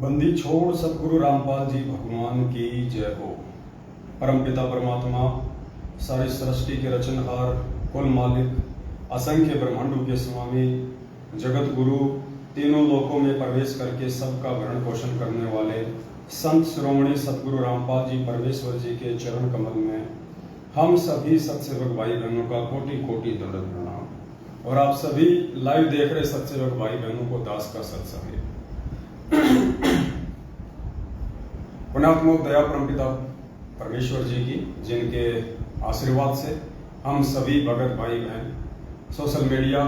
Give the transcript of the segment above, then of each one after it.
बंदी छोड़ सतगुरु रामपाल जी भगवान की जय हो। परमपिता परमात्मा, सारी सृष्टि के रचनहार, कुल मालिक, असंख्य ब्रह्मांडों के स्वामी, जगत गुरु, तीनों लोकों में प्रवेश करके सबका भरण पोषण करने वाले संत श्रोमणी सतगुरु रामपाल जी परमेश्वर जी के चरण कमल में हम सभी सत्सेवक भाई बहनों का कोटि कोटि दंड प्रणाम। और आप सभी लाइव देख रहे सत्सेवक भाई बहनों को दास का सत्संग। पुण्यात्मा दया परमपिता परमेश्वर जी की, जिनके आशीर्वाद से हम सभी भगत भाई बहन सोशल मीडिया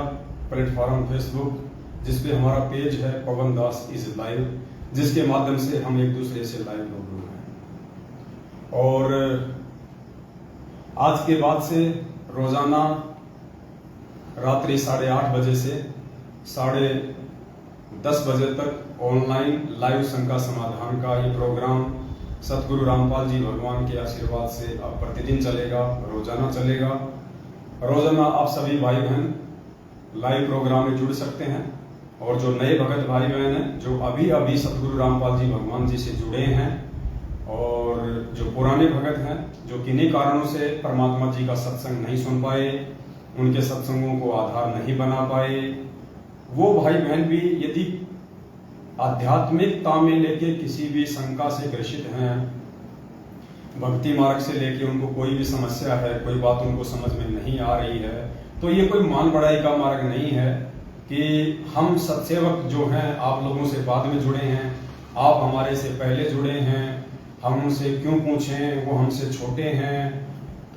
प्लेटफॉर्म फेसबुक, जिसपे हमारा पेज है पवन दास इज लाइव, जिसके माध्यम से हम एक दूसरे से लाइव रूबरू हैं। और आज के बाद से रोजाना रात्रि 8:30 बजे से 10:30 बजे तक ऑनलाइन लाइव शंका समाधान का ये प्रोग्राम सतगुरु रामपाल जी भगवान के आशीर्वाद से अब प्रतिदिन चलेगा, रोजाना चलेगा। रोजाना आप सभी भाई बहन लाइव प्रोग्राम में जुड़ सकते हैं। और जो नए भगत भाई बहन हैं, जो अभी अभी सतगुरु रामपाल जी भगवान जी से जुड़े हैं, और जो पुराने भगत हैं, जो किन्हीं कारणों से परमात्मा जी का सत्संग नहीं सुन पाए, उनके सत्संगों को आधार नहीं बना पाए, वो भाई बहन भी यदि आध्यात्मिकता में लेके किसी भी शंका से ग्रसित हैं, भक्ति मार्ग से लेके उनको कोई भी समस्या है, कोई बात उनको समझ में नहीं आ रही है, तो ये कोई मान बढ़ाई का मार्ग नहीं है कि हम सत्सेवक जो हैं आप लोगों से बाद में जुड़े हैं, आप हमारे से पहले जुड़े हैं, हम उनसे क्यों पूछें, वो हमसे छोटे हैं।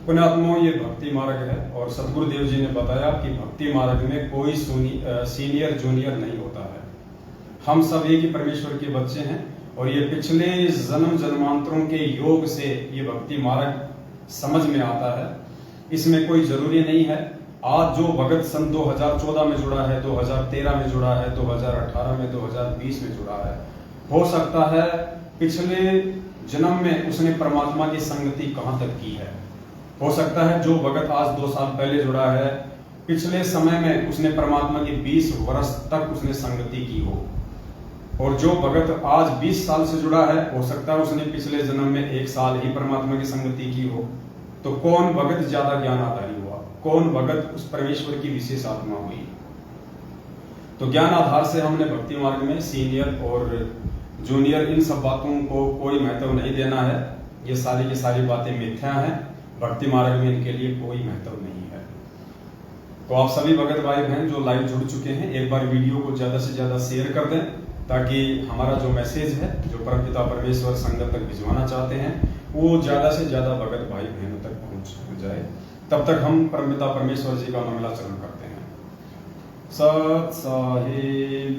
पुण्यात्मा, ये भक्ति मार्ग है और सतगुरुदेव जी ने बताया कि भक्ति मार्ग में कोई सीनियर जूनियर नहीं होता है। हम सब एक ही परमेश्वर के बच्चे हैं और ये पिछले जन्म जन्मांतरों के योग से ये भक्ति मार्ग समझ में आता है। इसमें कोई जरूरी नहीं है आज जो भगत सन 2014 में जुड़ा है, 2013 में जुड़ा है, 2018 में, 2020 में जुड़ा है, हो सकता है पिछले जन्म में उसने परमात्मा की संगति कहां तक की है। हो सकता है जो भगत आज 2 साल पहले जुड़ा है, पिछले समय में उसने परमात्मा की 20 वर्ष तक उसने संगति की हो। और जो भगत आज 20 साल से जुड़ा है, हो सकता है उसने पिछले जन्म में 1 साल ही परमात्मा की संगति की हो। तो कौन भगत ज्यादा ज्ञान आधारी हुआ, कौन भगत उस परमेश्वर की विशेष आत्मा हुई। तो ज्ञान आधार से हमने भक्ति मार्ग में सीनियर और जूनियर इन सब बातों को कोई महत्व नहीं देना है। ये सारी की सारी बातें मिथ्या हैं। भक्ति मार्ग में इनके लिए कोई महत्व नहीं है। तो आप सभी भगत भाई बहन जो लाइव जुड़ चुके हैं, एक बार वीडियो को ज्यादा से ज्यादा शेयर कर दें, ताकि हमारा जो मैसेज है, जो परमपिता परमेश्वर संगत तक भिजवाना चाहते हैं, वो ज्यादा से ज्यादा भगत भाई बहनों तक पहुंच जाए। तब तक हम परमपिता परमेश्वर जी का मंगलाचरण करते हैं। सत साहिब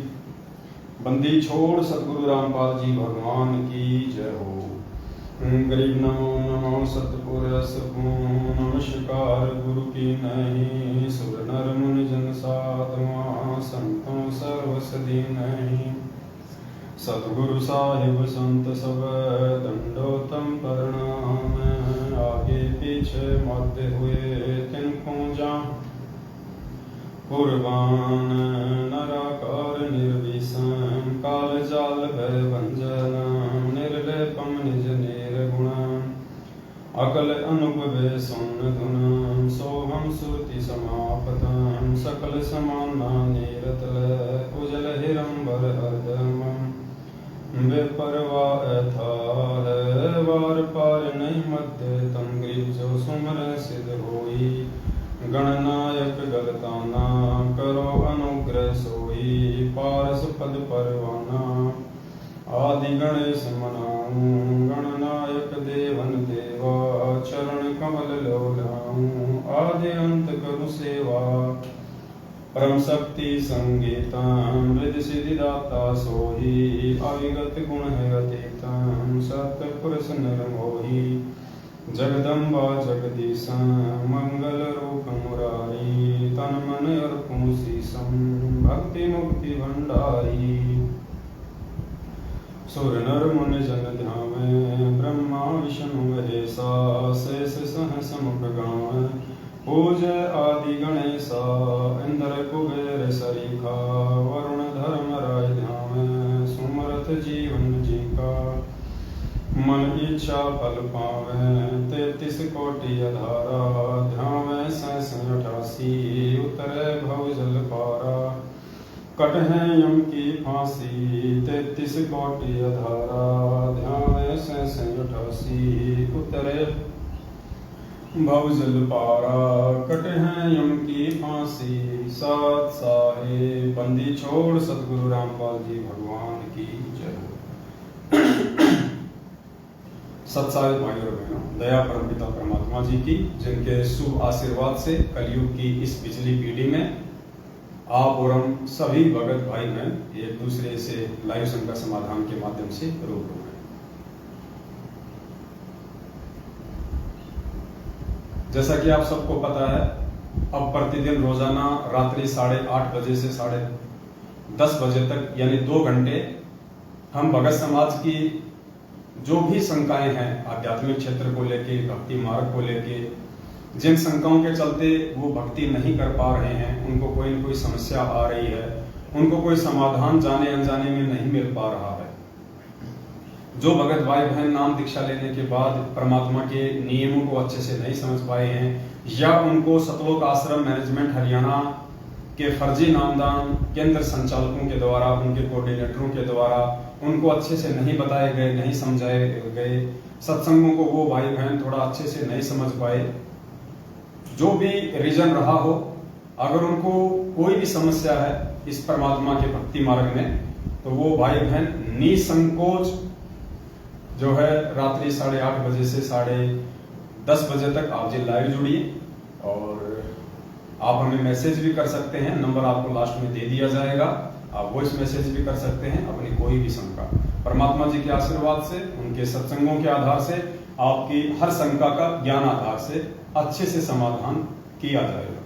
बंदी छोड़ सतगुरु रामपाल जी भगवान की जय हो। गरीब नमो नमो सतपुरुष नमस्कार गुरु की नहीं, सुर नर मुनि जन साधुआ संतों सर्वसदी नहीं। सतगुरु साहिब संत सब दंडोतम प्रणाम, आगे पीछे मध्य हुए तिनको जा, कुर्बान नराकार निर्विषम, काल जाल भय भंजन, निर्लेपम निज निर्गुण, अकल अनुपवे सुन धुन, सोहम सुरति समापतम, सकल समाना नीरतल, उजल हिरंबर हरदमम, बेपरवा अथाल वार पार नहीं मध्य, तम ग्रीव जो सुमर सिद्ध होई, गणनायक गलताना करो अनुग्रह सोई, पारस पद परवाना आदि गणेश मनाऊं, गणनायक देवन देवा चरण कमल लोलाऊं, आदि अंत करु सेवा, परम शक्ति संगीतम, रिद्धि सिद्धि दाता सोही, अविगत गुण है अतीतम, सतपुरुष निर्मोही, जगदम्बा जगदीशा, मंगल रूप मुरारी, तन मन अर्पण शीशम, भक्ति मुक्ति भंडारी, सुर नर मुनि जन ध्यान, ब्रह्मा विष्णु महेशा, शेष सहस मुख गान, पूज आदि गणेशा, इंद्र कुबेर सरीखा, वरुण धर्म राय ध्यान, सुमरत जीवन जी का। मन इच्छा फल पावे 33 कोटि अधारा, ध्यावे 88 उतरे भव जल पारा। कटहे यम की फांसी 33 कोटि अधारा, ध्यावे 88 उतरे भव जल पारा। कटहे यम की फांसी सात साहे, बंदी छोड़ सतगुरु रामपाल जी भगवान की जय। सत्सारे भाइयों और बहनों, दया परमपिता परमात्मा जी की, जिनके शुभ आशीर्वाद से कलयुग की इस पिछली पीढ़ी में आप और हम सभी भगत भाई बहन एक दूसरे से लाइव संकट समाधान के माध्यम से रूबरू हैं। जैसा कि आप सबको पता है, अब प्रतिदिन रोजाना रात्रि 8:30 बजे से 10:30 बजे तक यानी 2 घंटे हम भगत समाज की जो भी शंकाएं हैं आध्यात्मिक क्षेत्र को लेके, भक्ति मार्ग को लेके, जिन शंकाओं के चलते वो भक्ति नहीं कर पा रहे हैं, उनको कोई न कोई समस्या आ रही है, उनको कोई समाधान जाने अनजाने में नहीं मिल पा रहा है, जो भगत भाई बहन नाम दीक्षा लेने के बाद परमात्मा के नियमों को अच्छे से नहीं समझ पाए हैं, या उनको सतलोक आश्रम मैनेजमेंट हरियाणा के फर्जी नामदान केंद्र संचालकों के द्वारा, उनके कोऑर्डिनेटरों के द्वारा उनको अच्छे से नहीं बताए गए, नहीं समझाए गए, सत्संगों को वो भाई बहन थोड़ा अच्छे से नहीं समझ पाए, जो भी रीजन रहा हो, अगर उनको कोई भी समस्या है इस परमात्मा के भक्ति मार्ग में, तो वो भाई बहन निसंकोच जो है रात्रि 8:30 बजे से 10:30 बजे तक आप जी लाइव जुड़िए, और आप हमें मैसेज भी कर सकते हैं। नंबर आपको लास्ट में दे दिया जाएगा, आप वॉइस मैसेज भी कर सकते हैं अपनी कोई भी शंका। परमात्मा जी के आशीर्वाद से, उनके सत्संगों के आधार से आपकी हर शंका का ज्ञान आधार से अच्छे से समाधान किया जाएगा।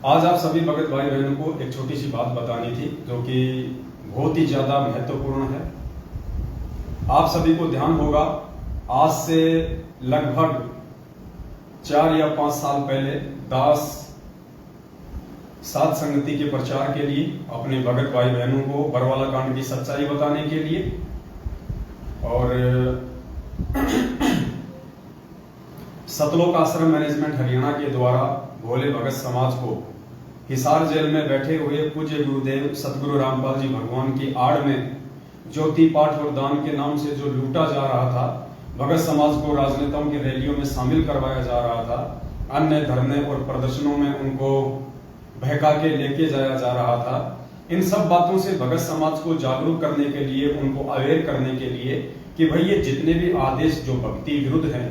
आज आप सभी भगत भाई बहनों को एक छोटी सी बात बतानी थी, जो कि बहुत ही ज्यादा महत्वपूर्ण है। आप सभी को ध्यान होगा, आज से लगभग 4 या 5 साल पहले दास सात संगति के प्रचार के लिए, अपने भगत भाई बहनों को बरवाला कांड की सच्चाई बताने के लिए, और सतलोक आश्रम मैनेजमेंट हरियाणा के द्वारा भोले भगत समाज को हिसार जेल में बैठे हुए पूज्य गुरुदेव सतगुरु रामपाल जी भगवान की आड़ में ज्योति पाठ और दान के नाम से जो लूटा जा रहा था, भगत समाज को राजनेताओं की रैलियों में शामिल करवाया जा रहा था, अन्य धरने और प्रदर्शनों में उनको बहका के लेके जाया जा रहा था, इन सब बातों से भगत समाज को जागरूक करने के लिए, उनको अवेयर करने के लिए कि भाई ये जितने भी आदेश जो भक्ति विरुद्ध हैं,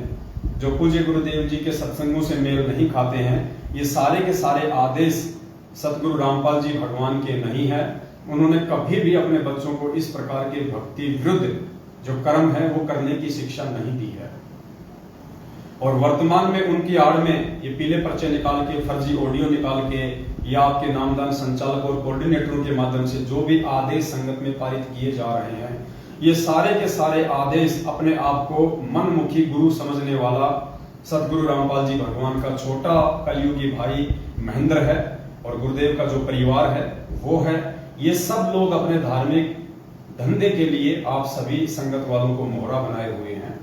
जो पूज्य गुरुदेव जी के सत्संगों से मेल नहीं खाते हैं, ये सारे के सारे आदेश सतगुरु रामपाल जी भगवान के नहीं है। उन्होंने कभी भी अपने बच्चों को इस प्रकार के भक्ति विरुद्ध जो कर्म है वो करने की शिक्षा नहीं दी है। और वर्तमान में उनकी आड़ में ये पीले पर्चे निकाल के, फर्जी ऑडियो निकाल के, या आपके नामदान संचालक और कोऑर्डिनेटरों के माध्यम से जो भी आदेश संगत में पारित किए जा रहे हैं, ये सारे के सारे आदेश अपने आप को मनमुखी गुरु समझने वाला सतगुरु रामपाल जी भगवान का छोटा कलयुगी भाई महेंद्र है, और गुरुदेव का जो परिवार है वो है। ये सब लोग अपने धार्मिक धंधे के लिए आप सभी संगत वालों को मोहरा बनाए हुए हैं।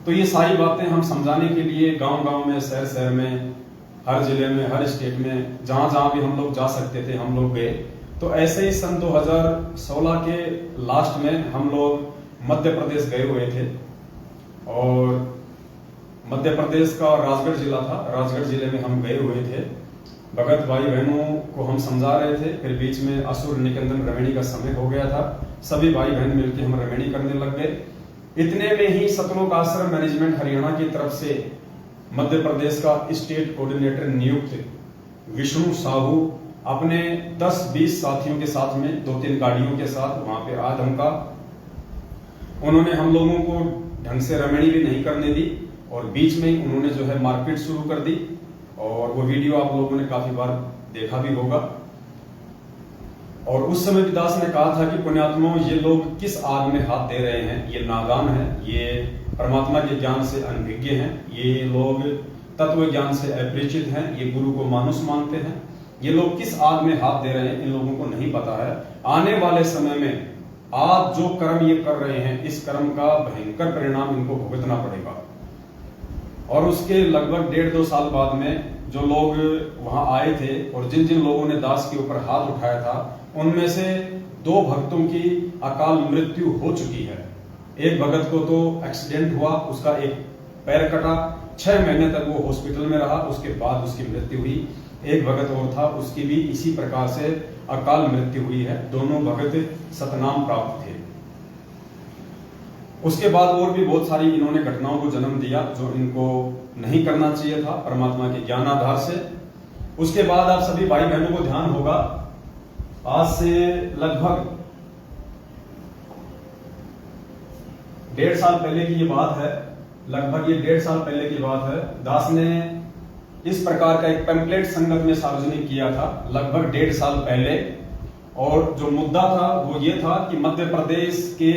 तो ये सारी बातें हम समझाने के लिए गांव-गांव में, शहर-शहर में, हर जिले में, हर स्टेट में, जहां-जहां भी हम लोग जा सकते थे हम लोग गए। तो ऐसे ही सन 2016 के लास्ट में हम लोग मध्य प्रदेश गए हुए थे, और मध्य प्रदेश का राजगढ़ जिला था, राजगढ़ जिले में हम गए हुए थे। भगत भाई बहनों को हम समझा रहे थे, फिर बीच में असुर निकंदन रमणी का समय हो गया था, सभी भाई बहन मिलकर हम रमणी करने लग गए। इतने में ही सतलोक आश्रम मैनेजमेंट हरियाणा की तरफ से मध्य प्रदेश का स्टेट कोऑर्डिनेटर नियुक्त विष्णु साहू अपने 10-20 साथियों के साथ में 2-3 गाड़ियों के साथ वहां पे आ धमका। उन्होंने हम लोगों को ढंग से रमणी भी नहीं करने दी, और बीच में ही उन्होंने जो है मारपीट शुरू कर दी, और वो वीडियो आप लोगों ने काफी बार देखा भी होगा। और उस समय भी दास ने कहा था कि पुण्यात्माओं, ये लोग किस आग में हाथ दे रहे हैं, ये नादान है, ये परमात्मा के ज्ञान से अनभिज्ञ हैं, ये लोग तत्व ज्ञान से अपरिचित हैं, ये गुरु को मानुष मानते हैं, ये लोग किस आग में हाथ दे रहे हैं इन लोगों को नहीं पता है। आने वाले समय में आज जो कर्म ये कर रहे हैं, इस कर्म का भयंकर परिणाम इनको भुगतना पड़ेगा। और उसके लगभग 1.5-2 साल बाद में जो लोग वहां आए थे और जिन जिन लोगों ने दास के ऊपर हाथ उठाया था, उनमें से 2 भक्तों की अकाल मृत्यु हो चुकी है। एक भगत को तो एक्सीडेंट हुआ, उसका एक पैर कटा, 6 महीने तक वो हॉस्पिटल में रहा, उसके बाद उसकी मृत्यु हुई। एक भगत और था, उसकी भी इसी प्रकार से अकाल मृत्यु हुई है। दोनों भगत सतनाम प्राप्त थे। उसके बाद और भी बहुत सारी इन्होंने घटनाओं को जन्म दिया जो इनको नहीं करना चाहिए था परमात्मा के ज्ञान आधार से। उसके बाद आप सभी भाई बहनों को ध्यान होगा, आज से लगभग 1.5 साल पहले की ये बात है, लगभग ये 1.5 साल पहले की बात है। दास ने इस प्रकार का एक पैम्पलेट संगत में सार्वजनिक किया था लगभग 1.5 साल पहले। और जो मुद्दा था वो ये था कि मध्य प्रदेश के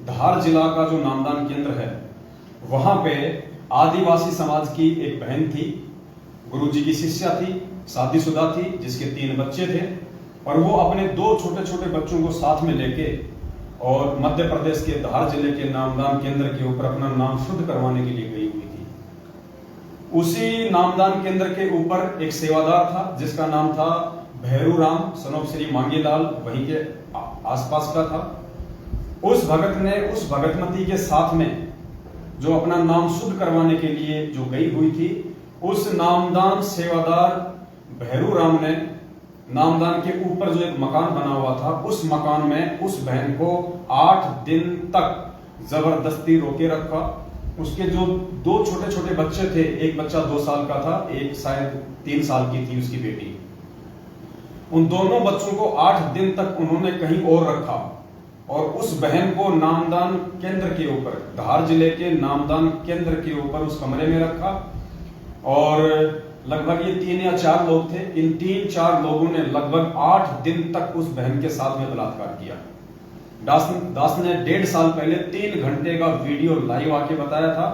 धार जिला का जो नामदान केंद्र है, वहां पे आदिवासी समाज की एक बहन थी, गुरुजी की शिष्या थी, शादीशुदा थी, जिसके 3 बच्चे थे। और वो अपने 2 छोटे छोटे बच्चों को साथ में लेके और मध्य प्रदेश के धार जिले के नामदान केंद्र के ऊपर अपना नाम शुद्ध करवाने के लिए गई हुई थी। उसी नामदान केंद्र के ऊपर एक सेवादार था जिसका नाम था भैरू राम, सनोप श्री मांगीलाल, वहीं के आसपास का था। उस भगत ने उस भगतमती के साथ में जो अपना नाम शुद्ध करवाने के लिए जो गई हुई थी, उस नामदान सेवादार भैरू राम ने नामदान के ऊपर जो एक मकान बना हुआ था, उस मकान में उस बहन को 8 दिन तक जबरदस्ती रोके रखा। उसके जो 2 छोटे छोटे बच्चे थे, एक बच्चा 2 साल का था, एक शायद 3 साल की थी उसकी बेटी, उन दोनों बच्चों को 8 दिन तक उन्होंने कहीं और रखा। और उस बहन को नामदान केंद्र के ऊपर, धार जिले के नामदान केंद्र के ऊपर उस कमरे में रखा। और लगभग ये 3 या 4 लोग थे। इन 3-4 लोगों ने लगभग 8 दिन तक उस बहन के साथ में बलात्कार किया। दास ने 1.5 साल पहले 3 घंटे का वीडियो लाइव आके बताया था।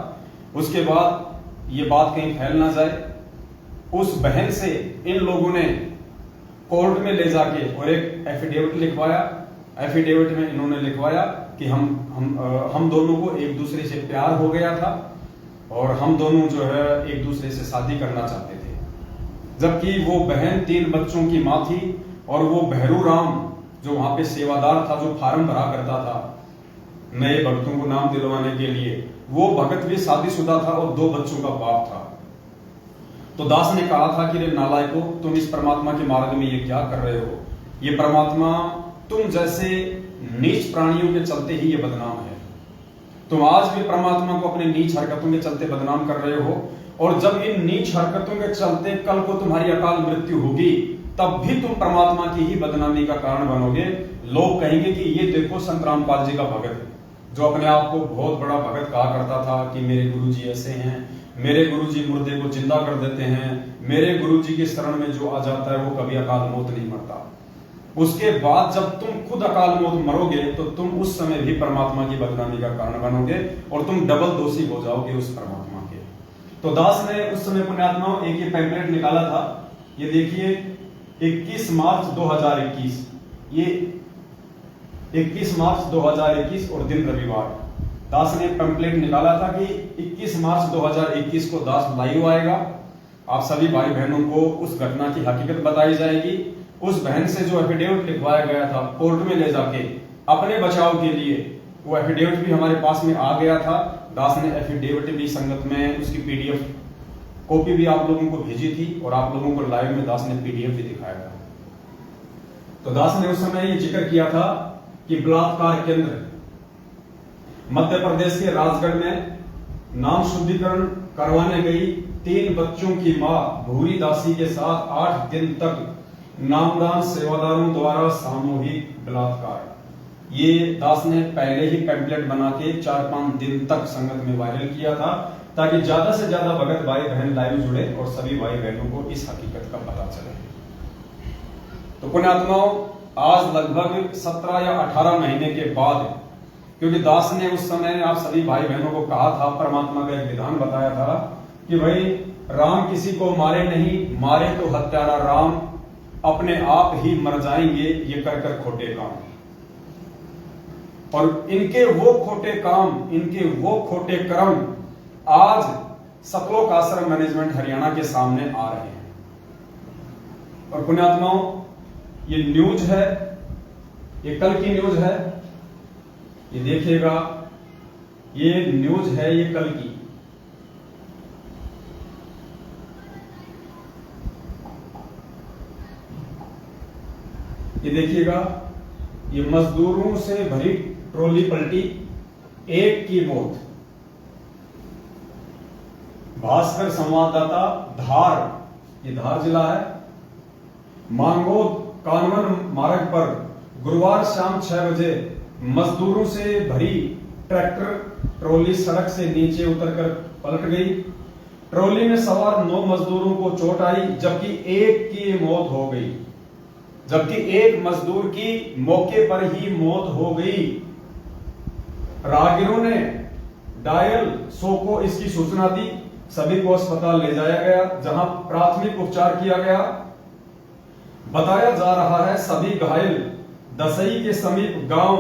उसके बाद ये बात कहीं फैल ना जाए, उस बहन से इन लोगों ने कोर्ट में ले जाके और एक एफिडेविट लिखवाया। एफिडेविट में इन्होंने लिखवाया कि हम दोनों को एक दूसरे से प्यार हो गया था और हम दोनों जो है एक दूसरे से शादी करना चाहते थे। जबकि वो बहन 3 बच्चों की मां थी और वो भैरू राम जो वहां पे सेवादार था, जो फार्म भरा करता था नए भक्तों को नाम दिलवाने के लिए, वो भगत भी शादीशुदा था और 2 बच्चों का बाप था। तो दास ने कहा था कि रे नालायकों, तुम इस परमात्मा के मार्ग में ये क्या कर रहे हो? ये परमात्मा तुम जैसे नीच प्राणियों के चलते ही ये बदनाम है। तुम आज भी परमात्मा को अपने नीच हरकतों के चलते बदनाम कर रहे हो। और जब इन नीच हरकतों के चलते कल को तुम्हारी अकाल मृत्यु होगी, तब भी तुम परमात्मा की ही बदनामी का कारण बनोगे। लोग कहेंगे कि ये देखो संत रामपाल जी का भगत, जो अपने आप को बहुत बड़ा भगत कहा करता था कि मेरे गुरुजी ऐसे हैं, मेरे गुरुजी मुर्दे को जिंदा कर देते हैं, मेरे गुरुजी की शरण में जो आ जाता है वो कभी अकाल मौत नहीं मरता। उसके बाद जब तुम खुद अकाल मौत मरोगे तो तुम उस समय भी परमात्मा की बदनामी का कारण बनोगे और तुम डबल दोषी हो जाओगे उस परमात्मा के। तो दास ने उस समय पुण्यात्माओं एक ये पैम्पलेट निकाला था, ये देखिए 21 मार्च 2021, ये 21 मार्च 2021 और दिन रविवार। दास ने पैम्पलेट निकाला था कि 21 मार्च 2021 को दास लाइव आएगा, आप सभी भाई बहनों को उस घटना की हकीकत बताई जाएगी। उस बहन से जो एफिडेविट लिखवाया गया था कोर्ट में ले जाके अपने बचाव के लिए, वो एफिडेविट भी हमारे पास में आ गया था। दास ने एफिडेविट भी संगत में उसकी पीडीएफ कॉपी भी आप लोगों को भेजी थी और आप लोगों को लाइव में दास ने पीडीएफ भी दिखाया था। तो दास ने उस समय ये जिक्र किया था कि बलात्कार केंद्र मध्य प्रदेश के राजगढ़ में नाम शुद्धिकरण करवाने गई 3 बच्चों की मां भूरी दासी के साथ 8 दिन तक नामदान सेवादारों द्वारा सामूहिक बलात्कार। ये दास ने पहले ही पैम्पलेट बना के 4-5 दिन तक संगत में वायरल किया था, ताकि ज्यादा से ज्यादा भगत भाई बहन लाइव जुड़े और सभी भाई बहनों को इस हकीकत का पता चले। तो पुण्यात्माओं, आज लगभग 17 या 18 महीने के बाद, क्योंकि दास ने उस समय आप सभी भाई बहनों को कहा था, परमात्मा का एक विधान बताया था कि भाई राम किसी को मारे नहीं, मारे तो हत्यारा राम। अपने आप ही मर जाएंगे ये कर कर खोटे काम। और इनके वो खोटे काम, इनके वो खोटे कर्म आज सतलोक आश्रम मैनेजमेंट हरियाणा के सामने आ रहे हैं। और पुण्यात्माओं, ये न्यूज है, ये कल की न्यूज है, ये देखिएगा, ये न्यूज है, ये कल की। ये देखिएगा, ये मजदूरों से भरी ट्रॉली पलटी, एक की मौत। भास्कर संवाददाता धार, ये धार जिला है, मांगोद कानवन मार्ग पर गुरुवार शाम 6 बजे मजदूरों से भरी ट्रैक्टर ट्रॉली सड़क से नीचे उतरकर पलट गई। ट्रॉली में सवार 9 मजदूरों को चोट आई, जबकि एक की मौत हो गई, जबकि एक मजदूर की मौके पर ही मौत हो गई। राहगीरों ने डायल 100 को इसकी सूचना दी, सभी को अस्पताल ले जाया गया, जहां प्राथमिक उपचार किया गया। बताया जा रहा है सभी घायल दसई के समीप गांव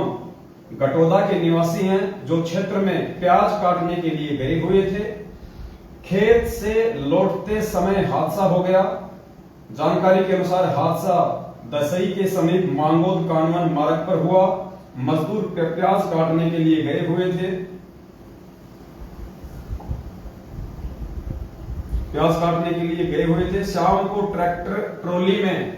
गटोदा के निवासी हैं, जो क्षेत्र में प्याज काटने के लिए गए हुए थे। खेत से लौटते समय हादसा हो गया। जानकारी के अनुसार हादसा दसई के समीप मांगोद कानवन मार्ग पर हुआ। मजदूर प्याज काटने के लिए गए हुए थे। प्याज काटने के लिए गए हुए थे। शाम को ट्रैक्टर ट्रॉली में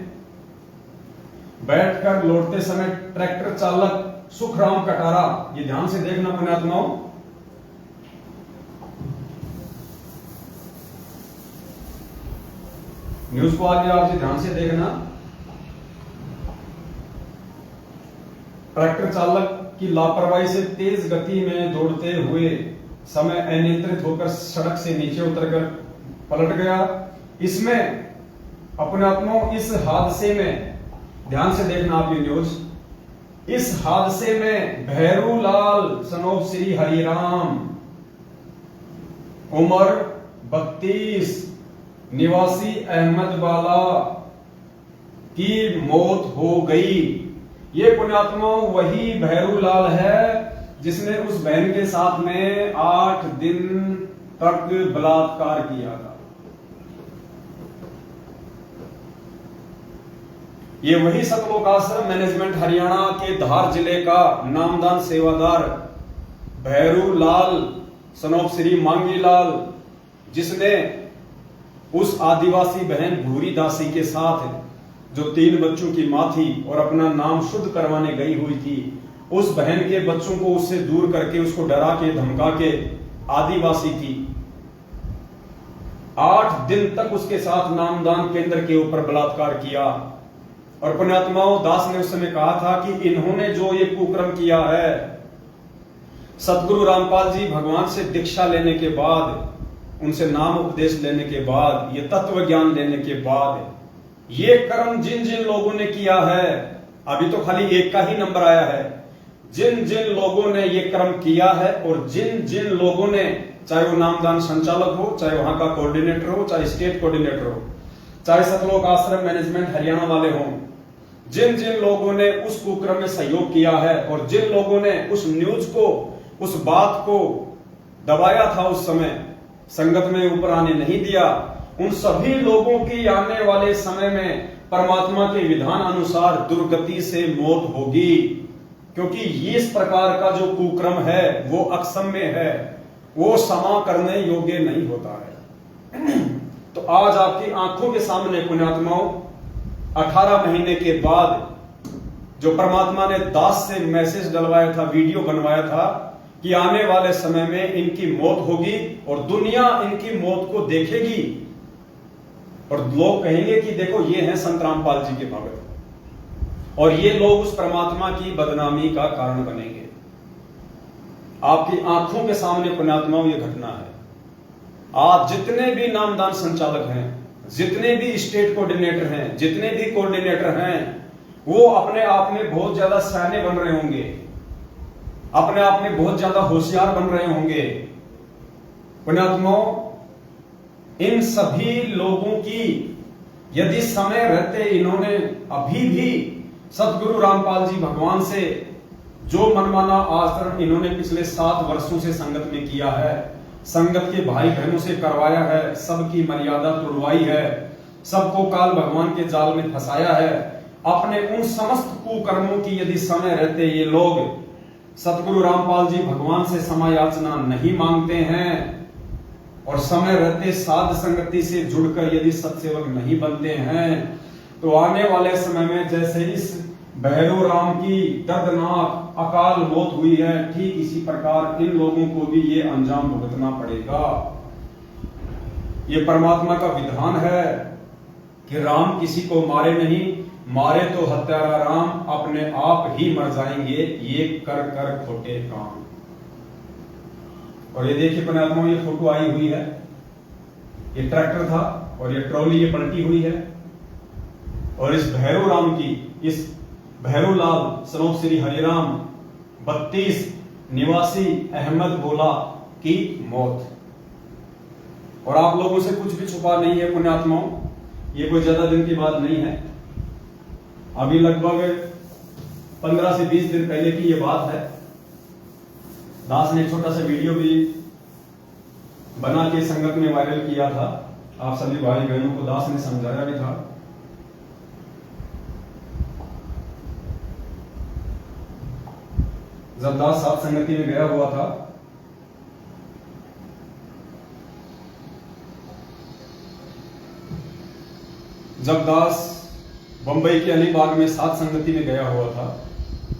बैठकर लौटते समय ट्रैक्टर चालक सुखराम कटारा, ये ध्यान से देखना पुण्यात्माओं, न्यूज को आगे आप ध्यान से देखना। ट्रैक्टर चालक की लापरवाही से तेज गति में दौड़ते हुए समय अनियंत्रित होकर सड़क से नीचे उतरकर पलट गया। इसमें अपने आत्माओं, इस हादसे में ध्यान से देखना आप ये न्यूज, इस हादसे में भैरूलाल सनोफ श्री हरिराम उम्र 32 निवासी अहमदवाला की मौत हो गई। ये पुण्यात्माओं वही भैरूलाल है जिसने उस बहन के साथ में 8 दिन तक बलात्कार किया था। ये वही सतलोक आश्रम मैनेजमेंट हरियाणा के धार जिले का नामदान सेवादार भैरूलाल सनोफ श्री मांगीलाल, जिसने उस आदिवासी बहन भूरी दासी के साथ, जो 3 बच्चों की मां थी और अपना नाम शुद्ध करवाने गई हुई थी, उस बहन के बच्चों को उससे दूर करके, उसको डरा के धमका के, आदिवासी थी, 8 दिन तक उसके साथ नामदान केंद्र के ऊपर बलात्कार किया। और पुण्यात्माओं, दास ने उस समय कहा था कि इन्होंने जो ये कुकर्म किया है, सतगुरु रामपाल जी भगवान से दीक्षा लेने के बाद, उनसे नाम उपदेश लेने के बाद, ये तत्व ज्ञान लेने के बाद, ये कर्म जिन जिन लोगों ने किया है, अभी तो खाली एक का ही नंबर आया है, जिन जिन लोगों ने ये कर्म किया है और जिन जिन लोगों ने, चाहे वो नामदान संचालक हो, चाहे वहां का कोऑर्डिनेटर हो, चाहे स्टेट कोऑर्डिनेटर हो, चाहे सतलोक आश्रम मैनेजमेंट हरियाणा वाले हों, जिन जिन लोगों ने उस कुकर्म में सहयोग किया है और जिन लोगों ने उस न्यूज को, उस बात को दबाया था, उस समय संगत में ऊपर आने नहीं दिया, उन सभी लोगों की आने वाले समय में परमात्मा के विधान अनुसार दुर्गति से मौत होगी। क्योंकि इस प्रकार का जो कुकर्म है वो अक्षम्य है, वो क्षमा करने योग्य नहीं होता है। तो आज आपकी आंखों के सामने पुण्यात्माओं, 18 महीने के बाद जो परमात्मा ने दास से मैसेज डलवाया था, वीडियो बनवाया था कि आने वाले समय में इनकी मौत होगी और दुनिया इनकी मौत को देखेगी और लोग कहेंगे कि देखो ये हैं संत रामपाल जी के भगत, और ये लोग उस परमात्मा की बदनामी का कारण बनेंगे। आपकी आंखों के सामने पुण्यात्माओं ये घटना है। आज जितने भी नामदान संचालक हैं, जितने भी स्टेट कोऑर्डिनेटर हैं, जितने भी कोऑर्डिनेटर हैं, वो अपने आप में बहुत ज्यादा सयाने बन रहे होंगे, अपने आप में बहुत ज्यादा होशियार बन रहे होंगे। पुण्यात्माओं, इन सभी लोगों की यदि समय रहते इन्होंने अभी भी सदगुरु रामपाल जी भगवान से जो मनमाना आचरण इन्होंने पिछले 7 वर्षों से संगत में किया है, संगत के भाई बहनों से करवाया है, सबकी मर्यादा तोड़वाई है, सबको काल भगवान के जाल में फंसाया है, अपने उन समस्त कुकर्मों की यदि समय रहते ये लोग सतगुरु रामपाल जी भगवान से क्षमा याचना नहीं मांगते हैं और समय रहते साध संगति से जुड़कर यदि सत्सेवक नहीं बनते हैं, तो आने वाले समय में जैसे इस भैरव राम की दर्दनाक अकाल मौत हुई है, ठीक इसी प्रकार इन लोगों को भी ये अंजाम भुगतना पड़ेगा। ये परमात्मा का विधान है कि राम किसी को मारे नहीं, मारे तो हत्यारा राम अपने आप ही मर जाएंगे, ये कर कर खोटे काम। और ये देखिए पुण्यात्माओं, ये फोटो आई हुई है, ये ट्रैक्टर था और ये ट्रॉली ये पलटी हुई है और इस भैरव राम की, इस भैरव लाल सनोप श्री हरिराम 32 निवासी अहमद बोला की मौत। और आप लोगों से कुछ भी छुपा नहीं है पुण्यात्माओं, ये कोई ज्यादा दिन की बात नहीं है, अभी लगभग 15 से 20 दिन पहले की ये बात है। दास ने एक छोटा सा वीडियो भी बना के संगत में वायरल किया था, आप सभी भाई बहनों को दास ने समझाया भी था। जब दास साथ संगति में गया हुआ था, जब दास बंबई के अलीबाग में साथ संगति में गया हुआ था,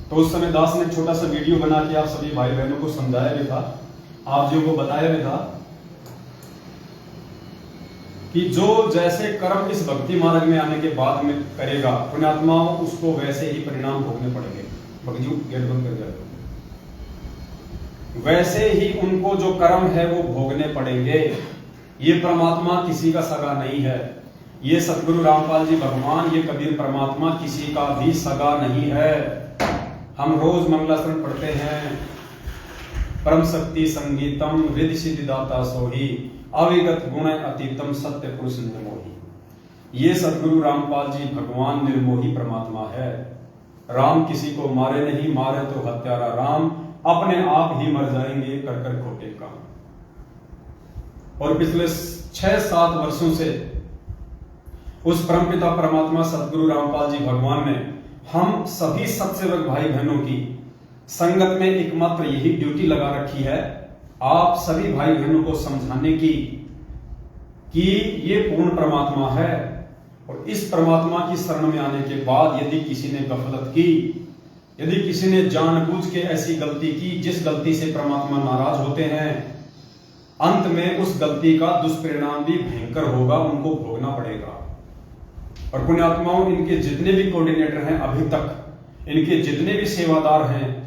तो उस समय दास ने छोटा सा वीडियो बना के आप सभी भाई बहनों को समझाया भी था, आप जी को बताया भी था कि जो जैसे कर्म इस भक्ति मार्ग में आने के बाद में करेगा पुण्यात्माओं, उसको वैसे ही परिणाम भोगने पड़ेंगे। भगजू गेट बंद कर जाए, वैसे ही उनको जो कर्म है वो भोगने पड़ेंगे। ये परमात्मा किसी का सगा नहीं है, ये सतगुरु रामपाल जी भगवान, ये कबीर परमात्मा किसी का भी सगा नहीं है। हम रोज मंगलाचरण पढ़ते हैं, परम शक्ति संगीतम रिद्धि सिद्धि दाता सोही, अविगत गुण अतीतम सत्य पुरुष निर्मोही। ये सतगुरु रामपाल जी भगवान निर्मोही परमात्मा है। राम किसी को मारे नहीं, मारे तो हत्यारा राम अपने आप ही मर जाएंगे, कर कर खोटे काम। और पिछले 6-7 वर्षों से उस परमपिता परमात्मा सतगुरु रामपाल जी भगवान ने हम सभी सत्सेवक भाई बहनों की संगत में एकमात्र यही ड्यूटी लगा रखी है, आप सभी भाई बहनों को समझाने की कि ये पूर्ण परमात्मा है और इस परमात्मा की शरण में आने के बाद यदि किसी ने गफलत की, यदि किसी ने जानबूझ के ऐसी गलती की जिस गलती से परमात्मा नाराज होते हैं, अंत में उस गलती का दुष्परिणाम भी भयंकर होगा, उनको भोगना पड़ेगा। और पुण्यात्माओं, इनके जितने भी कोऑर्डिनेटर हैं अभी तक, इनके जितने भी सेवादार हैं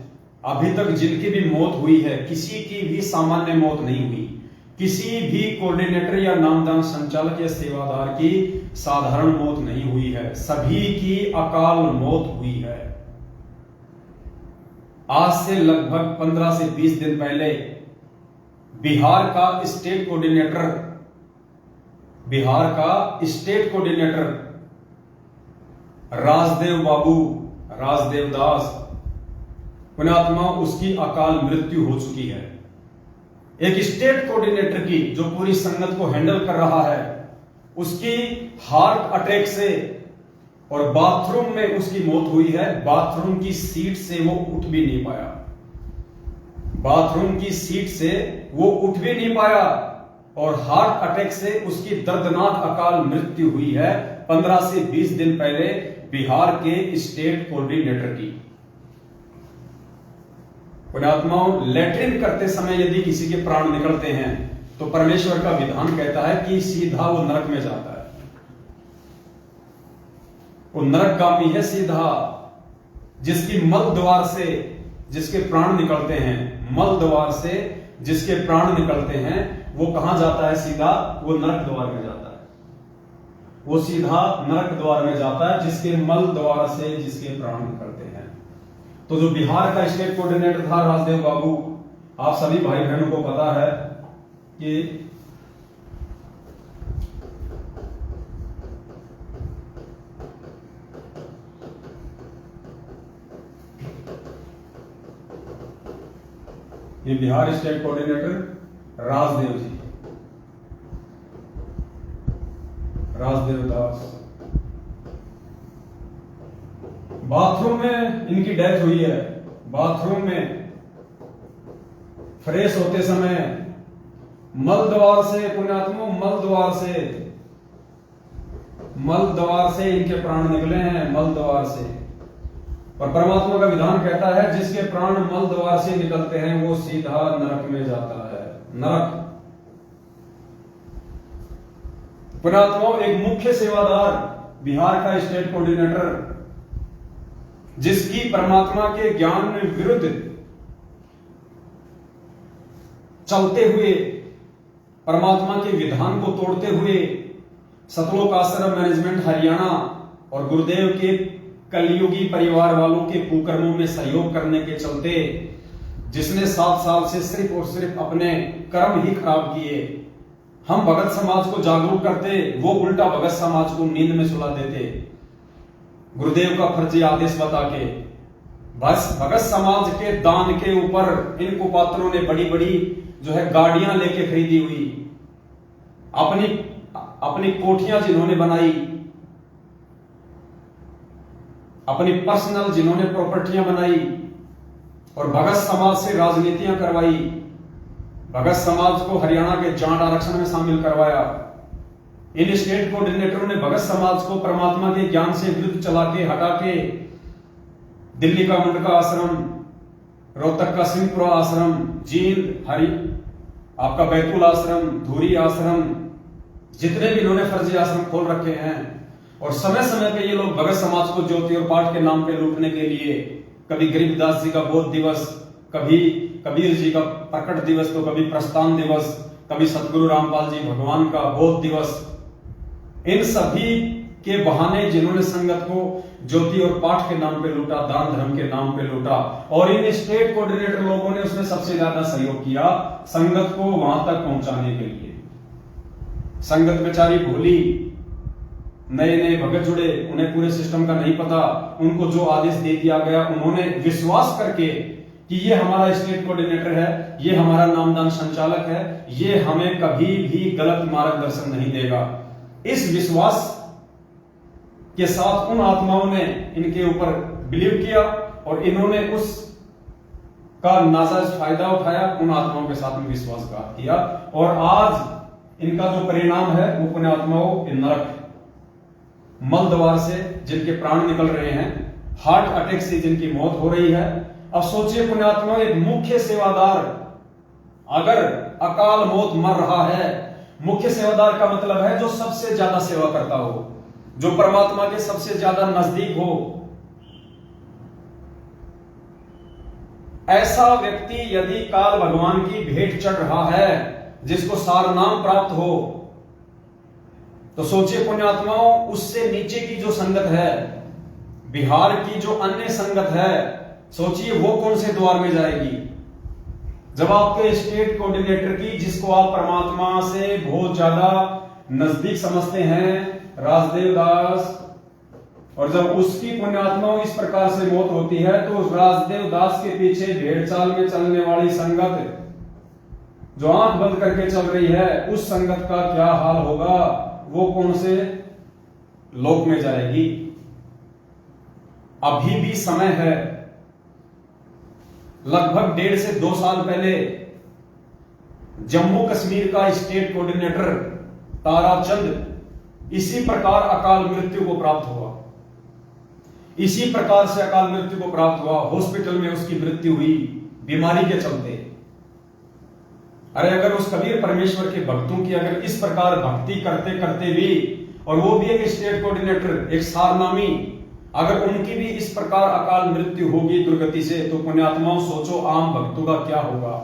अभी तक, जिनकी भी मौत हुई है, किसी की भी सामान्य मौत नहीं हुई, किसी भी कोऑर्डिनेटर या नामदान संचालक या सेवादार की साधारण मौत नहीं हुई है, सभी की अकाल मौत हुई है। आज से लगभग 15 से 20 दिन पहले बिहार का स्टेट कोऑर्डिनेटर राजदेव बाबू, राजदेव दास पुण्यात्मा, उसकी अकाल मृत्यु हो चुकी है। एक स्टेट कोऑर्डिनेटर की जो पूरी संगत को हैंडल कर रहा है, उसकी हार्ट अटैक से और बाथरूम में उसकी मौत हुई है। बाथरूम की सीट से वो उठ भी नहीं पाया, बाथरूम की सीट से वो उठ भी नहीं पाया और हार्ट अटैक से उसकी दर्दनाक अकाल मृत्यु हुई है 15 से 20 दिन पहले बिहार के स्टेट कोऑर्डिनेटर की। पुण्यात्माओं, लैट्रिन करते समय यदि किसी के प्राण निकलते हैं तो परमेश्वर का विधान कहता है कि सीधा वो नरक में जाता है, वो नरकगामी है सीधा। जिसकी मल द्वार से जिसके प्राण निकलते हैं, मल द्वार से जिसके प्राण निकलते हैं, वो कहां जाता है? सीधा वो नरक द्वार में जाता है, वो सीधा नरक द्वार में जाता है, जिसके मल द्वार से जिसके प्राण निकलते हैं। तो जो बिहार का स्टेट कोऑर्डिनेटर था राजदेव बाबू, आप सभी भाई बहनों को पता है कि ये बिहार स्टेट कोऑर्डिनेटर राजदेव जी, राजदेव दास। बाथरूम में इनकी डेथ हुई है। बाथरूम में फ्रेश होते समय मल द्वार से, पुण्यात्माओं, मल द्वार से इनके प्राण निकले हैं, मल द्वार से। और परमात्मा का विधान कहता है जिसके प्राण मल द्वार से निकलते हैं वो सीधा नरक में जाता है, नरक। पुण्यात्माओं, एक मुख्य सेवादार बिहार का स्टेट कोऑर्डिनेटर, जिसकी परमात्मा के ज्ञान में विरुद्ध चलते हुए, परमात्मा के विधान को तोड़ते हुए सतलोक आश्रम मैनेजमेंट हरियाणा और गुरुदेव के कलयुगी परिवार वालों के कुकर्मों में सहयोग करने के चलते, जिसने 7 साल से सिर्फ और सिर्फ अपने कर्म ही खराब किए, हम भगत समाज को जागरूक करते, वो उल्टा भगत समाज को नींद में सुला देते, गुरुदेव का फर्जी आदेश बता के। बस भगत समाज के दान के ऊपर इन कुपात्रों ने बड़ी बड़ी जो है गाड़ियां लेके खरीदी हुई, अपनी कोठियां जिन्होंने बनाई, अपनी पर्सनल जिन्होंने प्रॉपर्टियां बनाई, और भगत समाज से राजनीतियां करवाई, भगत समाज को हरियाणा के जाट आरक्षण में शामिल करवाया। इन स्टेट कोऑर्डिनेटरों ने भगत समाज को परमात्मा के ज्ञान से विरुद्ध चला के, हटा के दिल्ली का मुंडका आश्रम, रोहतक का सिंहपुरा आश्रम, जींद आपका बैतूल आश्रम, धूरी आश्रम, जितने भी इन्होंने फर्जी आश्रम खोल रखे हैं। और समय समय पे ये लोग भगत समाज को ज्योति और पाठ के नाम पे लूटने के लिए, कभी गरीबदास जी का बोध दिवस, कभी कबीर जी का प्रकट दिवस, तो कभी प्रस्थान दिवस, कभी सतगुरु रामपाल जी भगवान का बोध दिवस, इन सभी के बहाने जिन्होंने संगत को ज्योति और पाठ के नाम पे लूटा, दान धर्म के नाम पे लूटा, और इन स्टेट कोऑर्डिनेटर लोगों ने उसमें सबसे ज्यादा सहयोग किया संगत को वहां तक पहुंचाने के लिए। संगत बेचारी भोली, नए नए भगत जुड़े, उन्हें पूरे सिस्टम का नहीं पता, उनको जो आदेश दे दिया गया उन्होंने विश्वास करके कि ये हमारा स्टेट कोऑर्डिनेटर है, ये हमारा नामदान संचालक है, ये हमें कभी भी गलत मार्गदर्शन नहीं देगा, इस विश्वास के साथ उन आत्माओं ने इनके ऊपर बिलीव किया और इन्होंने उस का नाजायज फायदा उठाया, उन आत्माओं के साथ में विश्वासघात किया, और आज इनका जो परिणाम है वो पुण्यात्माओं नरक, मल द्वार से जिनके प्राण निकल रहे हैं, हार्ट अटैक से जिनकी मौत हो रही है। अब सोचिए पुण्यात्माओं, एक मुख्य सेवादार अगर अकाल मौत मर रहा है, मुख्य सेवादार का मतलब है जो सबसे ज्यादा सेवा करता हो, जो परमात्मा के सबसे ज्यादा नजदीक हो, ऐसा व्यक्ति यदि काल भगवान की भेंट चढ़ रहा है, जिसको सार नाम प्राप्त हो, तो सोचिए पुण्यात्माओं, उससे नीचे की जो संगत है, बिहार की जो अन्य संगत है, सोचिए वो कौन से द्वार में जाएगी। जब आपके स्टेट कोऑर्डिनेटर की, जिसको आप परमात्मा से बहुत ज्यादा नजदीक समझते हैं, राजदेव दास, और जब उसकी पुण्यात्माओं इस प्रकार से मौत होती है, तो उस राजदेव दास के पीछे भेड़ चाल में चलने वाली संगत जो आंख बंद करके चल रही है, उस संगत का क्या हाल होगा, वो कौन से लोक में जाएगी। अभी भी समय है, लगभग 1.5 से 2 साल पहले जम्मू कश्मीर का स्टेट कोऑर्डिनेटर ताराचंद इसी प्रकार अकाल मृत्यु को प्राप्त हुआ, इसी प्रकार से अकाल मृत्यु को प्राप्त हुआ, हॉस्पिटल में उसकी मृत्यु हुई बीमारी के चलते। अरे अगर उस कबीर परमेश्वर के भक्तों की अगर इस प्रकार भक्ति करते करते भी, और वो भी एक स्टेट कोऑर्डिनेटर, एक सारनामी, अगर उनकी भी इस प्रकार अकाल मृत्यु होगी दुर्गति से, तो पुण्यात्माओं सोचो आम भक्तों का क्या होगा,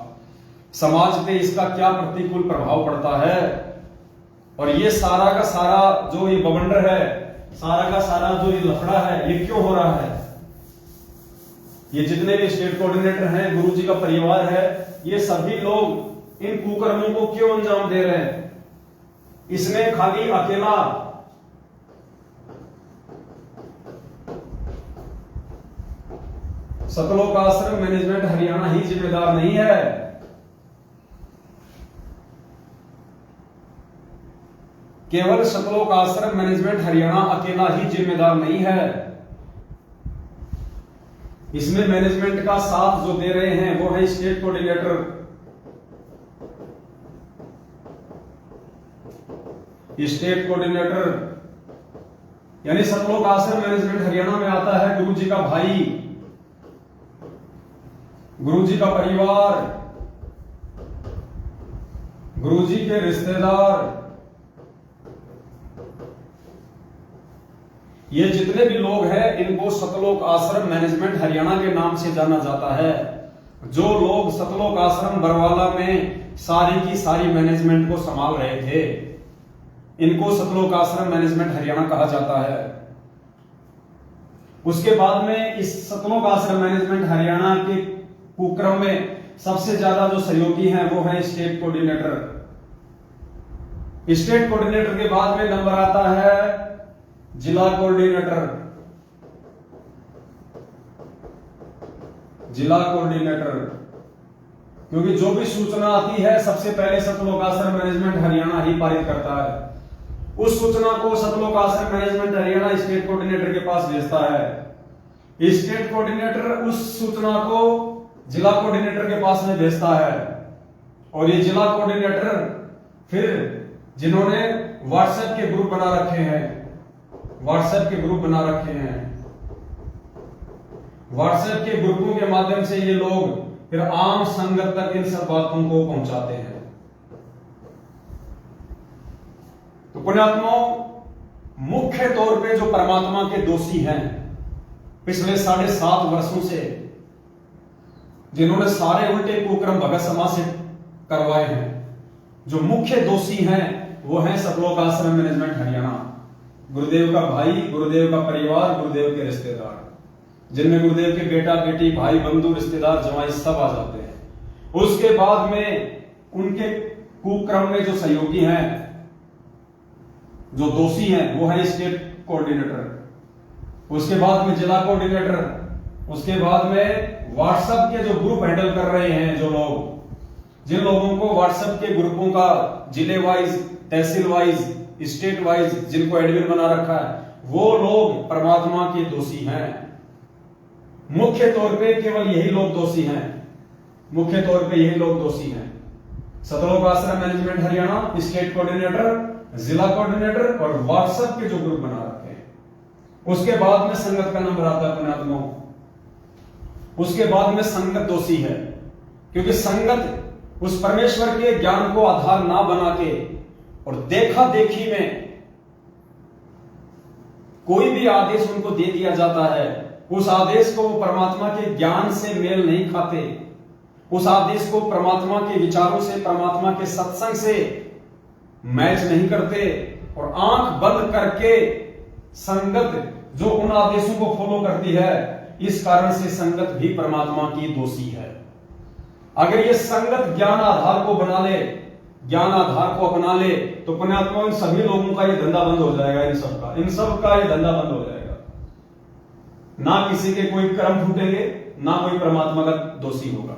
समाज पे इसका क्या प्रतिकूल प्रभाव पड़ता है। और ये सारा का सारा जो ये बवंडर है, सारा का सारा जो ये लफड़ा है, ये क्यों हो रहा है। ये जितने भी स्टेट कोऑर्डिनेटर हैं, गुरु जी का परिवार है, ये सभी लोग इन कुकर्मों को क्यों अंजाम दे रहे हैं। इसमें खाली अकेला सतलोक आश्रम मैनेजमेंट हरियाणा ही जिम्मेदार नहीं है, केवल सतलोक आश्रम मैनेजमेंट हरियाणा अकेला ही जिम्मेदार नहीं है। इसमें मैनेजमेंट का साथ जो दे रहे हैं वो है स्टेट कोऑर्डिनेटर, स्टेट कोऑर्डिनेटर यानी सतलोक आश्रम मैनेजमेंट हरियाणा में आता है गुरुजी का भाई, गुरुजी का परिवार, गुरुजी के रिश्तेदार, ये जितने भी लोग हैं इनको सतलोक आश्रम मैनेजमेंट हरियाणा के नाम से जाना जाता है। जो लोग सतलोक आश्रम बरवाला में सारी की सारी मैनेजमेंट को संभाल रहे थे, इनको सतलोक आश्रम मैनेजमेंट हरियाणा कहा जाता है। उसके बाद में इस सतलोक आश्रम मैनेजमेंट हरियाणा के कुक्रम में सबसे ज्यादा जो सहयोगी हैं वो है स्टेट कोऑर्डिनेटर। स्टेट कोऑर्डिनेटर के बाद में नंबर आता है जिला कोऑर्डिनेटर, जिला कोऑर्डिनेटर, क्योंकि जो भी सूचना आती है सबसे पहले सतलोक आश्रम मैनेजमेंट हरियाणा ही पारित करता है। उस सूचना को सतलोक आश्रम मैनेजमेंट हरियाणा स्टेट कोऑर्डिनेटर के पास भेजता है। स्टेट कोऑर्डिनेटर उस सूचना को जिला कोऑर्डिनेटर के पास में भेजता है, और ये जिला कोऑर्डिनेटर फिर जिन्होंने व्हाट्सएप के ग्रुप बना रखे हैं, व्हाट्सएप के ग्रुप बना रखे हैं, व्हाट्सएप के ग्रुपों के माध्यम से ये लोग फिर आम संगत तक इन सब बातों को पहुंचाते हैं। तो पुण्यात्माओं, मुख्य तौर पे जो परमात्मा के दोषी हैं पिछले 7.5 वर्षों से, जिन्होंने सारे उल्टे कुक्रम भगत समाज से करवाए हैं, जो मुख्य दोषी हैं वो हैं सतलोक आश्रम मैनेजमेंट हरियाणा, गुरुदेव का भाई, गुरुदेव का परिवार, गुरुदेव के रिश्तेदार, जिनमें गुरुदेव के बेटा बेटी भाई बंधु रिश्तेदार जवाई सब आ जाते हैं। उसके बाद में उनके कुक्रम में जो सहयोगी हैं, जो दोषी हैं वो है स्टेट कोऑर्डिनेटर, उसके बाद में जिला कोऑर्डिनेटर, उसके बाद में व्हाट्सएप के जो ग्रुप हैंडल कर रहे हैं, जो लोग, जिन लोगों को व्हाट्सएप के ग्रुपों का जिले वाइज, तहसील वाइज, स्टेट वाइज जिनको एडमिन बना रखा है, वो लोग परमात्मा के दोषी हैं। मुख्य तौर पे केवल यही लोग दोषी हैं, मुख्य तौर पे यही लोग दोषी हैं। सतलोक आश्रम मैनेजमेंट हरियाणा, स्टेट कोऑर्डिनेटर, जिला कोऑर्डिनेटर और व्हाट्सएप के जो ग्रुप बना रखे हैं। उसके बाद में संगत का नंबर आता है पुण्यात्माओं, उसके बाद में संगत दोषी है, क्योंकि संगत उस परमेश्वर के ज्ञान को आधार ना बना के और देखा देखी में कोई भी आदेश उनको दे दिया जाता है, उस आदेश को वो परमात्मा के ज्ञान से मेल नहीं खाते, उस आदेश को परमात्मा के विचारों से, परमात्मा के सत्संग से मैच नहीं करते, और आंख बंद करके संगत जो उन आदेशों को फॉलो करती है, इस कारण से संगत भी परमात्मा की दोषी है। अगर ये संगत ज्ञान आधार को बना ले, ज्ञान आधार को अपना ले, तो पुण्यात्मा इन सभी लोगों का ये धंधा बंद हो जाएगा, इन सब का ये धंधा बंद हो जाएगा। ना किसी के कोई कर्म फूटेंगे, ना कोई परमात्मा का दोषी होगा।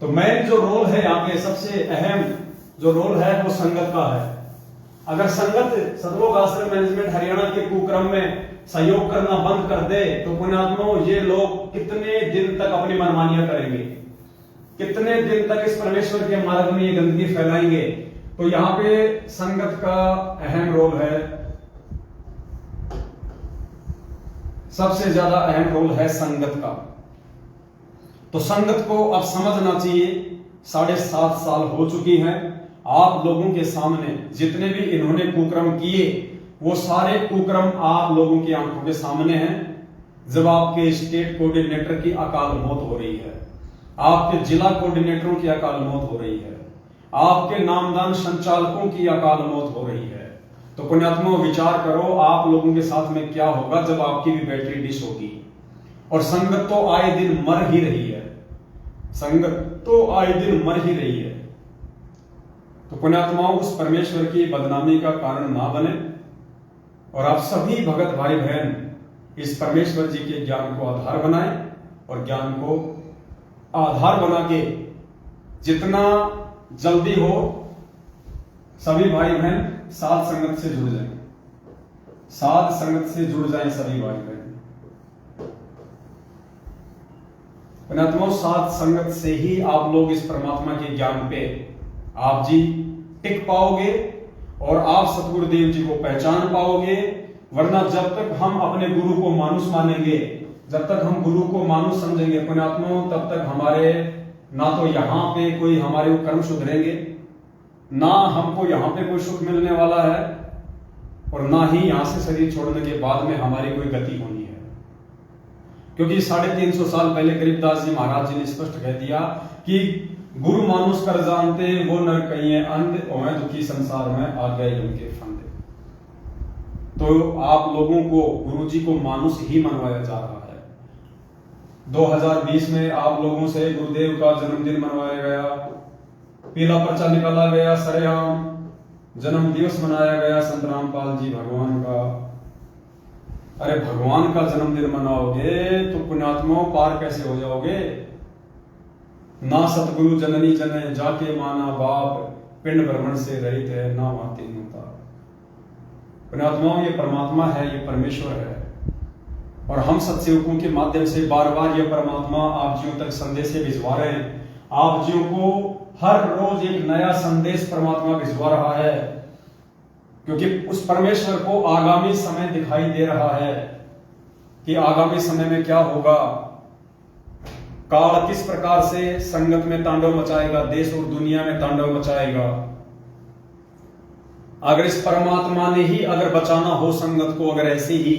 तो मेन जो रोल है यहाँ पे, सबसे अहम जो रोल है वो संगत का है। अगर संगत सतलोक आश्रम मैनेजमेंट हरियाणा के कुक्रम में सहयोग करना बंद कर दे, तो पुण्यात्माओं ये लोग कितने दिन तक अपनी मनमानियां करेंगे, कितने दिन तक इस परमेश्वर के मार्ग में ये गंदगी फैलाएंगे। तो यहाँ पे संगत का अहम रोल है, सबसे ज्यादा अहम रोल है संगत का। तो संगत को अब समझना चाहिए, 7.5 साल हो चुकी हैं आप लोगों के सामने, जितने भी इन्होंने कुक्रम किए वो सारे कुक्रम आप लोगों की आंखों के सामने हैं। जब आपके स्टेट कोऑर्डिनेटर की अकाल मौत हो रही है, आपके जिला कोऑर्डिनेटरों की अकाल मौत हो रही है, आपके नामदान संचालकों की अकाल मौत हो रही है, तो पुण्यात्मा विचार करो आप लोगों के साथ में क्या होगा जब आपकी भी बैटरी डिश होगी। और संगत तो आए दिन मर ही रही है, संगत तो आए दिन मर ही रही है। तो पुण्यात्माओं उस परमेश्वर की बदनामी का कारण ना बने, और आप सभी भगत भाई बहन इस परमेश्वर जी के ज्ञान को आधार बनाएं, और ज्ञान को आधार बना के जितना जल्दी हो सभी भाई बहन साध संगत से जुड़ जाएं, साध संगत से जुड़ जाएं सभी भाई बहन। पुण्यात्माओं, साध संगत से ही आप लोग इस परमात्मा के ज्ञान पे आप जी टिक पाओगे और आप सतगुरुदेव जी को पहचान पाओगे। वरना जब तक हम अपने गुरु को मानुष मानेंगे, जब तक हम गुरु को मानुष समझेंगे पुण्यात्माओं, तब तक हमारे ना तो यहाँ पे कोई हमारे कर्म सुधरेंगे, ना हमको यहाँ पे कोई सुख मिलने वाला है, और ना ही यहाँ से शरीर छोड़ने के बाद में हमारी कोई गति होनी है। क्योंकि 350 साल पहले गरीबदास जी महाराज जी ने स्पष्ट कह दिया कि गुरु मानुष कर जानते वो नर कहिए अंध और दुखी संसार में आ गए उनके फंदे। तो आप लोगों को गुरु जी को मानुष ही मनवाया जा रहा है। 2020 में आप लोगों से गुरुदेव का जन्मदिन मनवाया गया, पीला पर्चा निकाला गया, सरेआम जन्म दिवस मनाया गया संत रामपाल जी भगवान का। अरे भगवान का जन्मदिन मनाओगे तो पुण्यात्माओं पार कैसे हो जाओगे? ना सतगुरु जननी जने जाके माना बाप, पिंड भ्रमण से रहित है ना माती होता। पुण्यात्माओं, ये परमात्मा है, ये परमेश्वर है, और हम सत्सेवकों के माध्यम से बार बार ये परमात्मा आप जियों तक संदेश भिजवा रहे हैं। आप जियों को हर रोज एक नया संदेश परमात्मा भिजवा रहा है, क्योंकि उस परमेश्वर को आगामी समय दिखाई दे रहा है कि आगामी समय में क्या होगा, काल किस प्रकार से संगत में तांडव मचाएगा, देश और दुनिया में तांडव मचाएगा। अगर इस परमात्मा ने ही अगर बचाना हो संगत को, अगर ऐसे ही,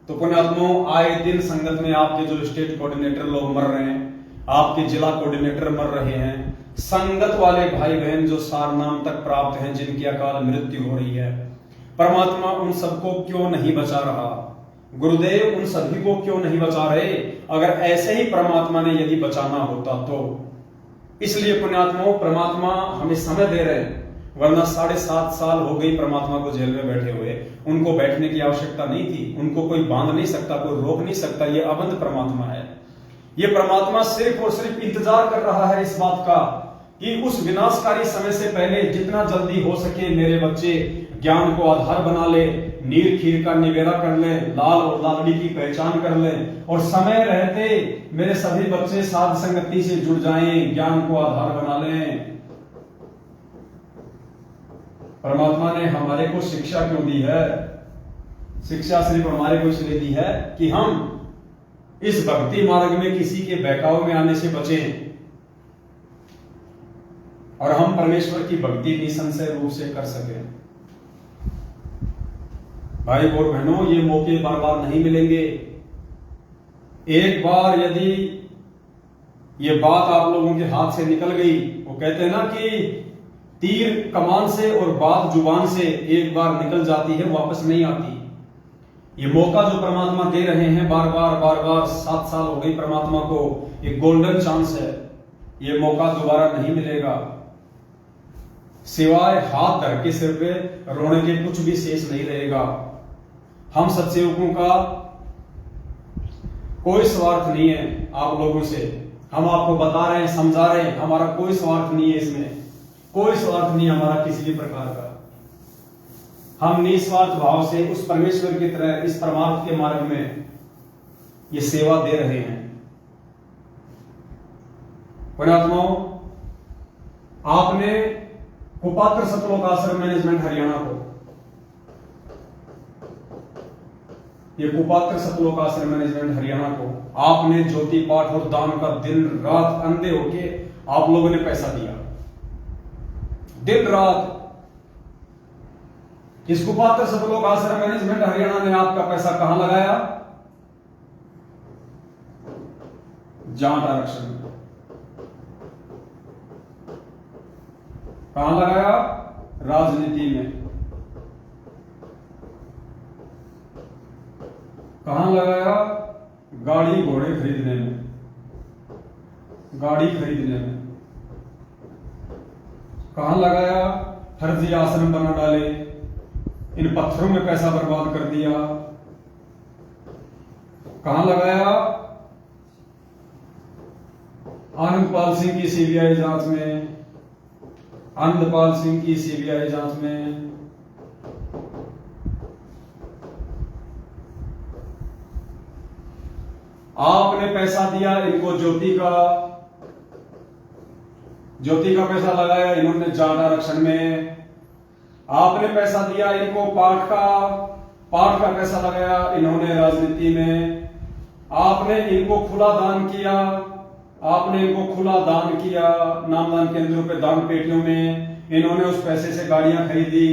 तो पुण्यात्माओं आए दिन संगत में आपके जो स्टेट कोऑर्डिनेटर लोग मर रहे हैं, आपके जिला कोऑर्डिनेटर मर रहे हैं, संगत वाले भाई बहन जो सार नाम तक प्राप्त हैं, जिनकी अकाल मृत्यु हो रही है, परमात्मा उन सबको क्यों नहीं बचा रहा? गुरुदेव उन सभी को क्यों नहीं बचा रहे? अगर ऐसे ही परमात्मा ने यदि बचाना होता तो। इसलिए पुण्यात्माओं परमात्मा हमें समय दे रहे हैं, वरना 7.5 साल हो गई परमात्मा को जेल में बैठे हुए। उनको बैठने की आवश्यकता नहीं थी, उनको कोई बांध नहीं सकता, कोई रोक नहीं सकता। ये अबंध परमात्मा है। ये परमात्मा सिर्फ और सिर्फ इंतजार कर रहा है इस बात का कि उस विनाशकारी समय से पहले जितना जल्दी हो सके मेरे बच्चे ज्ञान को आधार बना ले, नीर खीर का निवेरा कर ले, लाल और लालड़ी की पहचान कर ले, और समय रहते मेरे सभी बच्चे साध संगति से जुड़ जाएं, ज्ञान को आधार बना लें। परमात्मा ने हमारे को शिक्षा क्यों दी है? शिक्षा सिर्फ हमारे को इसलिए दी है कि हम इस भक्ति मार्ग में किसी के बहकाव में आने से बचें और हम परमेश्वर की भक्ति निसंशय रूप से कर सकें। भाई और बहनों, ये मौके बार बार नहीं मिलेंगे। एक बार यदि ये बात आप लोगों के हाथ से निकल गई, वो कहते हैं ना कि तीर कमान से और बात जुबान से एक बार निकल जाती है, वापस नहीं आती। ये मौका जो परमात्मा दे रहे हैं बार बार 7 साल हो गई परमात्मा को, ये गोल्डन चांस है। ये मौका दोबारा नहीं मिलेगा। सिवाय हाथ धर के सिर पे रोने के कुछ भी शेष नहीं रहेगा। हम सत्सेवकों का कोई स्वार्थ नहीं है आप लोगों से। हम आपको बता रहे हैं, समझा रहे हैं, हमारा कोई स्वार्थ नहीं है इसमें, कोई स्वार्थ नहीं हमारा किसी भी प्रकार का। हम निस्वार्थ भाव से उस परमेश्वर की तरह इस परमार्थ के मार्ग में ये सेवा दे रहे हैं। पुण्यात्माओं, आपने कुपात्र सतलोक आश्रम मैनेजमेंट हरियाणा को, ये कुपात्र सतलोक आश्रम मैनेजमेंट हरियाणा को आपने ज्योति पाठ और दान का दिन रात अंधे होके आप लोगों ने पैसा दिया, दिन रात। इस कुपात्र सतलोक आश्रम मैनेजमेंट हरियाणा ने आपका पैसा कहां लगाया? जाट आरक्षण में। कहां लगाया? राजनीति में। कहां लगाया? गाड़ी घोड़े खरीदने में, गाड़ी खरीदने में। कहां लगाया? फर्जी आश्रम बना डाले, इन पत्थरों में पैसा बर्बाद कर दिया। कहां लगाया? आनंदपाल सिंह की सीबीआई जांच में, आनंदपाल सिंह की सीबीआई जांच में आपने पैसा दिया इनको, ज्योति का पैसा लगाया इन्होंने जाट आरक्षण में। आपने पैसा दिया इनको पाठ का पैसा लगाया इन्होंने राजनीति में। आपने इनको खुला दान किया, नामदान केंद्रों पे दान पेटियों में, इन्होंने उस पैसे से गाड़ियां खरीदी।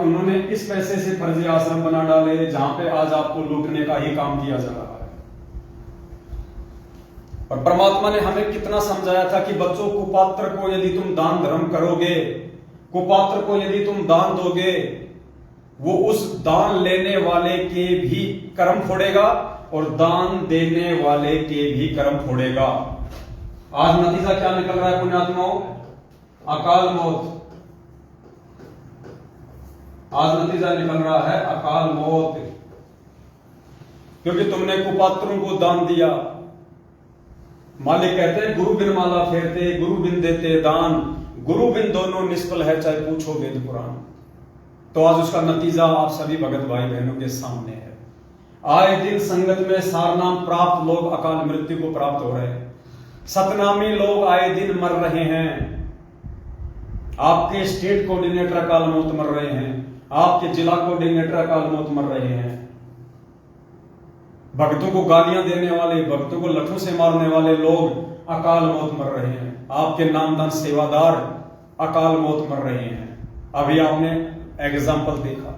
उन्होंने इस पैसे से फर्जी आश्रम बना डाले जहां पे आज आपको लूटने का ही काम किया जा रहा है। और परमात्मा ने हमें कितना समझाया था कि बच्चों, कुपात्र को यदि तुम दान धर्म करोगे, कुपात्र को यदि तुम दान दोगे, वो उस दान लेने वाले के भी कर्म फोड़ेगा और दान देने वाले के भी कर्म फोड़ेगा। आज नतीजा क्या निकल रहा है पुण्यात्माओं? अकाल मौत। आज नतीजा निकल रहा है अकाल मौत, क्योंकि तुमने कुपात्रों को दान दिया। मालिक कहते हैं गुरु बिन माला फेरते, गुरु बिन देते दान, गुरु बिन दोनों निष्फल है, चाहे पूछो वेद पुराण। तो आज उसका नतीजा आप सभी भगत भाई बहनों के सामने है। आए दिन संगत में सारनाम प्राप्त लोग अकाल मृत्यु को प्राप्त हो रहे हैं। सतनामी लोग आए दिन मर रहे हैं। आपके स्टेट कोऑर्डिनेटर अकाल मौत मर रहे हैं, आपके जिला कोऑर्डिनेटर अकाल मौत मर रहे हैं। भक्तों को गालियां देने वाले, भक्तों को लठों से मारने वाले लोग अकाल मौत मर रहे हैं। आपके नामदान सेवादार अकाल मौत मर रहे हैं। अभी आपने एग्जाम्पल देखा।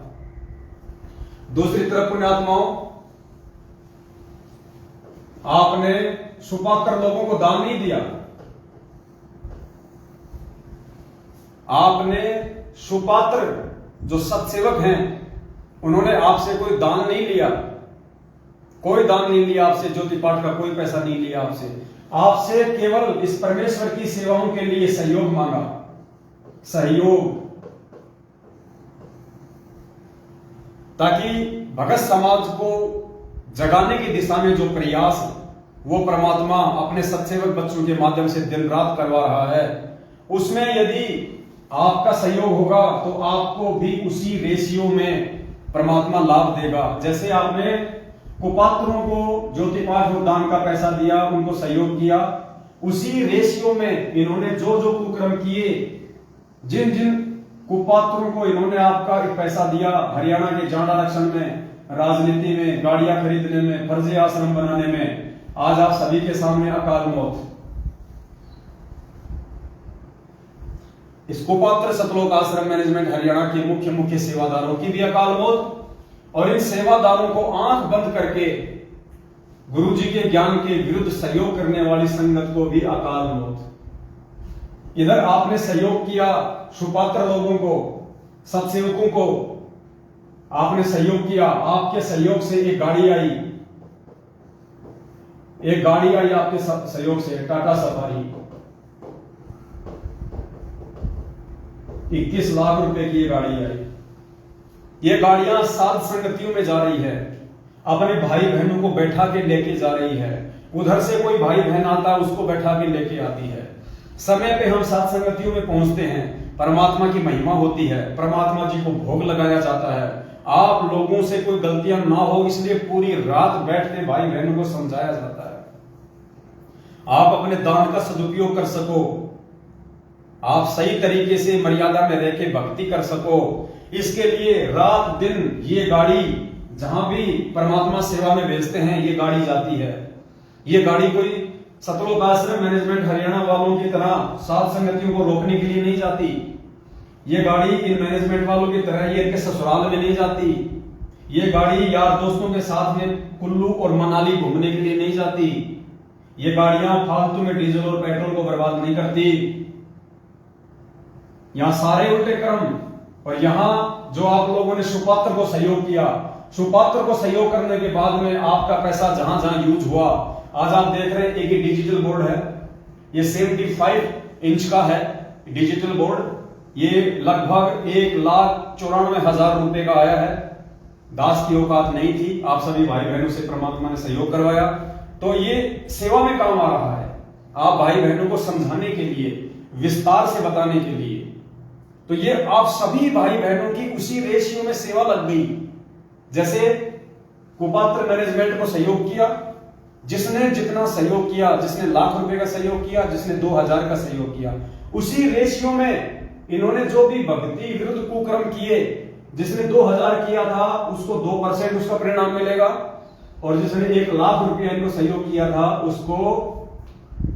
दूसरी तरफ पुण्यात्माओं, आपने सुपात्र लोगों को दान नहीं दिया। आपने सुपात्र जो सत्सेवक हैं उन्होंने आपसे कोई दान नहीं लिया, कोई दान नहीं लिया आपसे, ज्योति पाठ का कोई पैसा नहीं लिया आपसे। आपसे केवल इस परमेश्वर की सेवाओं के लिए सहयोग मांगा, सहयोग, ताकि भगत समाज को जगाने की दिशा में जो प्रयास वो परमात्मा अपने सत्सेवक बच्चों के माध्यम से दिन रात करवा रहा है, उसमें यदि आपका सहयोग होगा तो आपको भी उसी रेशियो में परमात्मा लाभ देगा। जैसे आपने कुपात्रों को ज्योति पाठ और दान का पैसा दिया, उनको सहयोग किया, उसी रेशियो में इन्होंने जो जो कुकर्म किए, जिन जिन कुपात्रों को इन्होंने आपका एक पैसा दिया, हरियाणा के जाट आरक्षण में, राजनीति में, गाड़ियां खरीदने में, फर्जी आश्रम बनाने में, आज आप सभी के सामने अकाल मौत। इस कुपात्र सतलोक आश्रम मैनेजमेंट हरियाणा के मुख्य सेवादारों की भी अकाल मौत, और इन सेवादारों को आंख बंद करके गुरुजी के ज्ञान के विरुद्ध सहयोग करने वाली संगत को भी अकाल मौत। इधर आपने सहयोग किया सुपात्र लोगों को, सत्सेवकों को आपने सहयोग किया, आपके सहयोग से एक गाड़ी आई, आपके सहयोग से टाटा सफारी, 21 लाख रुपए की ये गाड़ी आई। ये गाड़ियां सात संगतियों में जा रही है, अपने भाई बहनों को बैठा के लेके जा रही है। उधर से कोई भाई बहन आता है, उसको बैठा के लेके आती है। समय पे हम सात संगतियों में पहुंचते हैं, परमात्मा की महिमा होती है, परमात्मा जी को भोग लगाया जाता है। आप लोगों से कोई गलतियां ना हो इसलिए पूरी रात बैठ के भाई बहनों को समझाया जाता है। आप अपने दान का सदुपयोग कर सको, आप सही तरीके से मर्यादा में रह के भक्ति कर सको, इसके लिए रात दिन ये गाड़ी जहां भी परमात्मा सेवा में भेजते हैं ये गाड़ी जाती है। ये गाड़ी कोई सतलोक आश्रम मैनेजमेंट हरियाणा वालों की तरह सात संगतियों को रोकने के लिए नहीं जाती। ये गाड़ी इन मैनेजमेंट वालों की तरह ये इनके ससुराल में नहीं जाती। ये गाड़ी यार दोस्तों के साथ में कुल्लू और मनाली घूमने के लिए नहीं जाती। ये गाड़ियां फालतू में डीजल और पेट्रोल को बर्बाद नहीं करती। यहां सारे उल्टे कर्म। और यहां जो आप लोगों ने सुपात्र को सहयोग किया, सुपात्र को सहयोग करने के बाद में आपका पैसा जहां जहां यूज हुआ, आज आप देख रहे हैं एक डिजिटल बोर्ड है, ये 75 इंच का है डिजिटल बोर्ड। ये लगभग 1,94,000 रुपए का आया है। दास की औकात नहीं थी, आप सभी भाई बहनों से परमात्मा ने सहयोग करवाया, तो ये सेवा में काम आ रहा है। आप भाई बहनों को समझाने के लिए, विस्तार से बताने के लिए। तो ये आप सभी भाई बहनों की उसी रेशियो में सेवा लग गई। जैसे कुपात्र मैनेजमेंट को सहयोग किया, जिसने जितना सहयोग किया, जिसने ₹1,00,000 का सहयोग किया, जिसने 2,000 का सहयोग किया, उसी रेशियो में इन्होंने जो भी भक्ति विरुद्ध कुकर्म किए, जिसने 2,000 किया था उसको 2% उसका परिणाम मिलेगा, और जिसने ₹1,00,000 इनको सहयोग किया था उसको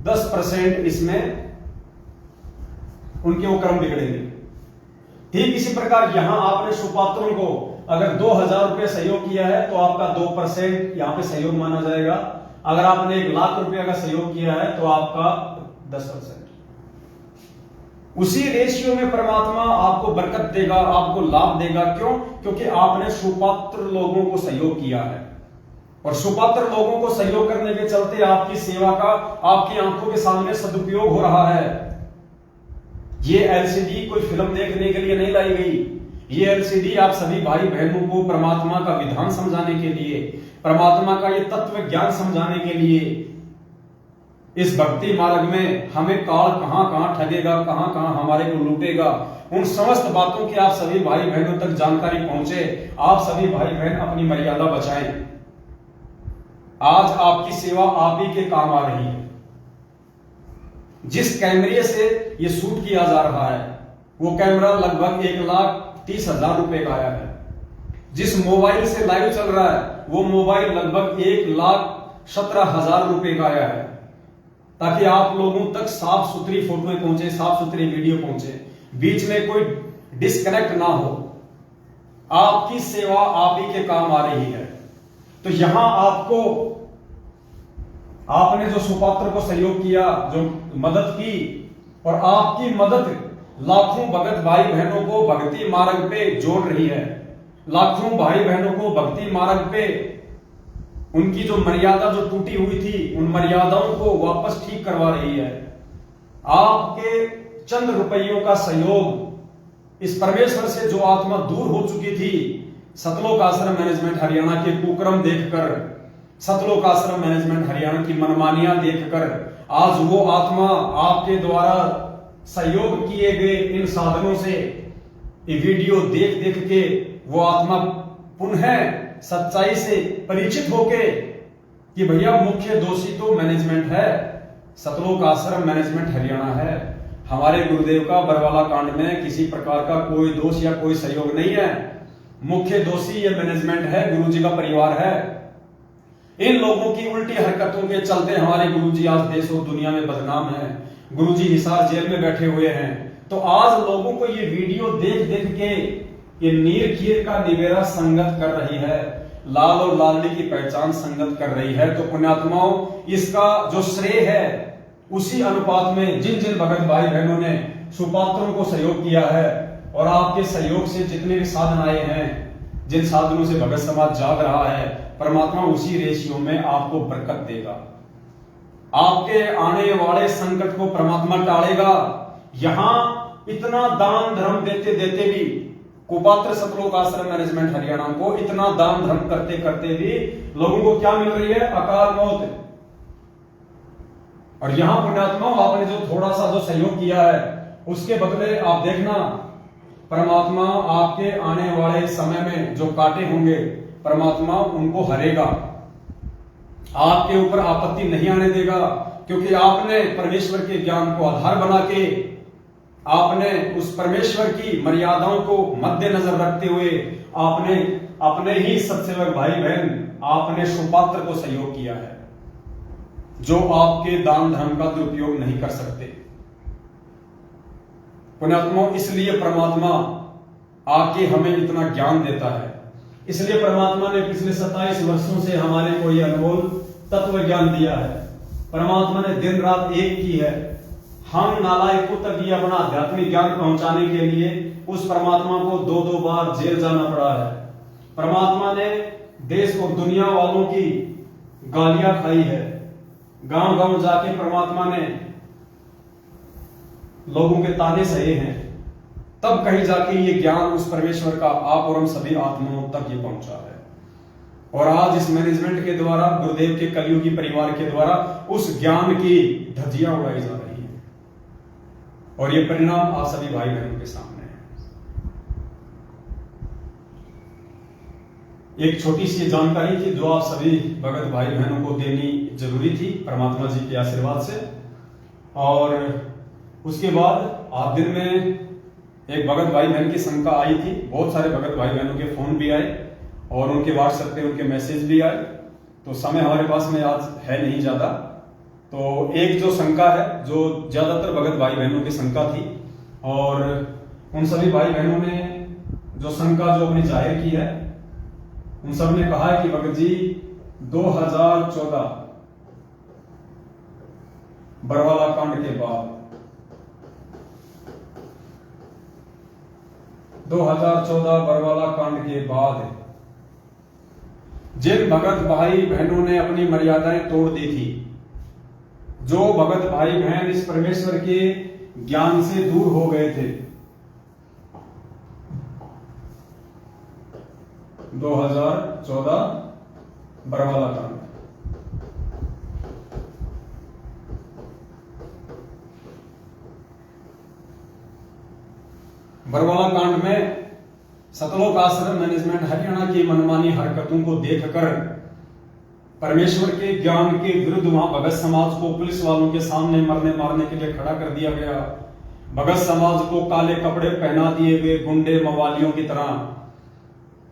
10% इसमें उनके वो कर्म बिगड़ेंगे। ठीक इसी प्रकार यहां आपने सुपात्रों को अगर ₹2,000 सहयोग किया है तो आपका 2% यहां पे सहयोग माना जाएगा। अगर आपने ₹1,00,000 का सहयोग किया है तो आपका 10%। उसी रेशियो में परमात्मा आपको बरकत देगा, आपको लाभ देगा। क्यों? क्योंकि आपने सुपात्र लोगों को सहयोग किया है, और सुपात्र लोगों को सहयोग करने के चलते आपकी सेवा का आपकी आंखों के सामने सदुपयोग हो रहा है। ये एलसीडी कोई फिल्म देखने के लिए नहीं लाई गई। ये एलसीडी आप सभी भाई बहनों को परमात्मा का विधान समझाने के लिए, परमात्मा का ये तत्व ज्ञान समझाने के लिए, इस भक्ति मार्ग में हमें काल कहां कहां ठगेगा, कहां कहां हमारे को लूटेगा, उन समस्त बातों की आप सभी भाई बहनों तक जानकारी पहुंचे। आप सभी भाई बहन अपनी मर्यादा बचाएं। आज आपकी सेवा आप ही के काम आ रही है। जिस कैमरे से ये शूट किया जा रहा है वो कैमरा लगभग ₹1,30,000 का आया है। जिस मोबाइल से लाइव चल रहा है वो मोबाइल लगभग ₹1,17,000 का आया है, ताकि आप लोगों तक साफ सुथरी फोटोएं पहुंचे, साफ सुथरी वीडियो पहुंचे, बीच में कोई डिस्कनेक्ट ना हो। आपकी सेवा आप ही के काम आ रही है। तो यहां आपने जो सुपात्र को सहयोग किया, जो मदद की, और आपकी मदद लाखों भगत भाई बहनों को भक्ति मार्ग पे जोड़ रही है। लाखों भाई बहनों को भक्ति मार्ग पे उनकी जो मर्यादा जो टूटी हुई थी उन मर्यादाओं को वापस ठीक करवा रही है। आपके चंद रुपयों का सहयोग इस परमेश्वर से जो आत्मा दूर हो चुकी थी, सतलोक आश्रम मैनेजमेंट हरियाणा के कुकर्म देखकर, सतलोक आश्रम मैनेजमेंट हरियाणा की मनमानियां देखकर, आज वो आत्मा आपके द्वारा सहयोग किए गए इन साधनों से ये वीडियो देख देख के वो आत्मा पुनः सच्चाई से परिचित होके कि भैया मुख्य दोषी तो मैनेजमेंट है, सतलोक आश्रम मैनेजमेंट हरियाणा है। हमारे गुरुदेव का बरवाला कांड में किसी प्रकार का कोई दोष या कोई सहयोग नहीं है। मुख्य दोषी ये मैनेजमेंट है, गुरुजी का परिवार है। इन लोगों की उल्टी हरकतों के चलते हमारे गुरुजी आज देश और दुनिया में बदनाम है। गुरुजी हिसार जेल में बैठे हुए हैं। तो आज लोगों को ये वीडियो देख देख के ये नीर खीर का निवेरा संगत कर रही है, लाल और लालनी की पहचान संगत कर रही है। तो पुण्यात्माओं, इसका जो श्रेय है उसी अनुपात में जिन जिन भगत भाई बहनों ने सुपात्रों को सहयोग किया है, और आपके सहयोग से जितने भी साधन आए हैं, जिन साधनों से भगत समाज जाग रहा है, परमात्मा उसी रेशियो में आपको बरकत देगा। आपके आने वाले संकट को परमात्मा टालेगा। यहां इतना दान धर्म देते देते भी, कुपात्र सतलोक आश्रम मैनेजमेंट हरियाणा को इतना दान धर्म करते करते भी लोगों को क्या मिल रही है? अकाल मौत। और यहां पुण्यात्मा, आपने जो थोड़ा सा जो सहयोग किया है उसके बदले आप देखना, परमात्मा आपके आने वाले समय में जो कांटे होंगे परमात्मा उनको हरेगा, आपके ऊपर आपत्ति नहीं आने देगा। क्योंकि आपने परमेश्वर के ज्ञान को आधार बना के, आपने उस परमेश्वर की मर्यादाओं को मद्देनजर रखते हुए आपने अपने ही सत्सेवक भाई बहन, आपने सुपात्र को सहयोग किया है, जो आपके दान धर्म का दुरुपयोग नहीं कर सकते। पुण्यात्मा, इसलिए परमात्मा आके हमें इतना ज्ञान देता है। इसलिए परमात्मा ने पिछले 27 वर्षों से हमारे को यह अनमोल तत्व ज्ञान दिया है। परमात्मा ने दिन रात एक की है। हम नालायकों तक ये अपना आध्यात्मिक ज्ञान पहुंचाने के लिए उस परमात्मा को 2-2 बार जेल जाना पड़ा है। परमात्मा ने देश और दुनिया वालों की गालियां खाई है। गांव गांव जाके परमात्मा ने लोगों के ताने सहे हैं, तब कहीं जाके ये ज्ञान उस परमेश्वर का आप और हम सभी आत्माओं तक ये पहुंचा है। और आज इस मैनेजमेंट के द्वारा, गुरुदेव के कलियुगी परिवार के द्वारा उस ज्ञान की धज्जियां उड़ाई जा रही है। और ये परिणाम आप सभी भाई बहनों के सामने है। एक छोटी सी जानकारी थी जो आप सभी भगत भाई बहनों को देनी जरूरी थी परमात्मा जी के आशीर्वाद से। और उसके बाद आप दिन में एक भगत भाई बहन की शंका आई थी, बहुत सारे भगत भाई बहनों के फोन भी आए और उनके व्हाट्सएप पे उनके मैसेज भी आए। तो समय हमारे पास में आज है नहीं ज्यादा, तो एक जो शंका है जो ज्यादातर भगत भाई बहनों की शंका थी, और उन सभी भाई बहनों ने जो शंका जो अपनी जाहिर की है, उन सब ने कहा है कि भगत जी 2014 बरवाला कांड के बाद 2014 बरवाला कांड के बाद जिन भगत भाई बहनों ने अपनी मर्यादाएं तोड़ दी थी, जो भगत भाई बहन इस परमेश्वर के ज्ञान से दूर हो गए थे, 2014 बरवाला कांड, बरवाला कांड में सतलोक आश्रम मैनेजमेंट हरियाणा की मनमानी हरकतों को देखकर परमेश्वर के ज्ञान के विरुद्ध वहां भगत समाज को पुलिस वालों के सामने मरने मारने के लिए खड़ा कर दिया गया। भगत समाज को काले कपड़े पहना दिए गए, गुंडे मवालियों की तरह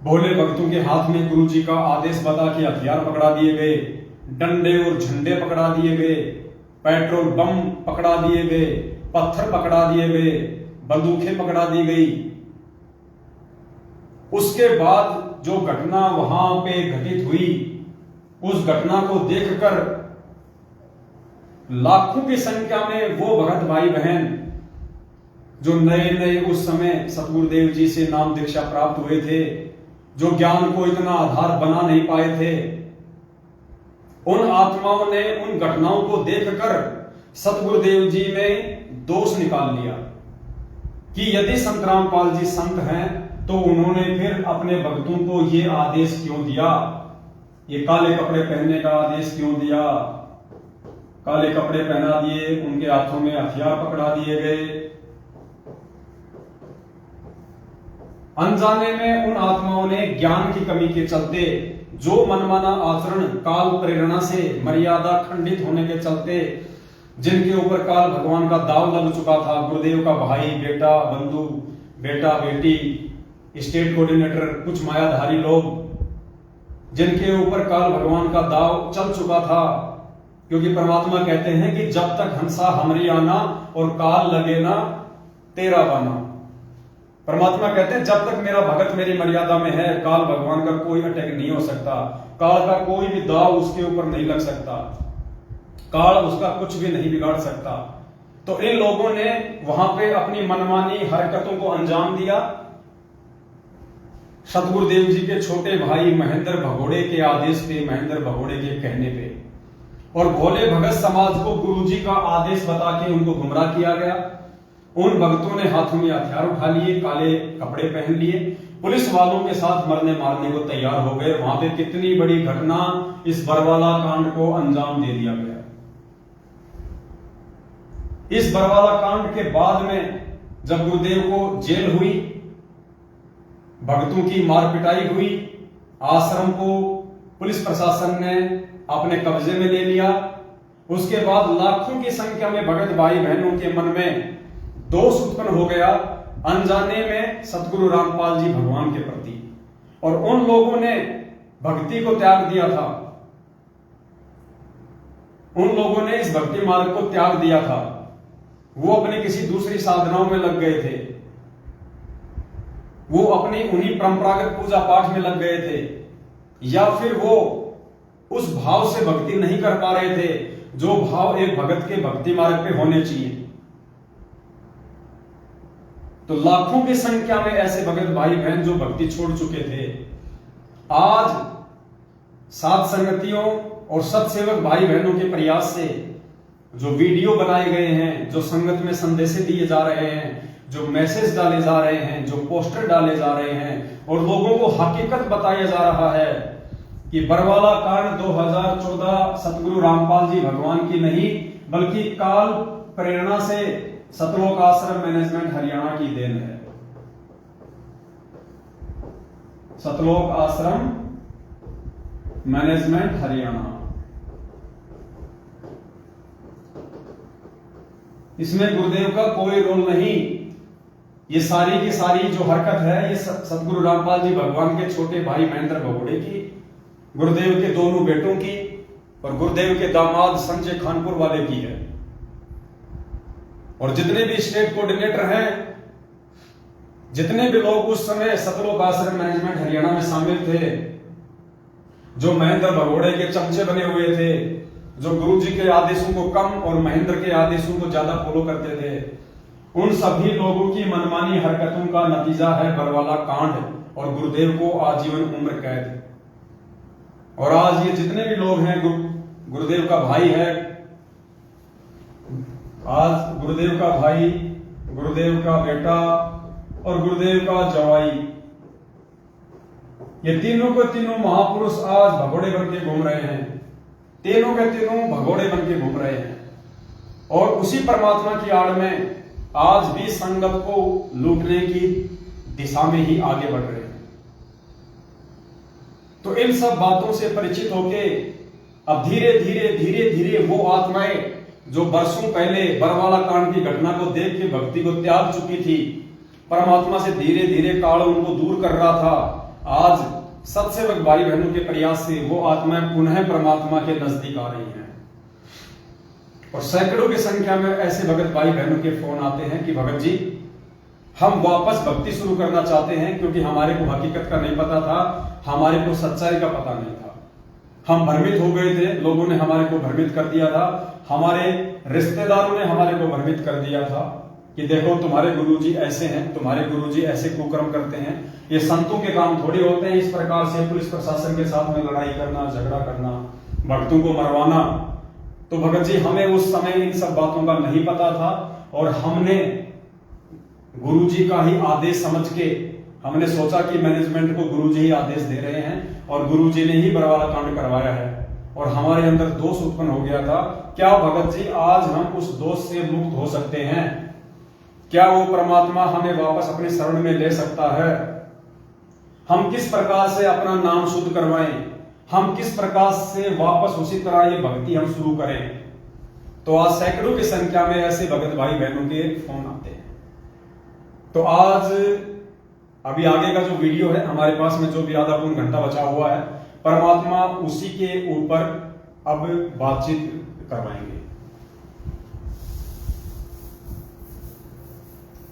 भोले भक्तों के हाथ में गुरु जी का आदेश बता के हथियार पकड़ा दिए गए, डंडे और झंडे पकड़ा दिए गए, पेट्रोल बम पकड़ा दिए गए, पत्थर पकड़ा दिए गए, बंदूकें पकड़ा दी गई। उसके बाद जो घटना वहां पे घटित हुई, उस घटना को देखकर लाखों की संख्या में वो भगत भाई बहन जो नए नए उस समय सतगुरुदेव जी से नाम दीक्षा प्राप्त हुए थे, जो ज्ञान को इतना आधार बना नहीं पाए थे, उन आत्माओं ने उन घटनाओं को देखकर सतगुरुदेव जी में दोष निकाल लिया कि यदि संत रामपाल जी संत हैं तो उन्होंने फिर अपने भक्तों को ये आदेश क्यों दिया, ये काले कपड़े पहनने का आदेश क्यों दिया। काले कपड़े पहना दिए, उनके हाथों में हथियार पकड़ा दिए गए। अनजाने में उन आत्माओं ने ज्ञान की कमी के चलते जो मनमाना आचरण काल प्रेरणा से मर्यादा खंडित होने के चलते जिनके ऊपर काल भगवान का दाव लग चुका था, गुरुदेव का भाई, बेटा, बंधु, बेटा, बेटी, स्टेट कोऑर्डिनेटर, कुछ मायाधारी लोग जिनके ऊपर काल भगवान का दाव चल चुका था, क्योंकि परमात्मा कहते हैं कि जब तक हंसा हमरी आना और काल लगे ना तेरा बाना। परमात्मा कहते हैं जब तक मेरा भगत मेरी मर्यादा में है, काल भगवान का कोई अटैक नहीं हो सकता, काल का कोई भी दाव उसके ऊपर नहीं लग सकता, काल उसका कुछ भी नहीं बिगाड़ सकता। तो इन लोगों ने वहां पे अपनी मनमानी हरकतों को अंजाम दिया। सतगुरुदेव जी के छोटे भाई महेंद्र भगोड़े के आदेश पे, महेंद्र भगोड़े के कहने पे, और भोले भगत समाज को गुरु जी का आदेश बता के उनको गुमराह किया गया। उन भक्तों ने हाथों में हथियार उठा लिए, काले कपड़े पहन लिए, पुलिस वालों के साथ मरने मारने को तैयार हो गए। वहां पे कितनी बड़ी घटना, इस बरवाला कांड को अंजाम दे दिया गया। इस बरवाला कांड के बाद में जब गुरुदेव को जेल हुई, भक्तों की मार पिटाई हुई, आश्रम को पुलिस प्रशासन ने अपने कब्जे में ले लिया, उसके बाद लाखों की संख्या में भगत भाई बहनों के मन में दोष उत्पन्न हो गया अनजाने में सतगुरु रामपाल जी भगवान के प्रति, और उन लोगों ने भक्ति को त्याग दिया था। उन लोगों ने इस भक्ति मार्ग को त्याग दिया था। वो अपनी किसी दूसरी साधनाओं में लग गए थे, वो अपनी उन्हीं परंपरागत पूजा पाठ में लग गए थे, या फिर वो उस भाव से भक्ति नहीं कर पा रहे थे जो भाव एक भगत के भक्ति मार्ग पे होने चाहिए। तो लाखों की संख्या में ऐसे भगत भाई बहन जो भक्ति छोड़ चुके थे, आज साध संगतियों और सत्सेवक भाई बहनों के प्रयास से जो वीडियो बनाए गए हैं, जो संगत में संदेश दिए जा रहे हैं, जो मैसेज डाले जा रहे हैं, जो पोस्टर डाले जा रहे हैं, और लोगों को हकीकत बताया जा रहा है कि बरवाला कांड 2014 सतगुरु रामपाल जी भगवान की नहीं बल्कि काल प्रेरणा से सतलोक आश्रम मैनेजमेंट हरियाणा की देन है। सतलोक आश्रम मैनेजमेंट हरियाणा। इसमें गुरुदेव का कोई रोल नहीं। ये सारी की सारी जो हरकत है ये सतगुरु रामपाल जी भगवान के छोटे भाई महेंद्र भगोड़े की, गुरुदेव के दोनों बेटों की और गुरुदेव के दामाद संजय खानपुर वाले की है। और जितने भी स्टेट कोऑर्डिनेटर हैं, जितने भी लोग उस समय सतलोक आश्रम मैनेजमेंट हरियाणा में शामिल थे, जो महेंद्र भगोड़े के चमचे बने हुए थे, जो गुरु जी के आदेशों को कम और महेंद्र के आदेशों को ज्यादा फॉलो करते थे, उन सभी लोगों की मनमानी हरकतों का नतीजा है बरवाला कांड और गुरुदेव को आजीवन उम्र कैद। और आज ये जितने भी लोग हैं, गुरुदेव का भाई है, आज गुरुदेव का भाई, गुरुदेव का बेटा और गुरुदेव का जवाई, ये तीनों के तीनों महापुरुष आज भगोड़े बन के घूम रहे हैं। तीनों के तीनों भगोड़े बन के घूम रहे हैं और उसी परमात्मा की आड़ में आज भी संगत को लूटने की दिशा में ही आगे बढ़ रहे हैं। तो इन सब बातों से परिचित होके अब धीरे धीरे धीरे धीरे वो आत्माएं जो वर्षों पहले बरवाला कांड की घटना को देख के भक्ति को त्याग चुकी थी, परमात्मा से धीरे धीरे काल उनको दूर कर रहा था, आज सत्सेवक भाई बहनों के प्रयास से वो आत्माएं पुनः परमात्मा के नजदीक आ रही हैं। और सैकड़ों की संख्या में ऐसे भगत भाई बहनों के फोन आते हैं कि भगत जी हम वापस भक्ति शुरू करना चाहते हैं, क्योंकि हमारे को हकीकत का नहीं पता था, हमारे को सच्चाई का पता नहीं था, हम भ्रमित हो गए थे, लोगों ने हमारे को भ्रमित कर दिया था, हमारे रिश्तेदारों ने हमारे को भ्रमित कर दिया था कि देखो तुम्हारे गुरुजी ऐसे हैं, तुम्हारे गुरुजी ऐसे कुकर्म करते हैं, ये संतों के काम थोड़ी होते हैं इस प्रकार से पुलिस प्रशासन के साथ में लड़ाई करना, झगड़ा करना, भक्तों को मरवाना। तो भगत जी हमें उस समय इन सब बातों का नहीं पता था और हमने गुरुजी का ही आदेश समझ के हमने सोचा कि मैनेजमेंट को गुरुजी ही आदेश दे रहे हैं और गुरुजी ने ही बरवाला कांड करवाया है और हमारे अंदर दोष उत्पन्न हो गया था। क्या भगत जी आज हम उस दोष से मुक्त हो सकते हैं? क्या वो परमात्मा हमें वापस अपने शरण में ले सकता है? हम किस प्रकार से अपना नाम शुद्ध करवाएं? हम किस प्रकार से वापस उसी तरह ये भक्ति हम शुरू करें? तो आज सैकड़ों की संख्या में ऐसे भगत भाई बहनों के फोन आते हैं। तो आज अभी आगे का जो वीडियो है हमारे पास में जो भी आधा पौन घंटा बचा हुआ है, परमात्मा उसी के ऊपर अब बातचीत करवाएंगे।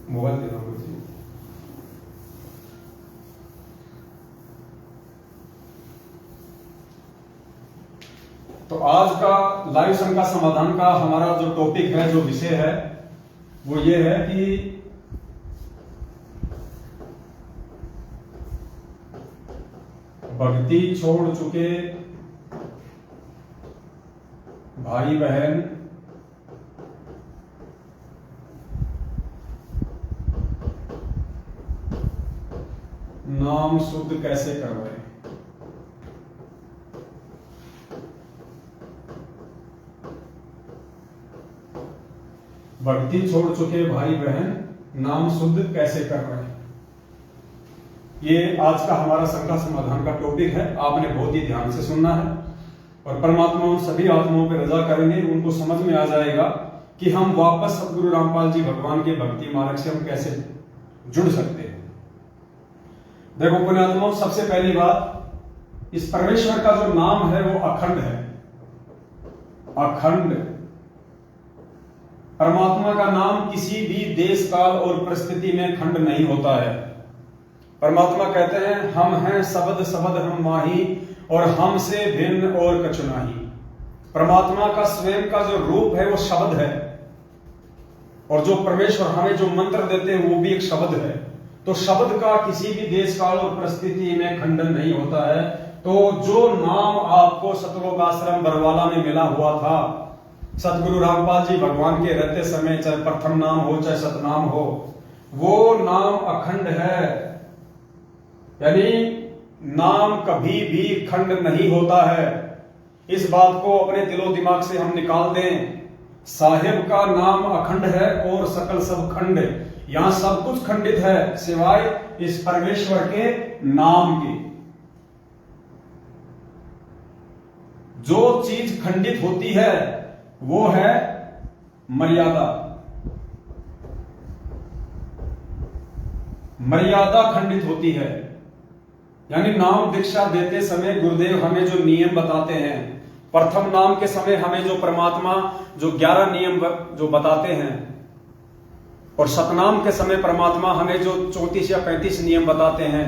मोबाइल दे दो मुझे। तो आज का लाइव शंका समाधान का हमारा जो टॉपिक है, जो विषय है, वो ये है कि भक्ति छोड़ चुके भाई बहन नाम शुद्ध कैसे करवाएं? भक्ति छोड़ चुके भाई बहन नाम शुद्ध कैसे कर रहे हैं? ये आज का हमारा शंका समाधान का टॉपिक है। आपने बहुत ही ध्यान से सुनना है और परमात्मा उन सभी आत्माओं पर रजा करेंगे, उनको समझ में आ जाएगा कि हम वापस सतगुरु रामपाल जी भगवान के भक्ति मार्ग से हम कैसे जुड़ सकते हैं। देखो पुण्यात्माओं, सबसे पहली बात, इस परमेश्वर का जो नाम है वो अखंड है। अखंड परमात्मा का नाम किसी भी देश काल और परिस्थिति में खंड नहीं होता है। परमात्मा कहते हैं हम हैं शब्द शब्द हम माही और हमसे भिन्न और कछु नाही। परमात्मा का स्वयं का जो रूप है वो शब्द है और जो परमेश्वर हमें जो मंत्र देते हैं वो भी एक शब्द है। तो शब्द का किसी भी देश काल और परिस्थिति में खंडन नहीं होता है। तो जो नाम आपको सतलोक आश्रम बरवाला में मिला हुआ था, सतगुरु रामपाल जी भगवान के रहते समय, चाहे प्रथम नाम हो चाहे सतनाम हो, वो नाम अखंड है। यानी नाम कभी भी खंड नहीं होता है। इस बात को अपने दिलो दिमाग से हम निकाल दें। साहेब का नाम अखंड है और सकल सब खंड। यहां सब कुछ खंडित है सिवाय इस परमेश्वर के नाम के। जो चीज खंडित होती है वो है मर्यादा। मर्यादा खंडित होती है। यानी नाम दीक्षा देते समय गुरुदेव हमें जो नियम बताते हैं, प्रथम नाम के समय हमें जो परमात्मा जो 11 नियम जो बताते हैं, और सतनाम के समय परमात्मा हमें जो 34 या 35 नियम बताते हैं,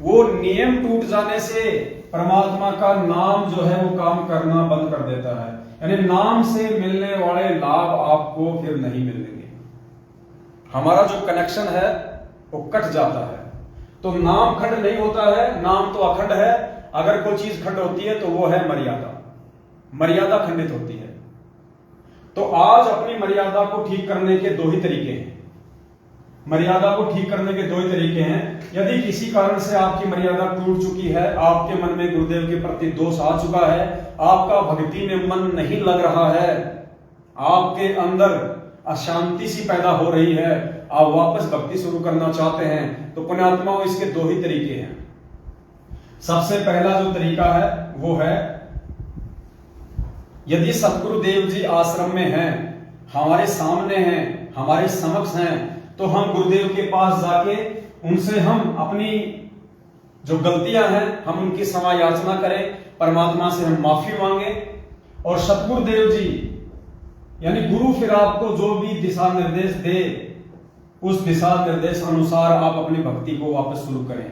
वो नियम टूट जाने से परमात्मा का नाम जो है वो काम करना बंद कर देता है। यानी नाम से मिलने वाले लाभ आपको फिर नहीं मिलेंगे। हमारा जो कनेक्शन है वो कट जाता है। तो नाम खंड नहीं होता है, नाम तो अखंड है। अगर कोई चीज खंड होती है तो वो है मर्यादा। मर्यादा खंडित होती है। तो आज अपनी मर्यादा को ठीक करने के दो ही तरीके हैं। मर्यादा को ठीक करने के दो ही तरीके हैं। यदि किसी कारण से आपकी मर्यादा टूट चुकी है, आपके मन में गुरुदेव के प्रति दोष आ चुका है, आपका भक्ति में मन नहीं लग रहा है, आपके अंदर अशांति सी पैदा हो रही है, आप वापस भक्ति शुरू करना चाहते हैं, तो पुण्यात्माओं इसके दो ही तरीके हैं। सबसे पहला जो तरीका है वो है, यदि सतगुरुदेव जी आश्रम में हैं, हमारे सामने हैं, हमारे समक्ष हैं, तो हम गुरुदेव के पास जाके उनसे हम अपनी जो गलतियां हैं हम उनकी क्षमा याचना करें, परमात्मा से हम माफी मांगे, और सतगुरुदेव जी यानी गुरु फिर आपको जो भी दिशा निर्देश दे उस दिशा निर्देश अनुसार आप अपनी भक्ति को वापस शुरू करें।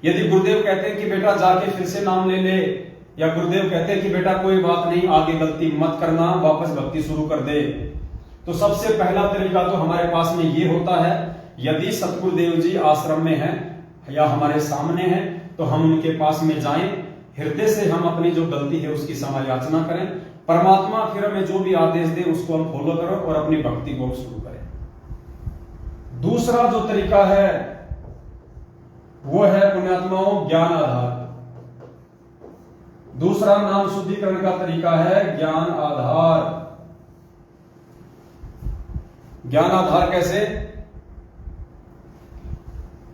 यदि गुरुदेव कहते हैं कि बेटा जाके फिर से नाम ले ले, या गुरुदेव कहते हैं कि बेटा कोई बात नहीं, आगे गलती मत करना, वापस भक्ति शुरू कर दे, तो सबसे पहला तरीका तो हमारे पास में ये होता है, यदि सतगुरुदेव जी आश्रम में हैं या हमारे सामने हैं तो हम उनके पास में जाएं, हृदय से हम अपनी जो गलती है उसकी क्षमा याचना करें, परमात्मा फिर हमें जो भी आदेश दे उसको हम फॉलो करें और अपनी भक्ति को शुरू करें। दूसरा जो तरीका है वो है पुण्यात्माओं ज्ञान आधार। दूसरा नाम शुद्धिकरण का तरीका है ज्ञान आधार। ज्ञान आधार कैसे?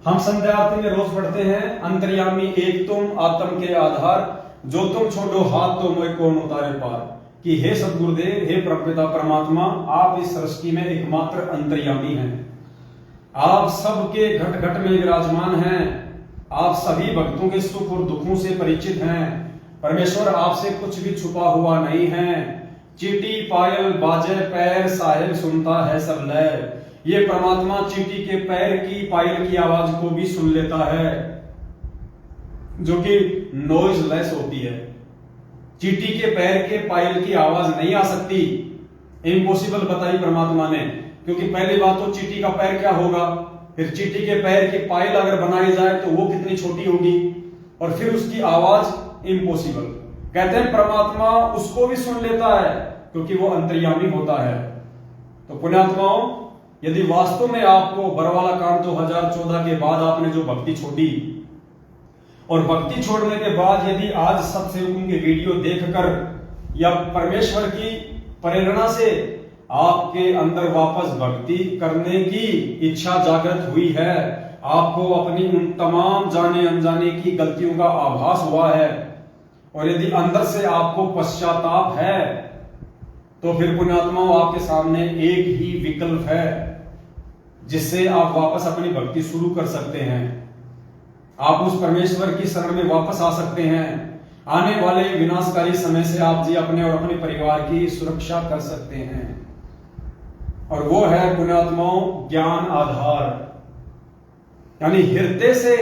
हम संध्या आरती में रोज पढ़ते हैं, अंतर्यामी एक तुम आत्म के आधार, जो तुम छोड़ो हाथ तो मैं कौन उतारे पार। कि हे सदगुरुदेव, हे परमपिता परमात्मा, आप इस सृष्टि में एकमात्र अंतर्यामी हैं। आप सबके घट घट में विराजमान हैं। आप सभी भक्तों के सुख और दुखों से परिचित हैं। परमेश्वर आपसे कुछ भी छुपा हुआ नहीं है। चींटी पायल बाजे पैर, साहिब सुनता है सब लय। ये परमात्मा चींटी के पैर की पायल की आवाज को भी सुन लेता है, जो कि नॉइज लेस होती है। चींटी के पैर के पायल की आवाज नहीं आ सकती, इम्पॉसिबल बताई परमात्मा ने। क्योंकि पहली बात तो चींटी का पैर क्या होगा, फिर चींटी के पैर की पायल अगर बनाई जाए तो वो कितनी छोटी होगी, और फिर उसकी आवाज इम्पॉसिबल। कहते हैं परमात्मा उसको भी सुन लेता है क्योंकि वो अंतर्यामी होता है। तो पुण्यात्माओं, यदि वास्तव में आपको बरवाला कांड 2014 के बाद आपने जो भक्ति छोड़ी, और भक्ति छोड़ने के बाद यदि आज सत्संगों की वीडियो देखकर या परमेश्वर की प्रेरणा से आपके अंदर वापस भक्ति करने की इच्छा जागृत हुई है, आपको अपनी उन तमाम जाने अनजाने की गलतियों का आभास हुआ है, और यदि अंदर से आपको पश्चाताप है, तो फिर पुण्यात्माओं आपके सामने एक ही विकल्प है जिससे आप वापस अपनी भक्ति शुरू कर सकते हैं। आप उस परमेश्वर की शरण में वापस आ सकते हैं। आने वाले विनाशकारी समय से आप जी अपने और अपने परिवार की सुरक्षा कर सकते हैं, और वो है पुण्यात्माओं ज्ञान आधार। यानी हृदय से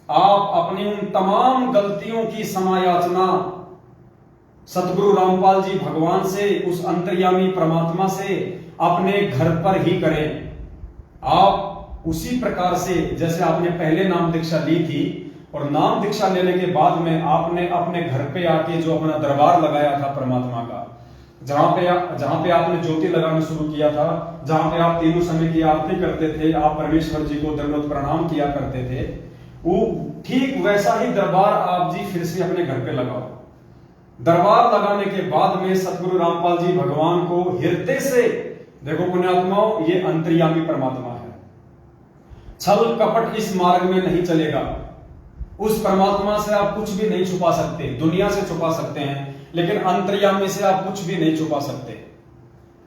आप अपनी उन तमाम गलतियों की क्षमा याचना सतगुरु रामपाल जी भगवान से, उस अंतर्यामी परमात्मा से अपने घर पर ही करें। आप उसी प्रकार से जैसे आपने पहले नाम दीक्षा ली थी, और नाम दीक्षा लेने के बाद में आपने अपने घर पे आके जो अपना दरबार लगाया था परमात्मा का, जहां पे आपने ज्योति लगाना शुरू किया था, जहां पे आप तीनों समय की आरती करते थे, आप परमेश्वर जी को दंडवत प्रणाम किया करते थे, वो ठीक वैसा ही दरबार आप जी फिर से अपने घर पे लगाओ। दरबार लगाने के बाद में सतगुरु रामपाल जी भगवान को हृदय से, देखो पुण्यात्माओं, ये अंतर्यामी परमात्मा है। छल कपट इस मार्ग में नहीं चलेगा। उस परमात्मा से आप कुछ भी नहीं छुपा सकते। दुनिया से छुपा सकते हैं, लेकिन अंतर्यामी से आप कुछ भी नहीं छुपा सकते।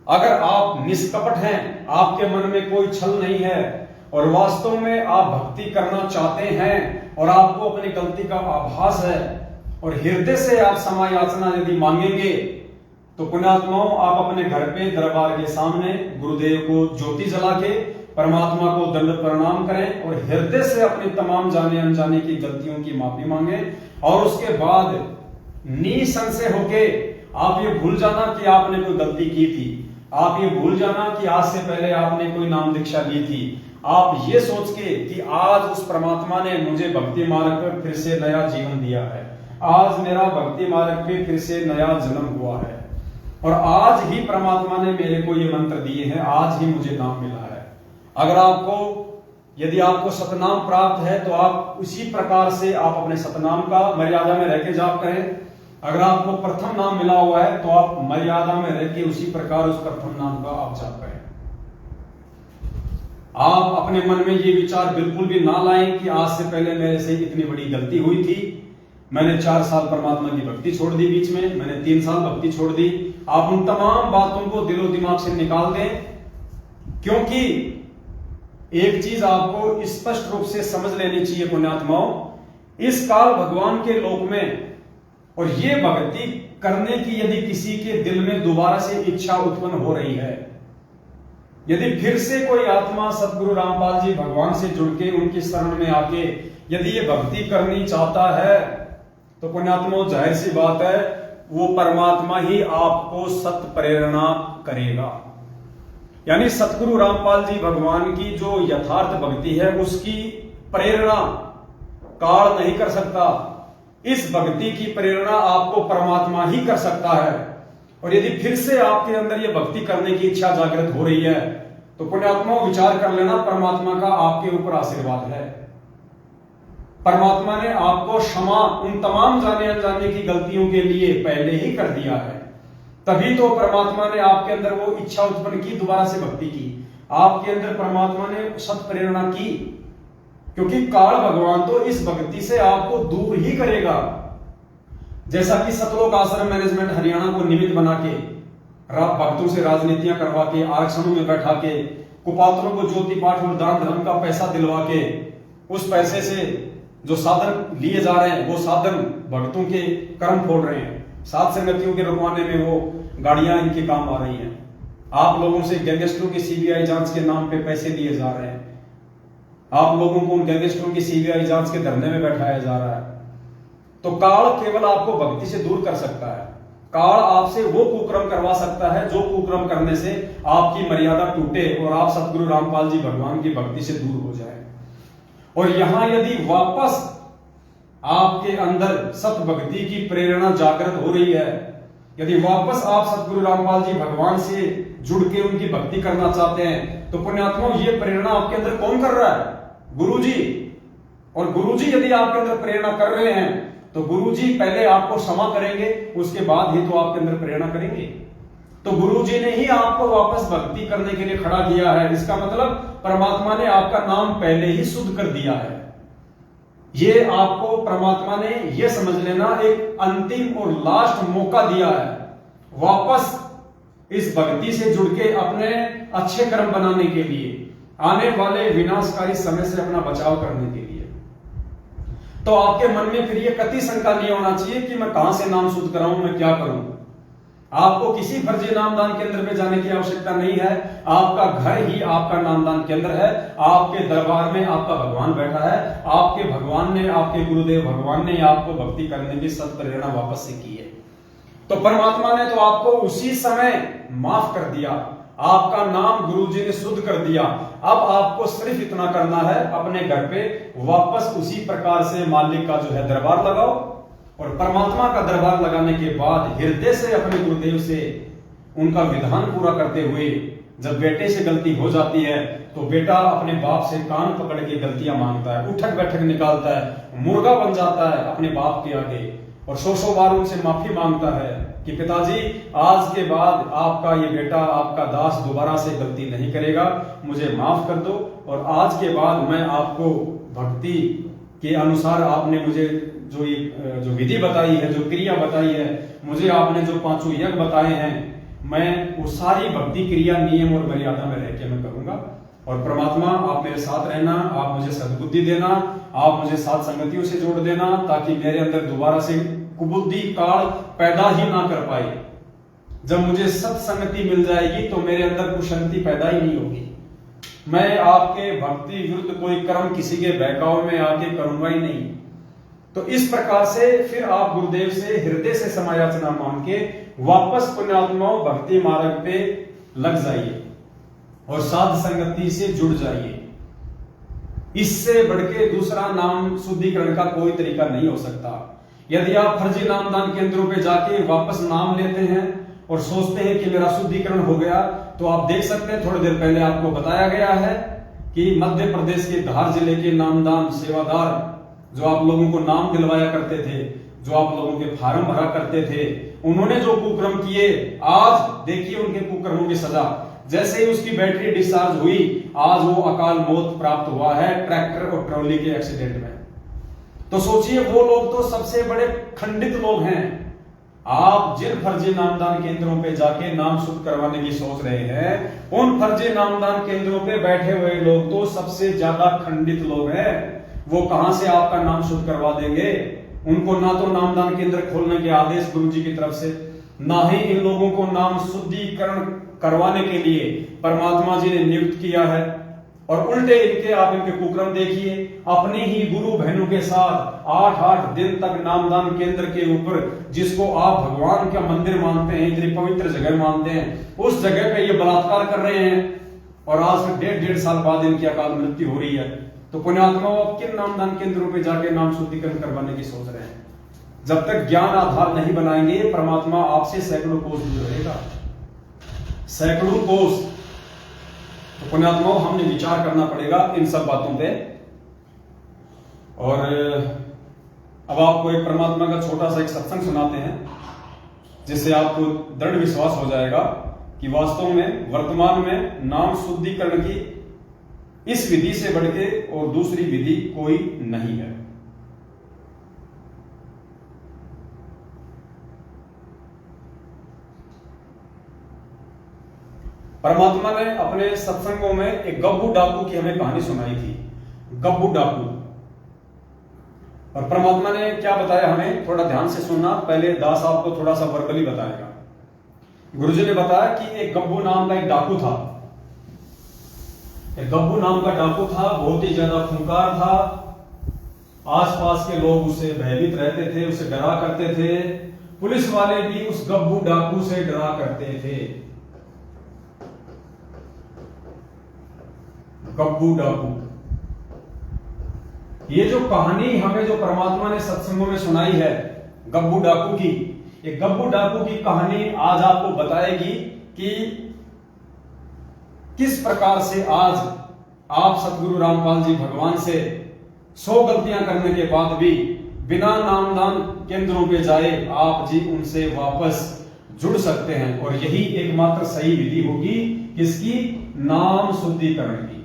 अगर आप निष्कपट हैं, आपके मन में कोई छल नहीं है और वास्तव में आप भक्ति करना चाहते हैं और आपको अपनी गलती का आभास है और हृदय से आप क्षमा याचना यदि मांगेंगे, तो पुण्यात्माओं, आप अपने घर पे दरबार के सामने गुरुदेव को ज्योति जला के परमात्मा को दंड प्रणाम करें और हृदय से अपनी तमाम जाने अनजाने की गलतियों की माफी मांगे। और उसके बाद निसंशय होके आप ये भूल जाना कि आपने कोई गलती की थी। आप ये भूल जाना कि आज से पहले आपने कोई नाम दीक्षा ली थी। आप ये सोच के कि आज उस परमात्मा ने मुझे भक्ति मार्ग पर फिर से नया जीवन दिया है, आज मेरा भक्ति मार्ग पे फिर से नया जन्म हुआ है और आज ही परमात्मा ने मेरे को ये मंत्र दिए हैं, आज ही मुझे नाम मिला है। अगर यदि आपको सतनाम प्राप्त है तो आप उसी प्रकार से आप अपने सतनाम का मर्यादा में रह के जाप करें। अगर आपको प्रथम नाम मिला हुआ है तो आप मर्यादा में रह के उसी प्रकार उस प्रथम नाम का आप जाप करें। आप अपने मन में ये विचार बिल्कुल भी ना लाएं कि आज से पहले मेरे से इतनी बड़ी गलती हुई थी, मैंने 4 साल परमात्मा की भक्ति छोड़ दी, बीच में मैंने 3 साल भक्ति छोड़ दी। आप उन तमाम बातों को दिलो दिमाग से निकाल दें, क्योंकि एक चीज आपको स्पष्ट रूप से समझ लेनी चाहिए पुण्यात्माओं, इस काल भगवान के लोक में और ये भक्ति करने की यदि किसी के दिल में दोबारा से इच्छा उत्पन्न हो रही है, यदि फिर से कोई आत्मा सतगुरु रामपाल जी भगवान से जुड़ के उनकी शरण में आके यदि ये भक्ति करनी चाहता है, तो पुण्यात्माओं जाहिर सी बात है वो परमात्मा ही आपको सत प्रेरणा करेगा। यानी सतगुरु रामपाल जी भगवान की जो यथार्थ भक्ति है उसकी प्रेरणा काल नहीं कर सकता। इस भक्ति की प्रेरणा आपको परमात्मा ही कर सकता है। और यदि फिर से आपके अंदर ये भक्ति करने की इच्छा जागृत हो रही है, तो पुण्यात्मा विचार कर लेना, परमात्मा का आपके ऊपर आशीर्वाद है। परमात्मा ने आपको क्षमा उन तमाम जाने अनजाने की गलतियों के लिए पहले ही कर दिया है। तभी तो परमात्मा ने आपके अंदर वो इच्छा उत्पन्न की, दोबारा से भक्ति की। आपके अंदर परमात्मा ने सत प्रेरणा की, क्योंकि काल भगवान तो इस भक्ति से आपको दूर ही करेगा। जैसा कि सतलोक आश्रम मैनेजमेंट हरियाणा को निमित्त बना के भक्तों से राजनीतियां करवा के, आरक्षणों में बैठा के, कुपात्रों को ज्योति पाठ और दान धर्म का पैसा दिलवा के, उस पैसे से जो साधन लिए जा रहे हैं वो साधन भक्तों के कर्म फोड़ रहे हैं। सात संगतियों के रुकवाने में वो गाड़ियां इनके काम आ रही हैं। आप लोगों से गैंगस्टरों की सीबीआई जांच के नाम पे पैसे लिए जा रहे हैं। आप लोगों को उन गैंगस्टरों की सीबीआई जांच के धरने में बैठाया जा रहा है। तो काल केवल आपको भक्ति से दूर कर सकता है। काल आपसे वो कुक्रम करवा सकता है जो कुक्रम करने से आपकी मर्यादा टूटे और आप सतगुरु रामपाल जी भगवान की भक्ति से दूर हो जाए। और यहां यदि वापस आपके अंदर सत भक्ति की प्रेरणा जागृत हो रही है, यदि वापस आप सतगुरु रामपाल जी भगवान से जुड़ के उनकी भक्ति करना चाहते हैं, तो पुण्यात्माओं ये प्रेरणा आपके अंदर कौन कर रहा है? गुरुजी। और गुरुजी यदि आपके अंदर प्रेरणा कर रहे हैं तो गुरुजी पहले आपको क्षमा करेंगे, उसके बाद ही तो आपके अंदर प्रेरणा करेंगे। तो गुरुजी ने ही आपको वापस भक्ति करने के लिए खड़ा किया है। इसका मतलब परमात्मा ने आपका नाम पहले ही शुद्ध कर दिया है। ये आपको परमात्मा ने ये समझ लेना एक अंतिम और लास्ट मौका दिया है वापस इस भक्ति से जुड़ के अपने अच्छे कर्म बनाने के लिए, आने वाले विनाशकारी समय से अपना बचाव करने के लिए। तो आपके मन में फिर ये कति शंका नहीं होना चाहिए कि मैं कहां से नाम शुद्ध कराऊं, मैं क्या करूं। आपको किसी फर्जी नामदान केंद्र में जाने की आवश्यकता नहीं है। आपका घर ही आपका नामदान केंद्र है। आपके दरबार में आपका भगवान बैठा है। आपके भगवान ने, आपके गुरुदेव भगवान ने आपको भक्ति करने की सत प्रेरणा वापस से की है। तो परमात्मा ने तो आपको उसी समय माफ कर दिया, आपका नाम गुरुजी ने शुद्ध कर दिया। अब आपको सिर्फ इतना करना है, अपने घर पे वापस उसी प्रकार से मालिक का जो है दरबार लगाओ। और परमात्मा का दरबार लगाने के बाद हृदय से अपने गुरुदेव से उनका विधान पूरा करते हुए, जब बेटे से गलती हो जाती है तो बेटा अपने बाप से कान पकड़ के गलतियां मांगता है, उठक बैठक निकालता है, मुर्गा बन जाता है अपने बाप के आगे। और सौ बार उनसे माफी मांगता है कि पिताजी आज के बाद आपका ये बेटा, आपका दास दोबारा से गलती नहीं करेगा, मुझे माफ कर दो, और आज के बाद मैं आपको भक्ति के अनुसार आपने मुझे जो विधि बताई है, जो क्रिया बताई है, मुझे आपने जो 5 यज्ञ बताए हैं, मैं वो सारी भक्ति क्रिया नियम और मर्यादा में रह के मैं करूंगा। और परमात्मा आप मेरे साथ रहना, आप मुझे सद्बुद्धि देना, आप मुझे साथ संगतियों से जोड़ देना, ताकि मेरे अंदर दोबारा से कुबुद्धि काल पैदा ही ना कर पाए। जब मुझे सत्संगति मिल जाएगी तो मेरे अंदर कुशांति पैदा ही नहीं होगी। मैं आपके भक्ति विरुद्ध कोई कर्म किसी के बहकाव में आके करूंगा ही नहीं। तो इस प्रकार से फिर आप गुरुदेव से हृदय से समायाचना मांग के वापस पुण्यात्माओं भक्ति मार्ग पे लग जाइए और साध संगति से जुड़ जाइए। इससे बढ़ के दूसरा नाम शुद्धिकरण का कोई तरीका नहीं हो सकता। यदि आप फर्जी नामदान केंद्रों पे जाके वापस नाम लेते हैं और सोचते हैं कि मेरा शुद्धिकरण हो गया, तो आप देख सकते हैं थोड़ी देर पहले आपको बताया गया है कि मध्य प्रदेश के धार जिले के नामदान सेवादार जो आप लोगों को नाम दिलवाया करते थे, जो आप लोगों के फार्म भरा करते थे, उन्होंने जो कुकर्म किए, आज देखिए उनके कुकर्मों की सजा। जैसे ही उसकी बैटरी डिस्चार्ज हुई, आज वो अकाल मौत प्राप्त हुआ है ट्रैक्टर और ट्रॉली के एक्सीडेंट में। तो सोचिए वो लोग तो सबसे बड़े खंडित लोग हैं। आप जिन फर्जी नामदान केंद्रों पे जाके नाम शुद्ध करवाने की सोच रहे हैं, उन फर्जी नामदान केंद्रों पे बैठे हुए लोग तो सबसे ज्यादा खंडित लोग हैं। वो कहां से आपका नाम शुद्ध करवा देंगे? उनको ना तो नामदान केंद्र खोलने के आदेश गुरु जी की तरफ से, ना ही इन लोगों को नाम शुद्धिकरण करवाने के लिए परमात्मा जी ने नियुक्त किया है। और उल्टे इनके आप इनके कुकर्म देखिए, अपनी ही गुरु बहनों के साथ 8-8 दिन तक नामदान केंद्र के ऊपर, जिसको आप भगवान का मंदिर मानते हैं, इतनी पवित्र जगह मानते हैं, उस जगह पे ये बलात्कार कर रहे हैं। और आज से 1.5 साल बाद इनकी अकाल मृत्यु हो रही है। तो पुण्यात्माओं, आप किन नामदान केंद्रों पे जाके नाम शुद्धिकरण करवाने की सोच रहे हैं? जब तक ज्ञान आधार नहीं बनाएंगे, परमात्मा आपसे सैकड़ों कोस दूर रहेगा, सैकड़ों कोस। तो पुण्यात्माओं, हमने विचार करना पड़ेगा इन सब बातों पे। और अब आपको एक परमात्मा का छोटा सा एक सत्संग सुनाते हैं, जिससे आपको दृढ़ विश्वास हो जाएगा कि वास्तव में वर्तमान में नाम शुद्धिकरण की इस विधि से बढ़ के और दूसरी विधि कोई नहीं है। परमात्मा ने अपने सत्संगों में एक गब्बू डाकू की हमें कहानी सुनाई थी, गब्बू डाकू। और परमात्मा ने क्या बताया हमें, थोड़ा ध्यान से सुनना। पहले दास आपको थोड़ा सा वर्बली बताएगा। गुरुजी ने बताया कि एक गब्बू नाम का एक डाकू था। एक गब्बू नाम का डाकू था, बहुत ही ज्यादा खूंखार था। आसपास के लोग उसे भयभीत रहते थे, उसे डरा करते थे। पुलिस वाले भी उस गब्बू डाकू से डरा करते थे। गब्बू डाकू, ये जो कहानी हमें जो परमात्मा ने सत्संगों में सुनाई है गब्बू डाकू की, ये गब्बू डाकू की कहानी आज आपको बताएगी कि किस प्रकार से आज आप सतगुरु रामपाल जी भगवान से 100 गलतियां करने के बाद भी बिना नामदान केंद्रों पे जाए आप जी उनसे वापस जुड़ सकते हैं। और यही एकमात्र सही विधि होगी किसकी? नाम शुद्धिकरण की।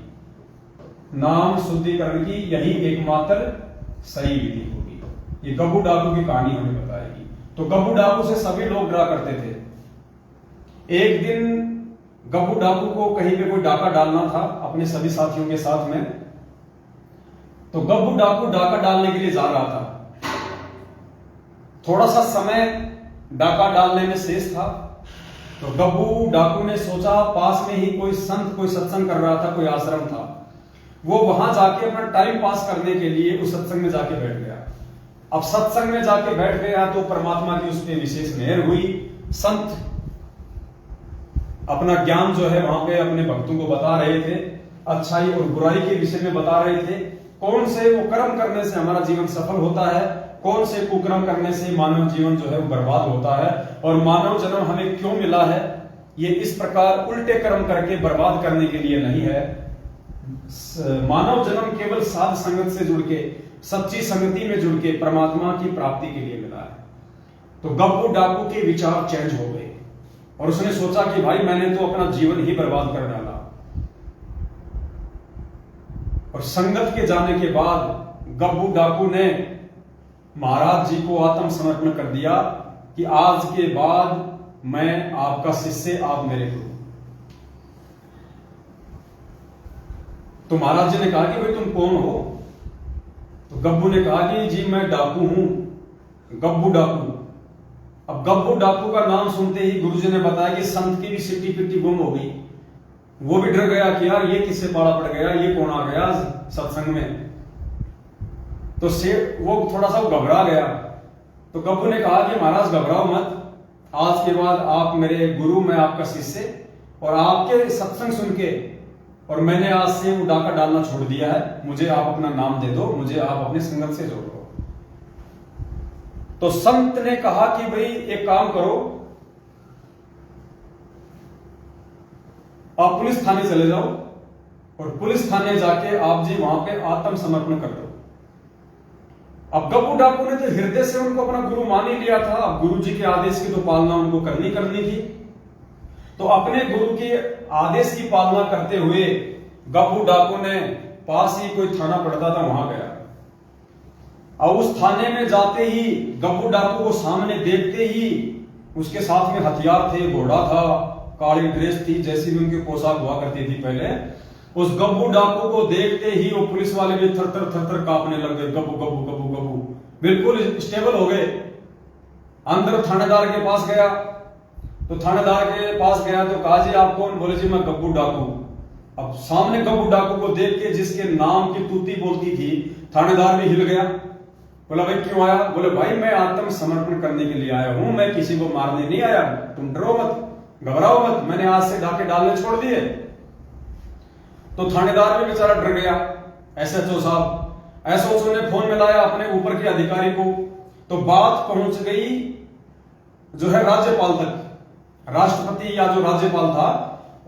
नाम शुद्धिकरण की यही एकमात्र सही विधि होगी। ये गब्बू डाकू की कहानी हमें बताएगी। तो गब्बू डाकू से सभी लोग डरा करते थे। एक दिन गब्बू डाकू को कहीं पे कोई डाका डालना था अपने सभी साथियों के साथ में। तो गब्बू डाकू डाका डालने के लिए जा रहा था। थोड़ा सा समय डाका डालने में शेष था। तो गब्बू डाकू ने सोचा पास में ही कोई संत कोई सत्संग कर रहा था, कोई आश्रम था, वो वहां जाके अपना टाइम पास करने के लिए उस सत्संग में जाके बैठ गया। अब सत्संग में जाके बैठ गया तो परमात्मा की उस पर विशेष मेहर हुई। संत अपना ज्ञान जो है वहां पे अपने भक्तों को बता रहे थे, अच्छाई और बुराई के विषय में बता रहे थे। कौन से वो कर्म करने से हमारा जीवन सफल होता है, कौन से कुकर्म करने से मानव जीवन जो है वो बर्बाद होता है, और मानव जन्म हमें क्यों मिला है। ये इस प्रकार उल्टे कर्म करके बर्बाद करने के लिए नहीं है। मानव जन्म केवल साध संगत से जुड़ के, सच्ची संगति में जुड़ के परमात्मा की प्राप्ति के लिए मिला है। तो गब्बू डाकू के विचार चेंज हो गए और उसने सोचा कि भाई मैंने तो अपना जीवन ही बर्बाद कर डाला। और संगत के जाने के बाद गब्बू डाकू ने महाराज जी को आत्मसमर्पण कर दिया कि आज के बाद मैं आपका शिष्य, आप मेरे गुरु। तो महाराज जी ने कहा कि भाई तुम कौन हो? तो गब्बू ने कहा कि जी मैं डाकू हूं, गब्बू डाकू। अब गब्बू डाकू का नाम सुनते ही गुरुजी ने बताया कि संत की भी सिट्टी पिट्टी गुम हो गई। वो भी डर गया कि यार ये किससे पाला पड़ गया, ये कौन आ गया सत्संग में। तो वो थोड़ा सा घबरा गया। तो गब्बू ने कहा कि महाराज घबराओ मत, आज के बाद आप मेरे गुरु, मैं आपका शिष्य, और आपके सत्संग सुन के और मैंने आज से वो डाका डालना छोड़ दिया है। मुझे आप अपना नाम दे दो, मुझे आप अपने संगत से जोड़ दो। तो संत ने कहा कि भाई एक काम करो, आप पुलिस थाने चले जाओ और पुलिस थाने जाके आप जी वहां पे आत्मसमर्पण कर दो। अब गब्बू डाकू ने तो हृदय से उनको अपना गुरु मान ही लिया था। अब गुरु जी के आदेश की तो पालना उनको करनी थी। तो अपने गुरु के आदेश की पालना करते हुए गब्बू डाकू ने पास ही कोई थाना पड़ता था, वहां गया। और उस थाने में जाते ही गब्बू डाकू को सामने देखते ही उसके साथ में हथियार थे, घोड़ा था, काली ड्रेस थी, जैसी भी उनकी पोशाक हुआ करती थी पहले। उस गब्बू डाकू को देखते ही वो पुलिस वाले भी थर थर कांपने लग गए। गब्बू गब्बू गब्बू गब्बू बिल्कुल स्टेबल हो गए। अंदर थानेदार के पास गया, तो थानेदार के पास गया तो कहा जी आप कौन? बोले जी मैं गब्बू डाकू। अब सामने गब्बू डाकू को देख के जिसके नाम की तूती बोलती थी, थानेदार भी हिल गया। बोला भाई क्यों आया? बोले भाई मैं आत्मसमर्पण करने के लिए आया हूं, मैं किसी को मारने नहीं आया। तुम डरो मत, घबराओ मत, मैंने आज से डाके डालने छोड़ दिए। तो थानेदार भी बेचारा डर गया। एसएचओ साहब, एसएचओ ने फोन मिलाया अपने ऊपर के अधिकारी को, तो बात पहुंच गई जो है राज्यपाल तक। राष्ट्रपति या जो राज्यपाल था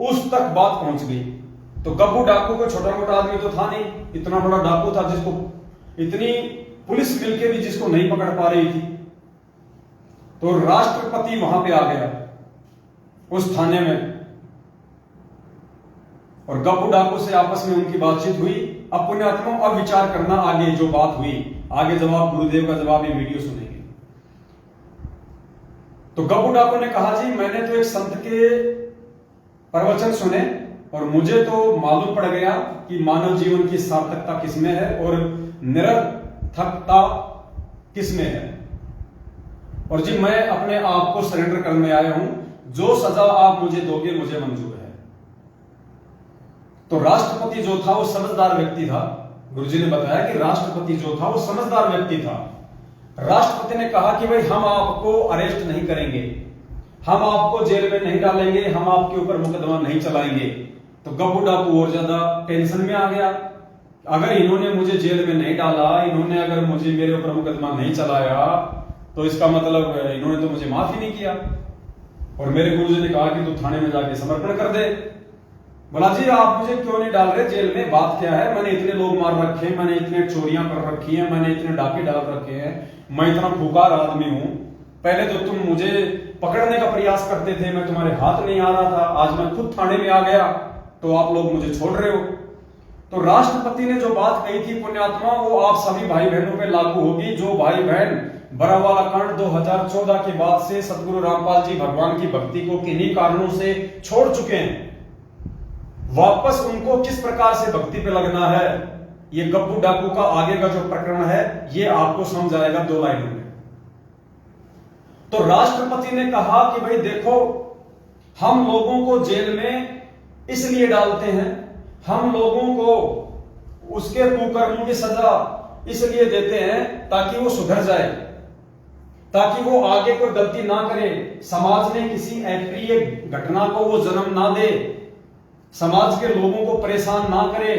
उस तक बात पहुंच गई। तो गब्बू डाकू को छोटा मोटा आदमी तो था नहीं, इतना बड़ा डाकू था जिसको इतनी पुलिस मिलके भी जिसको नहीं पकड़ पा रही थी। तो राष्ट्रपति वहां पे आ गया उस थाने में, और गब्बू डाकू से आपस में उनकी बातचीत हुई। अब पुण्यात्माओं अब विचार करना आगे जो बात हुई, आगे जवाब गुरुदेव का जवाब ये वीडियो सुनेंगे। तो गब्बू डाकू ने कहा जी मैंने तो एक संत के प्रवचन सुने और मुझे तो मालूम पड़ गया कि मानव जीवन की सार्थकता किसमें है और निरर्थकता किसमें है, और जी मैं अपने आप को सरेंडर करने आया हूं, जो सजा आप मुझे दोगे मुझे मंजूर है। तो राष्ट्रपति जो था वो समझदार व्यक्ति था। गुरुजी ने बताया कि राष्ट्रपति जो था वो समझदार व्यक्ति था। राष्ट्रपति ने कहा कि भाई हम आपको अरेस्ट नहीं करेंगे, हम आपको जेल में नहीं डालेंगे, हम आपके ऊपर मुकदमा नहीं चलाएंगे। तो गब्बू डाकू और ज्यादा टेंशन में आ गया। अगर इन्होंने मुझे जेल में नहीं डाला, इन्होंने अगर मुझे मेरे ऊपर मुकदमा नहीं चलाया, तो इसका मतलब इन्होंने तो मुझे माफ ही नहीं किया। और मेरे गुरुजी ने कहा कि तू थाने में जाके समर्पण कर दे। बोला जी आप मुझे क्यों नहीं डाल रहे जेल में, बात क्या है? मैंने इतने लोग मार रखे हैं, मैंने इतने चोरियां कर रखी हैं, मैंने इतने डाके डाल रखे हैं, मैं इतना फुकार आदमी हूं। पहले तो तुम मुझे पकड़ने का प्रयास करते थे, मैं तुम्हारे हाथ नहीं आ रहा था, आज मैं खुद थाने में आ गया तो आप लोग मुझे छोड़ रहे हो। तो राष्ट्रपति ने जो बात कही थी पुण्यात्मा, वो आप सभी भाई बहनों पे लागू होगी। जो भाई बहन बरावाला कांड 2014 के बाद से सदगुरु रामपाल जी भगवान की भक्ति को किन्हीं कारणों से छोड़ चुके हैं, वापस उनको किस प्रकार से भक्ति पे लगना है, ये गब्बू डाकू का आगे का जो प्रकरण है ये आपको समझ आएगा 2 लाइनों में। तो राष्ट्रपति ने कहा कि भाई देखो, हम लोगों को जेल में इसलिए डालते हैं, हम लोगों को उसके कुकर्मों की सजा इसलिए देते हैं ताकि वो सुधर जाए, ताकि वो आगे कोई गलती ना करे, समाज में किसी अप्रिय घटना को वो जन्म ना दे, समाज के लोगों को परेशान ना करे,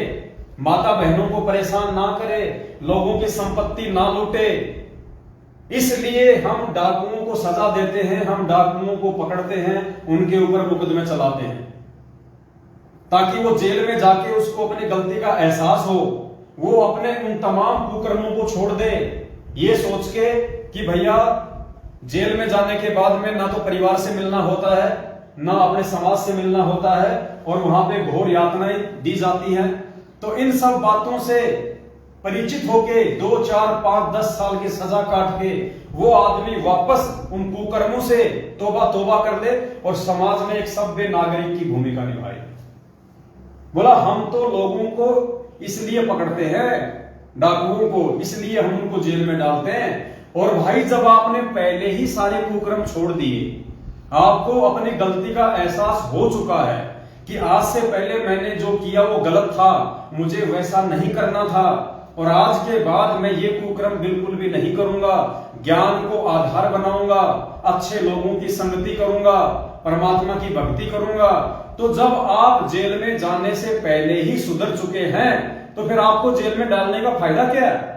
माता बहनों को परेशान ना करे, लोगों की संपत्ति ना लूटे। इसलिए हम डाकुओं को सजा देते हैं, हम डाकुओं को पकड़ते हैं, उनके ऊपर मुकदमे चलाते हैं, ताकि वो जेल में जाके उसको अपनी गलती का एहसास हो, वो अपने उन तमाम कुकर्मों को छोड़ दे, ये सोच के कि भैया जेल में जाने के बाद में ना तो परिवार से मिलना होता है, ना अपने समाज से मिलना होता है, और वहां पे घोर यातनाएं दी जाती हैं। तो इन सब बातों से परिचित होके 2, 4, 5, 10 साल की सजा काट के वो आदमी वापस उन कुकर्मों से तौबा कर ले और समाज में एक सभ्य नागरिक की भूमिका निभाए। बोला हम तो लोगों को इसलिए पकड़ते हैं, डाकुओं को इसलिए हम उनको जेल में डालते हैं। और भाई जब आपने पहले ही सारे कुकर्म छोड़ दिए, आपको अपनी गलती का एहसास हो चुका है कि आज से पहले मैंने जो किया वो गलत था, मुझे वैसा नहीं करना था, और आज के बाद मैं ये कुकर्म बिल्कुल भी नहीं करूंगा, ज्ञान को आधार बनाऊंगा, अच्छे लोगों की संगति करूंगा, परमात्मा की भक्ति करूंगा। तो जब आप जेल में जाने से पहले ही सुधर चुके हैं तो फिर आपको जेल में डालने का फायदा क्या है?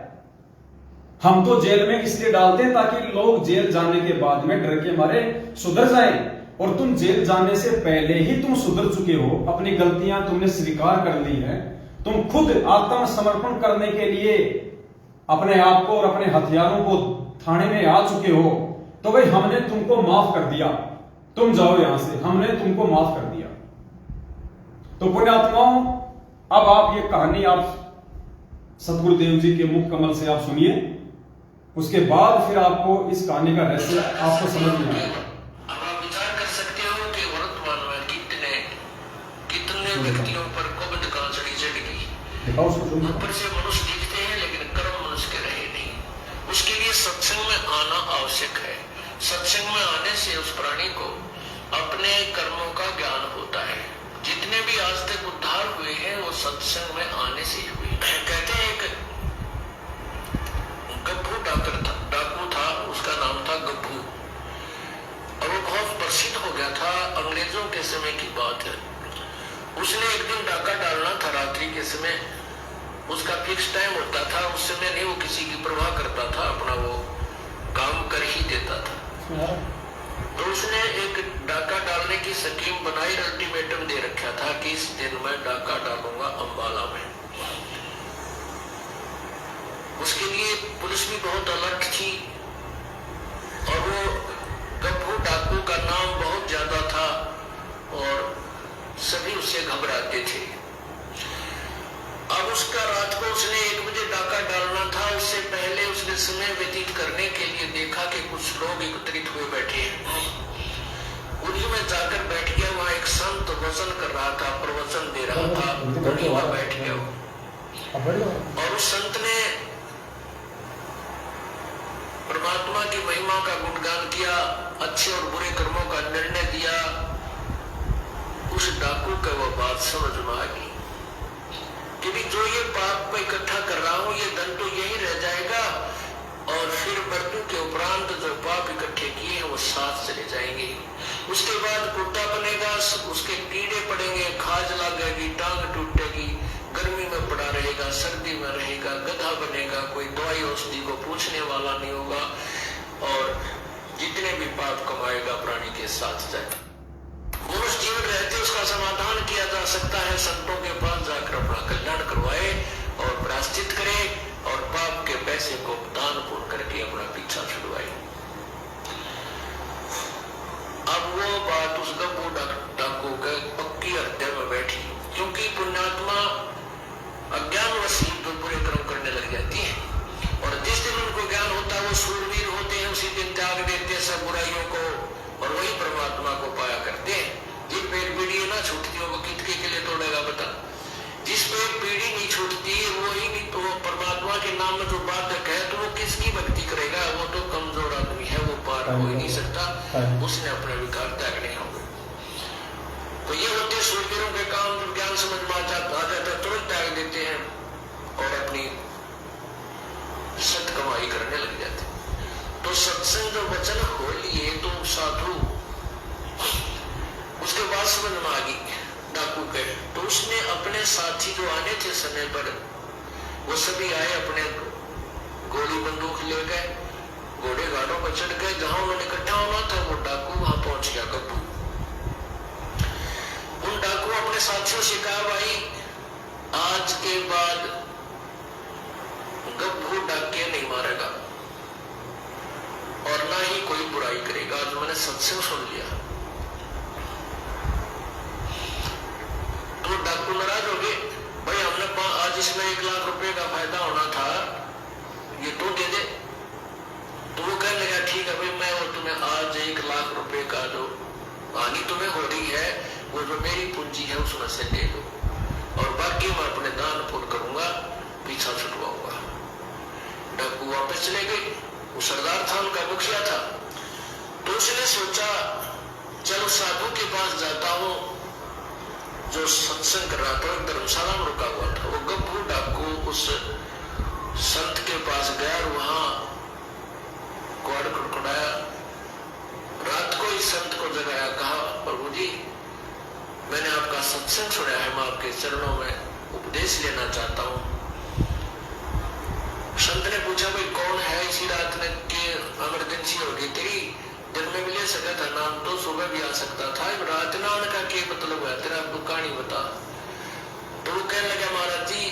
हम तो जेल में इसलिए डालते हैं ताकि लोग जेल जाने के बाद में डर के मारे सुधर जाएं, और तुम जेल जाने से पहले ही तुम सुधर चुके हो, अपनी गलतियां तुमने स्वीकार कर ली है, तुम खुद आत्मसमर्पण करने के लिए अपने आप को और अपने हथियारों को थाने में आ चुके हो। तो भाई हमने तुमको माफ कर दिया, तुम जाओ यहां से, हमने तुमको माफ कर दिया। तो पुण्यात्माओं, अब आप ये कहानी आप सतगुरुदेव जी के मुख कमल से आप सुनिए, उसके बाद फिर आपको इस कहानी का रहस्य आपको समझ में आएगा। अब आप विचार कर सकते हो कि वर्तमान में कितने व्यक्तियों पर कोविड का चढ़ी चढ़ गई। ऊपर से मनुष्य दिखते हैं लेकिन कर्म मनुष्य के रहे नहीं। उसके लिए सत्संग में आना आवश्यक है। सत्संग में आने से उस प्राणी को अपने कर्मों का ज्ञान होता है। जितने भी आज तक उद्धार हुए हैं वो सत्संग में आने से हुए। कहते हैं एक गब्बू डाकू था, उसका नाम था गब्बू, और वो बहुत प्रसिद्ध हो गया था। अंग्रेजों के समय की बात है। उसने एक दिन डाका डालना था रात्रि के समय, उसका फिक्स टाइम होता था। उस समय नहीं वो किसी की परवाह करता था, अपना वो काम कर ही देता था। तो उसने एक डाका डालने की स्कीम बनाई, अल्टीमेटम दे रखा था कि इस दिन मैं डाका डालूंगा अंबाला में। उसके लिए पुलिस भी बहुत अलर्ट थी, और वो गब्बू डाकू का नाम बहुत ज्यादा था और सभी उससे घबराते थे। अब उसका रात को उसने 1 बजे डाका डालना था। उससे पहले उसने समय व्यतीत करने के लिए देखा कि कुछ लोग एकत्रित हुए बैठे हैं। उन्हीं में जाकर बैठ गया। वहां एक संत वचन कर रहा था, प्रवचन दे रहा था, उन्हीं में बैठ गया। और उस संत ने परमात्मा की महिमा का गुणगान किया, अच्छे और बुरे कर्मों का निर्णय दिया। उस डाकू का वो बात समझ में आ गई कि भी जो ये पाप मैं इकट्ठा कर रहा हूं, ये धन तो यही रह जाएगा, और फिर मृत्यु के उपरांत जो पाप इकट्ठे किए हैं वो साथ चले जाएंगे। उसके बाद कुत्ता बनेगा, उसके कीड़े पड़ेंगे, खाज लगेगी, टांग टूटेगी, गर्मी में पड़ा रहेगा, सर्दी में रहेगा, गधा बनेगा, कोई दवाई औषधि को पूछने वाला नहीं होगा, और जितने भी पाप कमाएगा प्राणी के साथ जाएगा। मनुष्य जीवन रहते उसका समाधान किया जा सकता है। संतों के पास जाकर अपना कल्याण करवाए और प्रायश्चित करे, और पाप के पैसे को दान पुण्य करके अपना पीछा छुड़वाए। अब वो बात उस गब्बू डाकू के पक्की हृदय में बैठी, क्योंकि पुण्यात्मा अज्ञानवश तो बुरे कर्म करने लग जाती है, और जिस दिन उनको ज्ञान होता है वो सूरवीर होते हैं, उसी दिन त्याग देते हैं सब बुराइयों को, और वही परमात्मा को पाया करते हैं। जिस पे पीढ़ी ना छूटती हो वो कितने के लिए तोड़ेगा बता। जिस पे पीढ़ी नहीं छूटती वही नहीं तो परमात्मा के नाम में जो बाधक है तो वो किसकी भक्ति करेगा? वो तो कमजोर आदमी है, वो पार हो ही नहीं सकता, उसने अपने विकार त्यागने होंगे। तो ये होते सूरवीरों के काम। जो ज्ञान समझ में आ जाता है तुरंत त्याग देते हैं और अपनी सत कमाई करने लग जाते। तो सत्संग जो वचन हो लिए तो साधु उसके बाद समझ में आ गई डाकू के। तो उसने अपने साथी जो आने थे समय पर वो सभी आए, अपने गोली बंदूक ले गए, घोड़े गाड़ों पर चढ़ गए। जहां उन्होंने इकट्ठा होना था वो डाकू वहां पहुंच गया गब्बू। उन डाकू अपने साथियों से कहा भाई आज के बाद गब्बू डाके नहीं मारेगा और ना ही कोई बुराई करेगा। आज मैंने सत्संग सुन लिया तो डाकू नाराज हो गए, भाई हमने आज इसमें 1 लाख रुपए का फायदा होना था, ये तो दे दे। तो वो कहने लगा ठीक है भाई, मैं और तुम्हें आज 1 लाख रुपए का जो हानि तुम्हें हो रही है वो जो मेरी पूंजी है उसमें से ले लो, और बाकी मैं अपने दान पुण्य करूंगा, पीछा छुटवाऊंगा। डाकू वापस चले गए। वो सरदार था, उनका मुखिया था। तो उसने सोचा चलो साधु के पास जाता हूं जो सत्संग कर रहा था, धर्मशाला में रुका हुआ था। वो गप्पू डाकू उस संत के पास गया और वहां क्वाड़ खड़खड़ाया। रात को इस संत को जगाया, कहा प्रभु जी मैंने आपका सत्संग सुना है, मैं आपके चरणों में उपदेश लेना चाहता हूं। संत ने पूछा भाई कौन है, इसी रात ने के इमरजेंसी हो गई तेरी, दिन में भी ले सका था नाम तो सुबह भी आ सकता था, रात ना आने का क्या मतलब है तेरा, आपको कहानी बता। तो वो कहने लगा महाराज जी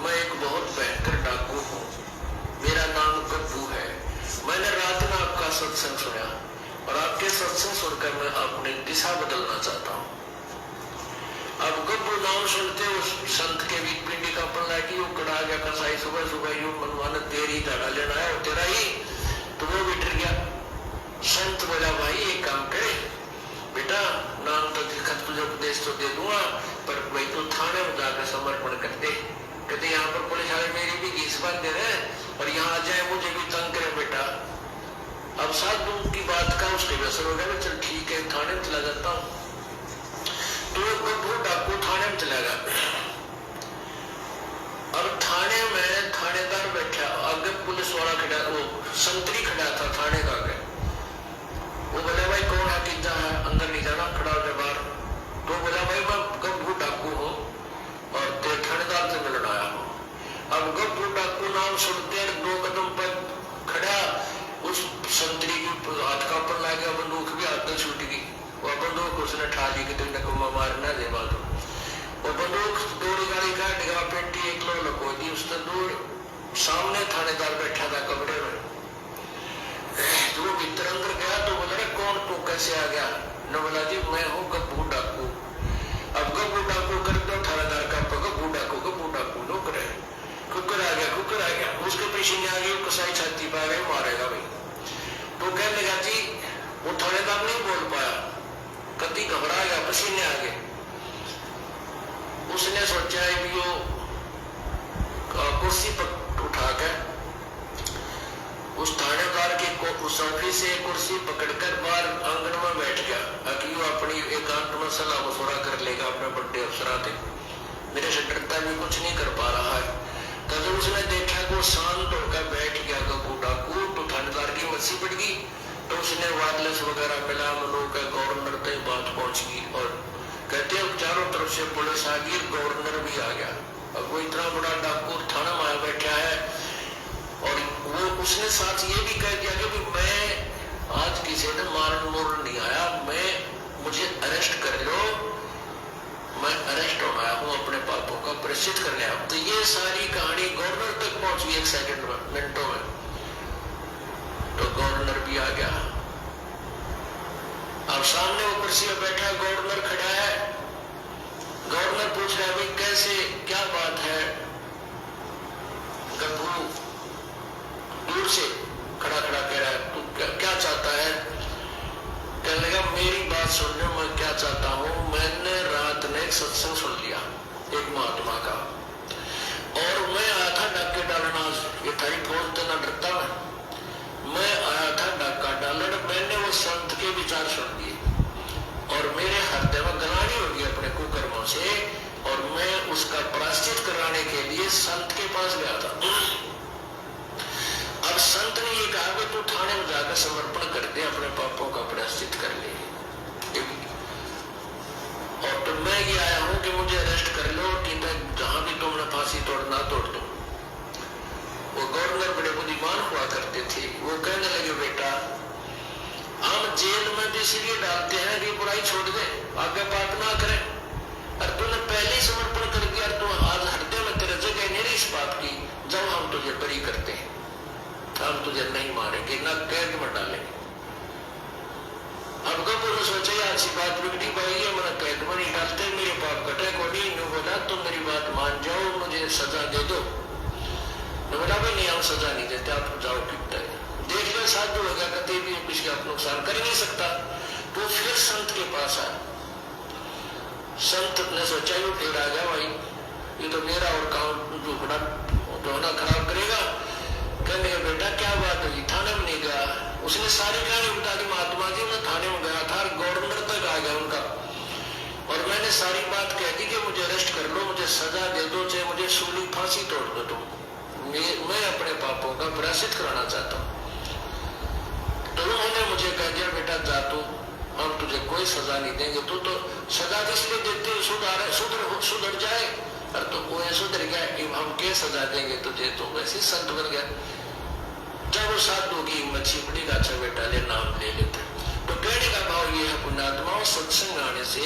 मैं एक बहुत भयंकर डाकू हूं, मेरा नाम गप्पू है, मैंने रात में आपका सत्संग सुना और आपके सत्संग सुनकर मैं अपनी दिशा बदलना चाहता हूं। अब गप्पू नाम सुनते उस संत के भी पिंडी का पल्ला की वो कड़ा गया कसाई, सुबह सुबह यूं मनवाना तेरी झाड़ा लेना है और तेरा ही, तो वो भी डर गया। संत बोला भाई एक काम करे बेटा, नाम तो खत तुझे उपदेश तो दे दूंगा, पर भाई तो थाने में जाकर समर्पण कर दे। कहते यहाँ पर पुलिस वाले मेरी भी घीस बांध दे रहे और यहाँ आ जाए मुझे भी तंग करे बेटा। अब साधु की बात का उसके असर हो गया, चल ठीक है थाने में चला जाता हूँ। तो वो डाकू थाने में चला गया। अब थाने में थानेदार बैठा, आगे पुलिस वाला खड़ा, वो संतरी खड़ा था थाने का आगे। वो बोला भाई कौन है, कितना है, अंदर नहीं जाना, खड़ा हो जाए बाहर। तो बोला भाई मैं गप्पू डाकू हूँ और तेरे थानेदार से मिलने आया हूँ। अब गप्पू डाकू नाम सुनते 2 कदम पर खड़ा, उस संतरी की हाथ का ऊपर ला गया, बंदूक भी हाथ में छूट गई। वो बंदूक उसने ठा ली कि तुमने को मारना दे बात। वो बंदूक दौड़ी गाड़ी का डिगा पेटी एक लो लको दी, उसने दूर सामने थानेदार बैठा था कमरे में। तो वो भीतर अंदर गया तो बोला कौन तू कैसे आ गया, न बोला जी मैं हूँ गप्पू डाकू। अब गप्पू डाकू कर दो थानेदार का, गप्पू डाकू नो करे, कुकर आ गया, उसके पीछे नहीं आ गई, कसाई छाती पा गए, मारेगा भाई। तो कहने लगा जी वो थानेदार नहीं बोल पाया, कभी घबरा गया, पसीने आ गए। उसने सोचा है कि वो कुर्सी पर उठाकर उस थानेदार की उस ऑफिस से कुर्सी पकड़कर बाहर आंगन में बैठ गया ताकि वो अपनी एकांत में सलाह मशवरा कर लेगा अपने बड़े अफसरां से, मेरे से डरता भी कुछ नहीं कर पा रहा है। तो उसने देखा कि वो शांत होकर बैठ गया गप्पू डाकू, तो थानेदार की मस्सी पड़ गई। तो उसने वायरलेस वगैरह मिला, मनों का गवर्नर तक बात पहुंच गई और कहते हैं चारों तरफ से पुलिस आ गई, गवर्नर भी आ गया। अब वो इतना बड़ा डाकू थाना में आया बैठा है और वो उसने साथ ये भी कह दिया कि मैं आज किसी ने मारन मोरन नहीं आया, मुझे अरेस्ट कर लो, मैं अरेस्ट होना आया हूँ, अपने पापों का प्रायश्चित करने आया। तो ये सारी कहानी गवर्नर तक पहुंच गई 1 सेकंड में, मिनटों में। तो गवर्नर भी आ गया। अब सामने वो कुर्सी में बैठा गवर्नर खड़ा है। गवर्नर पूछ रहा है भाई कैसे, क्या बात है। गप्पू दूर से खड़ा खड़ा कह रहा है तू क्या चाहता है। कहने लगा मेरी बात सुन लो, मैं क्या चाहता हूं। मैंने रात में एक सत्संग सुन लिया एक महात्मा का, और मैं आया था डाके डालना, ये थारी फौज तो ना डरता मैं आया था डाका डालने। मैंने वो संत के विचार सुन लिए और मेरे हृदय में गलानी होगी अपने कुकर्मों से, और मैं उसका प्रायश्चित कराने के लिए संत के पास गया था। अब संत ने ये कहा कि तू थाने में जाकर समर्पण कर दे, अपने पापों का प्रायश्चित कर ले। और तो मैं ये आया हूं कि मुझे अरेस्ट कर लो, कि जहां भी तुमने फांसी तोड़ना तोड़ दो। वो गवर्नर बड़े बुद्धिमान हुआ करते थे। वो कहने लगे बेटा हम जेल में भी इसलिए डालते हैं कि बुराई छोड़ दे, आगे पाप ना करे। और तूने पहले ही समर्पण कर दिया, तू आज हृदय में तेरे जगह नहीं रही इस बात की, जब हम तुझे बरी करते हैं, हम तुझे नहीं मारेंगे, ना कैद में डालेंगे। अब कब बोलो सोचा यार अच्छी बात बिगड़ी पाई है, मैंने कैद में नहीं डालते, मेरे पाप कटे को नहीं बोला तो मेरी बात मान जाओ, मुझे सजा दे दो। तो बोला भाई नहीं, हम सजा नहीं देते, आप जाओ पिटते देख लो साधु हो गया, कभी भी किसी का नुकसान कर ही नहीं सकता। तो फिर संत के पास आया, संत ने सोचा ये टेढ़ा आ गया भाई, ये तो मेरा और काम झूठना धोना खराब करेगा। कहने का बेटा क्या बात हुई, थाने में नहीं गया। उसने सारी कहानी बता दी, महात्मा जी मैं थाने में गया था, गवर्नर तक आ गया उनका, और मैंने सारी बात कह दी कि मुझे अरेस्ट कर लो, मुझे सजा दे दो, चाहे मुझे सूली फांसी तोड़ दो, तुम मैं अपने पापों का प्रायश्चित कराना चाहता हूँ। तो उन्होंने मुझे कह दिया बेटा जा तू, हम तुझे कोई सजा नहीं देंगे, तू तो सजा इसलिए देते सुधर जाए, और तो कोई सुधर गया, हम क्या सजा देंगे तुझे, तो वैसे संत बन गया। जब वो साधु की मच्छी बड़ी अच्छा बेटा ले नाम ले लेते। तो कहने का भाव ये है, पुण्यात्माओं सत्संग आने से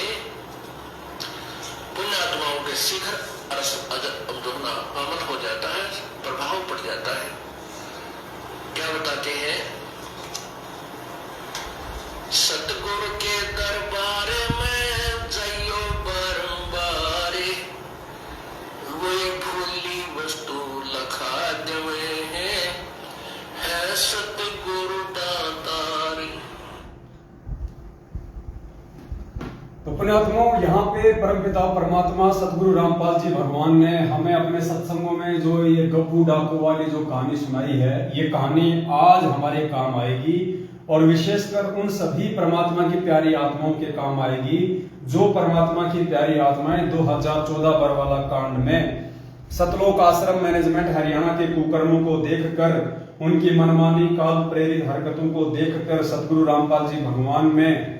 पुण्यात्माओं के शिखर अमल हो जाता है, प्रभाव पड़ जाता है। क्या बताते हैं, सतगुरु के दरबार में जाइयो बारंबार, वे भूली वस्तु लखा देवे है सतगुरु दातारी। तो पुण्यात्माओं, यहाँ पे परमपिता परमात्मा सतगुरु रामपाल जी भगवान ने हमें अपने सत्संगों में जो ये गब्बू डाकू वाली जो कहानी सुनाई है, ये कहानी आज हमारे काम आएगी, और विशेषकर उन सभी परमात्मा की प्यारी आत्माओं के काम आएगी जो परमात्मा की प्यारी आत्माएं 2014 बरवाला कांड में सतलोक आश्रम मैनेजमेंट हरियाणा के कुकर्मों को देखकर, उनकी मनमानी काल प्रेरित हरकतों को देखकर सतगुरु रामपाल जी भगवान में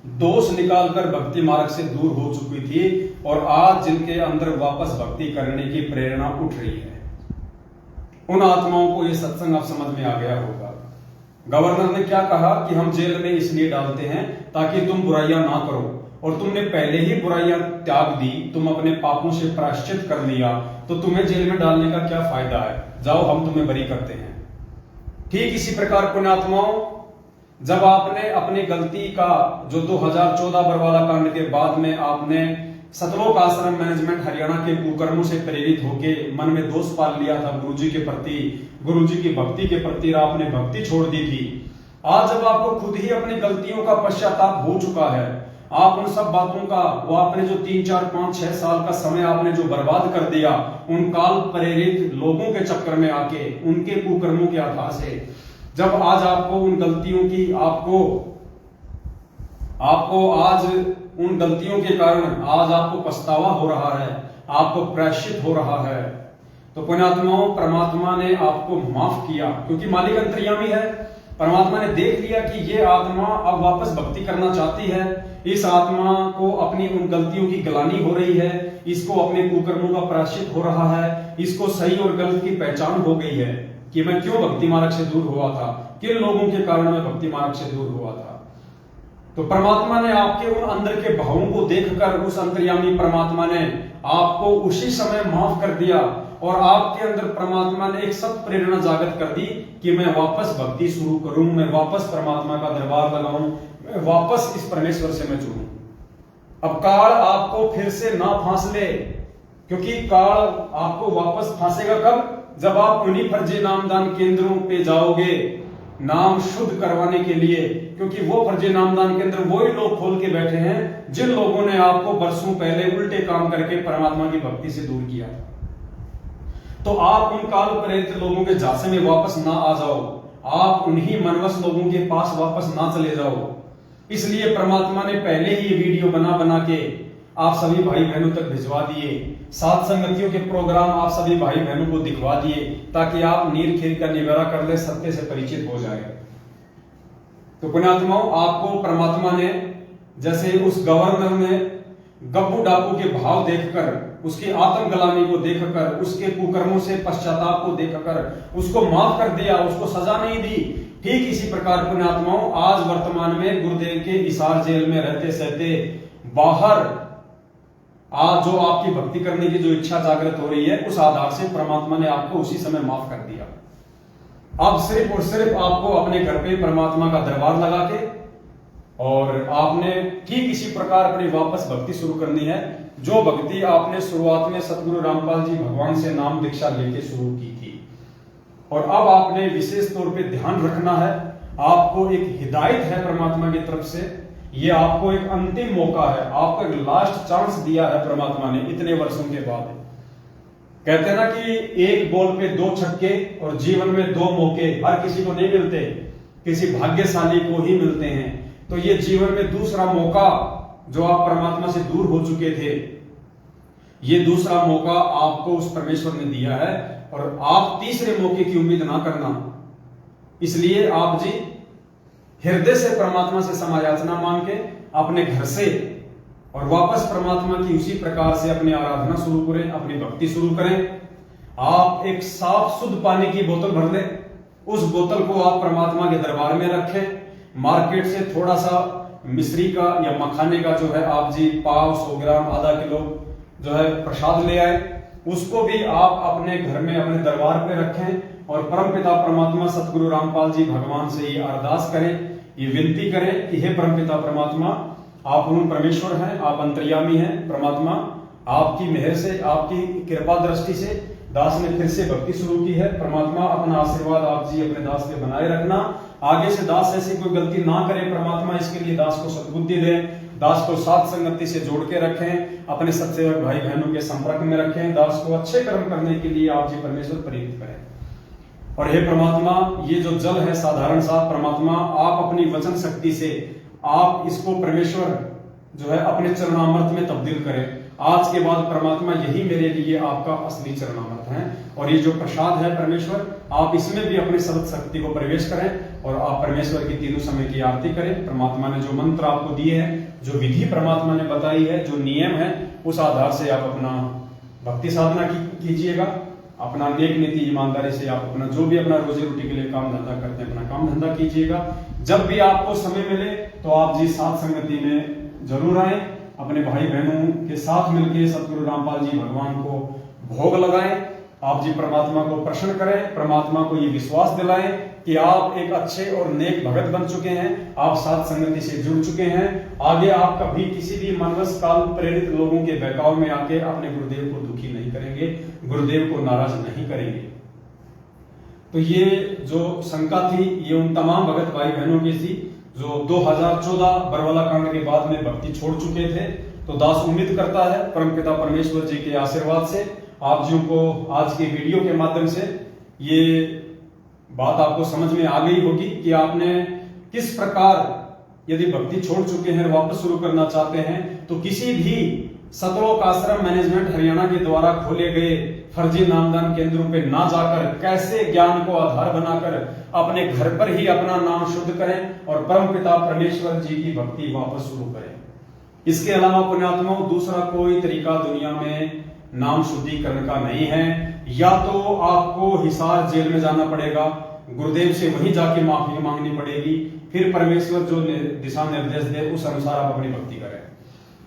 दोष निकालकर भक्ति मार्ग से दूर हो चुकी थी, और आज जिनके अंदर वापस भक्ति करने की प्रेरणा उठ रही है, उन आत्माओं को यह सत्संग अब समझ में आ गया होगा। गवर्नर ने क्या कहा कि हम जेल में इसलिए डालते हैं ताकि तुम बुराइयां ना करो, और तुमने पहले ही बुराइयां त्याग दी, तुम अपने पापों से प्रायश्चित कर लिया, तो तुम्हें जेल में डालने का क्या फायदा है, जाओ हम तुम्हें बरी करते हैं। ठीक इसी प्रकार पुण्यात्माओं, जब आपने अपनी गलती का जो 2014 बरवाला कांड के बाद में आपने सतलोक आश्रम मैनेजमेंट हरियाणा के कुकर्मों से प्रेरित होके मन में दोष पाल लिया था गुरुजी के प्रति, गुरुजी की भक्ति के प्रति, आपने भक्ति छोड़ दी थी, आज जब आपको खुद ही अपनी गलतियों का पश्चाताप हो चुका है, आप उन सब बातों का, वो आपने जो 3, 4, 5, 6 साल का समय आपने जो बर्बाद कर दिया उन काल प्रेरित लोगों के चक्कर में आके, उनके कुकर्मों के आधार से, जब आज आपको उन गलतियों की आपको आज उन गलतियों के कारण आज आपको पछतावा हो रहा है, आपको प्रायश्चित हो रहा है, तो पुण्यात्माओं परमात्मा ने आपको माफ किया, क्योंकि मालिक अंतर्यामी है। परमात्मा ने देख लिया कि ये आत्मा अब वापस भक्ति करना चाहती है, इस आत्मा को अपनी उन गलतियों की ग्लानि हो रही है, इसको अपने कुकर्मों का प्रायश्चित हो रहा है, इसको सही और गलत की पहचान हो गई है कि मैं क्यों भक्ति मार्ग से दूर हुआ था, किन लोगों के कारण मैं भक्ति मार्ग से दूर हुआ था। तो परमात्मा ने आपके उन अंदर के भावों को देखकर, उस अंतर्यामी परमात्मा ने आपको उसी समय माफ कर दिया, और आपके अंदर परमात्मा ने एक सत प्रेरणा जागृत कर दी कि मैं वापस भक्ति शुरू करूं, मैं वापस परमात्मा का दरबार लगाऊं, मैं वापस इस परमेश्वर से मैं जुड़ूं। अब काल आपको फिर से ना फांस ले, क्योंकि काल आपको वापस फांसेगा कब, जब आप उन्हीं फर्जी नामदान केंद्रों पे जाओगे नाम शुद्ध करवाने के लिए, क्योंकि वो फर्जी नामदान केंद्र वही लोग खोल के बैठे हैं जिन लोगों ने आपको वर्षों पहले उल्टे काम करके परमात्मा की भक्ति से दूर किया। तो आप उन काल प्रेरित लोगों के झांसे में वापस ना आ जाओ, आप उन्हीं मनवस लोगों के पास वापस ना चले जाओ। इसलिए परमात्मा ने पहले ही ये वीडियो बना के आप सभी भाई बहनों तक भिजवा दिए, सात संगतियों के प्रोग्राम आप सभी भाई बहनों को दिखवा दिए, ताकि आप नीर खीर का निवारा कर ले, सत्य से परिचित हो जाए। तो पुण्यात्माओं, आपको परमात्मा ने, जैसे उस गवर्नर ने गब्बू डाकू के भाव देखकर, उसकी आत्मगलानी को देखकर, उसके कुकर्मों से पश्चाताप को देखकर उसको माफ कर दिया, उसको सजा नहीं दी। ठीक इसी प्रकार पुण्यात्माओं, आज वर्तमान में गुरुदेव के हिसार जेल में रहते सहते बाहर आज जो आपकी भक्ति करने की जो इच्छा जागृत हो रही है, उस आधार से परमात्मा ने आपको उसी समय माफ कर दिया। अब सिर्फ और सिर्फ आपको अपने घर पे परमात्मा का दरबार लगा के और आपने ठीक इसी प्रकार अपनी वापस भक्ति शुरू करनी है, जो भक्ति आपने शुरुआत में सतगुरु रामपाल जी भगवान से नाम दीक्षा लेके शुरू की थी। और अब आपने विशेष तौर पे ध्यान रखना है, आपको एक हिदायत है परमात्मा की तरफ से, ये आपको एक अंतिम मौका है, आपको एक लास्ट चांस दिया है परमात्मा ने इतने वर्षों के बाद। कहते हैं ना कि एक बॉल पे 2 छक्के और जीवन में 2 मौके हर किसी को नहीं मिलते, किसी भाग्यशाली को ही मिलते हैं। तो ये जीवन में दूसरा मौका, जो आप परमात्मा से दूर हो चुके थे, ये दूसरा मौका आपको उस परमेश्वर ने दिया है और आप तीसरे मौके की उम्मीद ना करना। इसलिए आप जी हृदय से परमात्मा से समायाचना मांग के अपने घर से और वापस परमात्मा की उसी प्रकार से अपनी आराधना शुरू करें, अपनी भक्ति शुरू करें। आप एक साफ शुद्ध पानी की बोतल भर लें, उस बोतल को आप परमात्मा के दरबार में रखें। मार्केट से थोड़ा सा मिश्री का या मखाने का जो है आप जी पाव 100 ग्राम आधा किलो जो है प्रसाद ले आए, उसको भी आप अपने घर में अपने दरबार पे रखें और परमपिता परमात्मा सतगुरु रामपाल जी भगवान से ये अरदास करें, ये विनती करें कि हे परमपिता परमात्मा, आप पूर्ण परमेश्वर हैं, आप अंतर्यामी हैं। परमात्मा आपकी मेहर से, आपकी कृपा दृष्टि से दास ने फिर से भक्ति शुरू की है। परमात्मा अपना आशीर्वाद आप जी अपने दास पे बनाए रखना, आगे से दास ऐसी कोई गलती ना करे। परमात्मा इसके लिए दास को सद्बुद्धि दें, दास को साथ संगति से जोड़ के रखें, अपने सत्सेवक भाई बहनों के संपर्क में रखें, दास को अच्छे कर्म करने के लिए आप जी परमेश्वर प्रेरित करें। और हे परमात्मा, ये जो जल है साधारण सा, परमात्मा आप अपनी वचन शक्ति से आप इसको परमेश्वर जो है अपने चरणामृत में तब्दील करें। आज के बाद परमात्मा यही मेरे लिए आपका असली चरणामृत है और ये जो प्रसाद है परमेश्वर, आप इसमें भी अपनी सर्व शक्ति को प्रवेश करें और आप परमेश्वर की तीनों समय की आरती करें। परमात्मा ने जो मंत्र आपको दिए हैं, जो विधि परमात्मा ने बताई है, जो नियम है, उस आधार से आप अपना भक्ति साधना कीजिएगा। अपना नेक नीति ईमानदारी से आप अपना जो भी अपना रोजी रोटी के लिए काम धंधा करते हैं, अपना काम धंधा कीजिएगा। जब भी आपको समय मिले तो आप जी साथ संगति में जरूर आए, अपने भाई बहनों के साथ मिलकर सतगुरु रामपाल जी भगवान को भोग लगाएं। आप जी परमात्मा को प्रसन्न करें, परमात्मा को ये विश्वास दिलाएं कि आप एक अच्छे और नेक भगत बन चुके हैं, आप साथ संगति से जुड़ चुके हैं। आगे आप कभी किसी भी मनवश काल प्रेरित लोगों के बहकाव में आके अपने गुरुदेव को दुखी नहीं करेंगे, गुरुदेव को नाराज नहीं करेंगे। तो ये जो शंका थी, ये उन तमाम भगत भाई बहनों की थी जो 2014 बरवाला कांड के बाद में भक्ति छोड़ चुके थे। तो दास उम्मीद करता है परमपिता परमेश्वर जी के आशीर्वाद से आप जी को आज के वीडियो के माध्यम से ये बात आपको समझ में आ गई होगी कि आपने किस प्रकार यदि भक्ति छोड़ चुके हैं वापस शुरू करना चाहते हैं तो किसी भी सतलोक आश्रम मैनेजमेंट हरियाणा के द्वारा खोले गए फर्जी नामदान केंद्रों पे ना जाकर कैसे ज्ञान को आधार बनाकर अपने घर पर ही अपना नाम शुद्ध करें और परमपिता परमेश्वर जी की भक्ति वापस शुरू करें। इसके अलावा पुण्यात्माओं दूसरा कोई तरीका दुनिया में नाम शुद्धिकरण का नहीं है। या तो आपको हिसार जेल में जाना पड़ेगा, गुरुदेव से वहीं जाके माफी मांगनी पड़ेगी, फिर परमेश्वर जो दिशा निर्देश दे उस अनुसार आप अपनी भक्ति करें।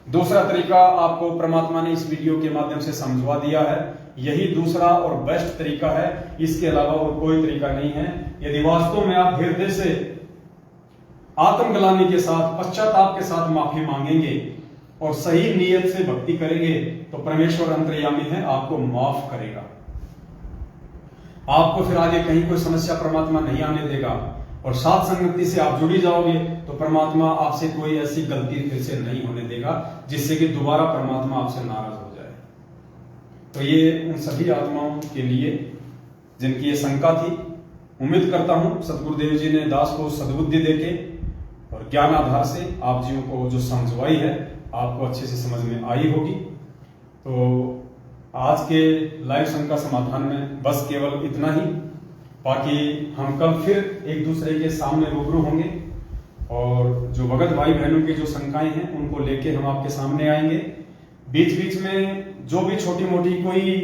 दूसरा तरीका आपको परमात्मा ने इस वीडियो के माध्यम से समझवा दिया है, यही दूसरा और बेस्ट तरीका है, इसके अलावा और कोई तरीका नहीं है। यदि वास्तव में आप हृदय से आत्मग्लानि के साथ, पश्चाताप के साथ माफी मांगेंगे और सही नीयत से भक्ति करेंगे तो परमेश्वर अंतर्यामी है, आपको माफ करेगा। आपको फिर आगे कहीं कोई समस्या परमात्मा नहीं आने देगा और साथ संगति से आप जुड़ी जाओगे तो परमात्मा आपसे कोई ऐसी गलती फिर से नहीं होने देगा जिससे कि दोबारा परमात्मा आपसे नाराज हो जाए। तो ये उन सभी आत्माओं के लिए जिनकी ये शंका थी, उम्मीद करता हूं सदगुरुदेव जी ने दास को सद्बुद्धि देके और ज्ञान आधार से आप जीवों को जो समझवाई है आपको अच्छे से समझ में आई होगी। तो आज के लाइव शंका समाधान में बस केवल इतना ही, बाकी हम कल फिर एक दूसरे के सामने रूबरू होंगे और जो भगत भाई बहनों की जो शंकाएं हैं उनको लेके हम आपके सामने आएंगे। बीच बीच में जो भी छोटी मोटी कोई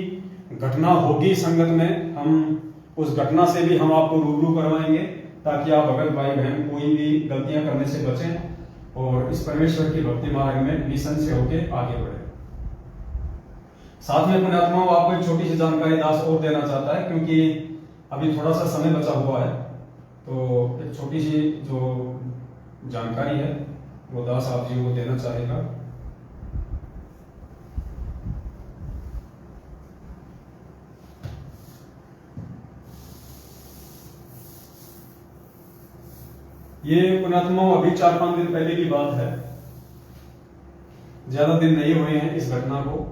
घटना होगी संगत में, हम उस घटना से भी हम आपको रूबरू करवाएंगे ताकि आप भगत भाई बहन कोई भी गलतियां करने से बचें और इस परमेश्वर की भक्ति मार्ग में निसंशय होकर आगे बढ़े। साथ में पुण्यात्माओं आपको एक छोटी सी जानकारी दास और देना चाहता है, क्योंकि अभी थोड़ा सा समय बचा हुआ है, तो एक छोटी सी जो जानकारी है वो दास आप जी को देना चाहेगा। ये पुणात्मा अभी 4-5 दिन पहले की बात है, ज्यादा दिन नहीं हुए हैं इस घटना को।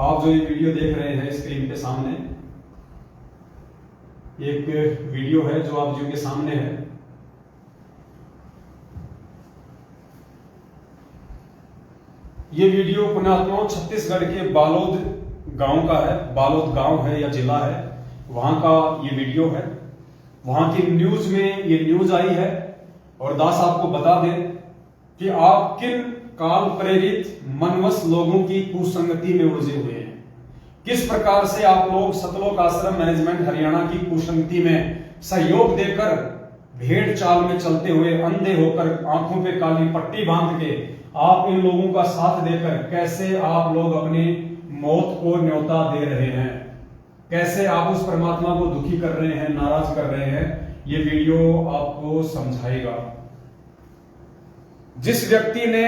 आप जो ये वीडियो देख रहे हैं स्क्रीन के सामने, एक वीडियो है जो आप जी के सामने है। ये वीडियो पुणात्मा छत्तीसगढ़ के बालोद गांव का है, बालोद गांव है या जिला है, वहां का ये वीडियो है। वहां की न्यूज में ये न्यूज आई है। और दास आपको बता दें कि आप किन काल प्रेरित मनवश लोगों की कुसंगति में उलझे हुए हैं, किस प्रकार से आप लोग सतलोक आश्रम मैनेजमेंट हरियाणा की कुसंगति में सहयोग देकर भेड़ चाल में चलते हुए अंधे होकर आंखों पे काली पट्टी बांध के आप इन लोगों का साथ देकर कैसे आप लोग अपनी मौत को न्योता दे रहे हैं, कैसे आप उस परमात्मा को दुखी कर रहे हैं, नाराज कर रहे हैं, ये वीडियो आपको समझाएगा। जिस व्यक्ति ने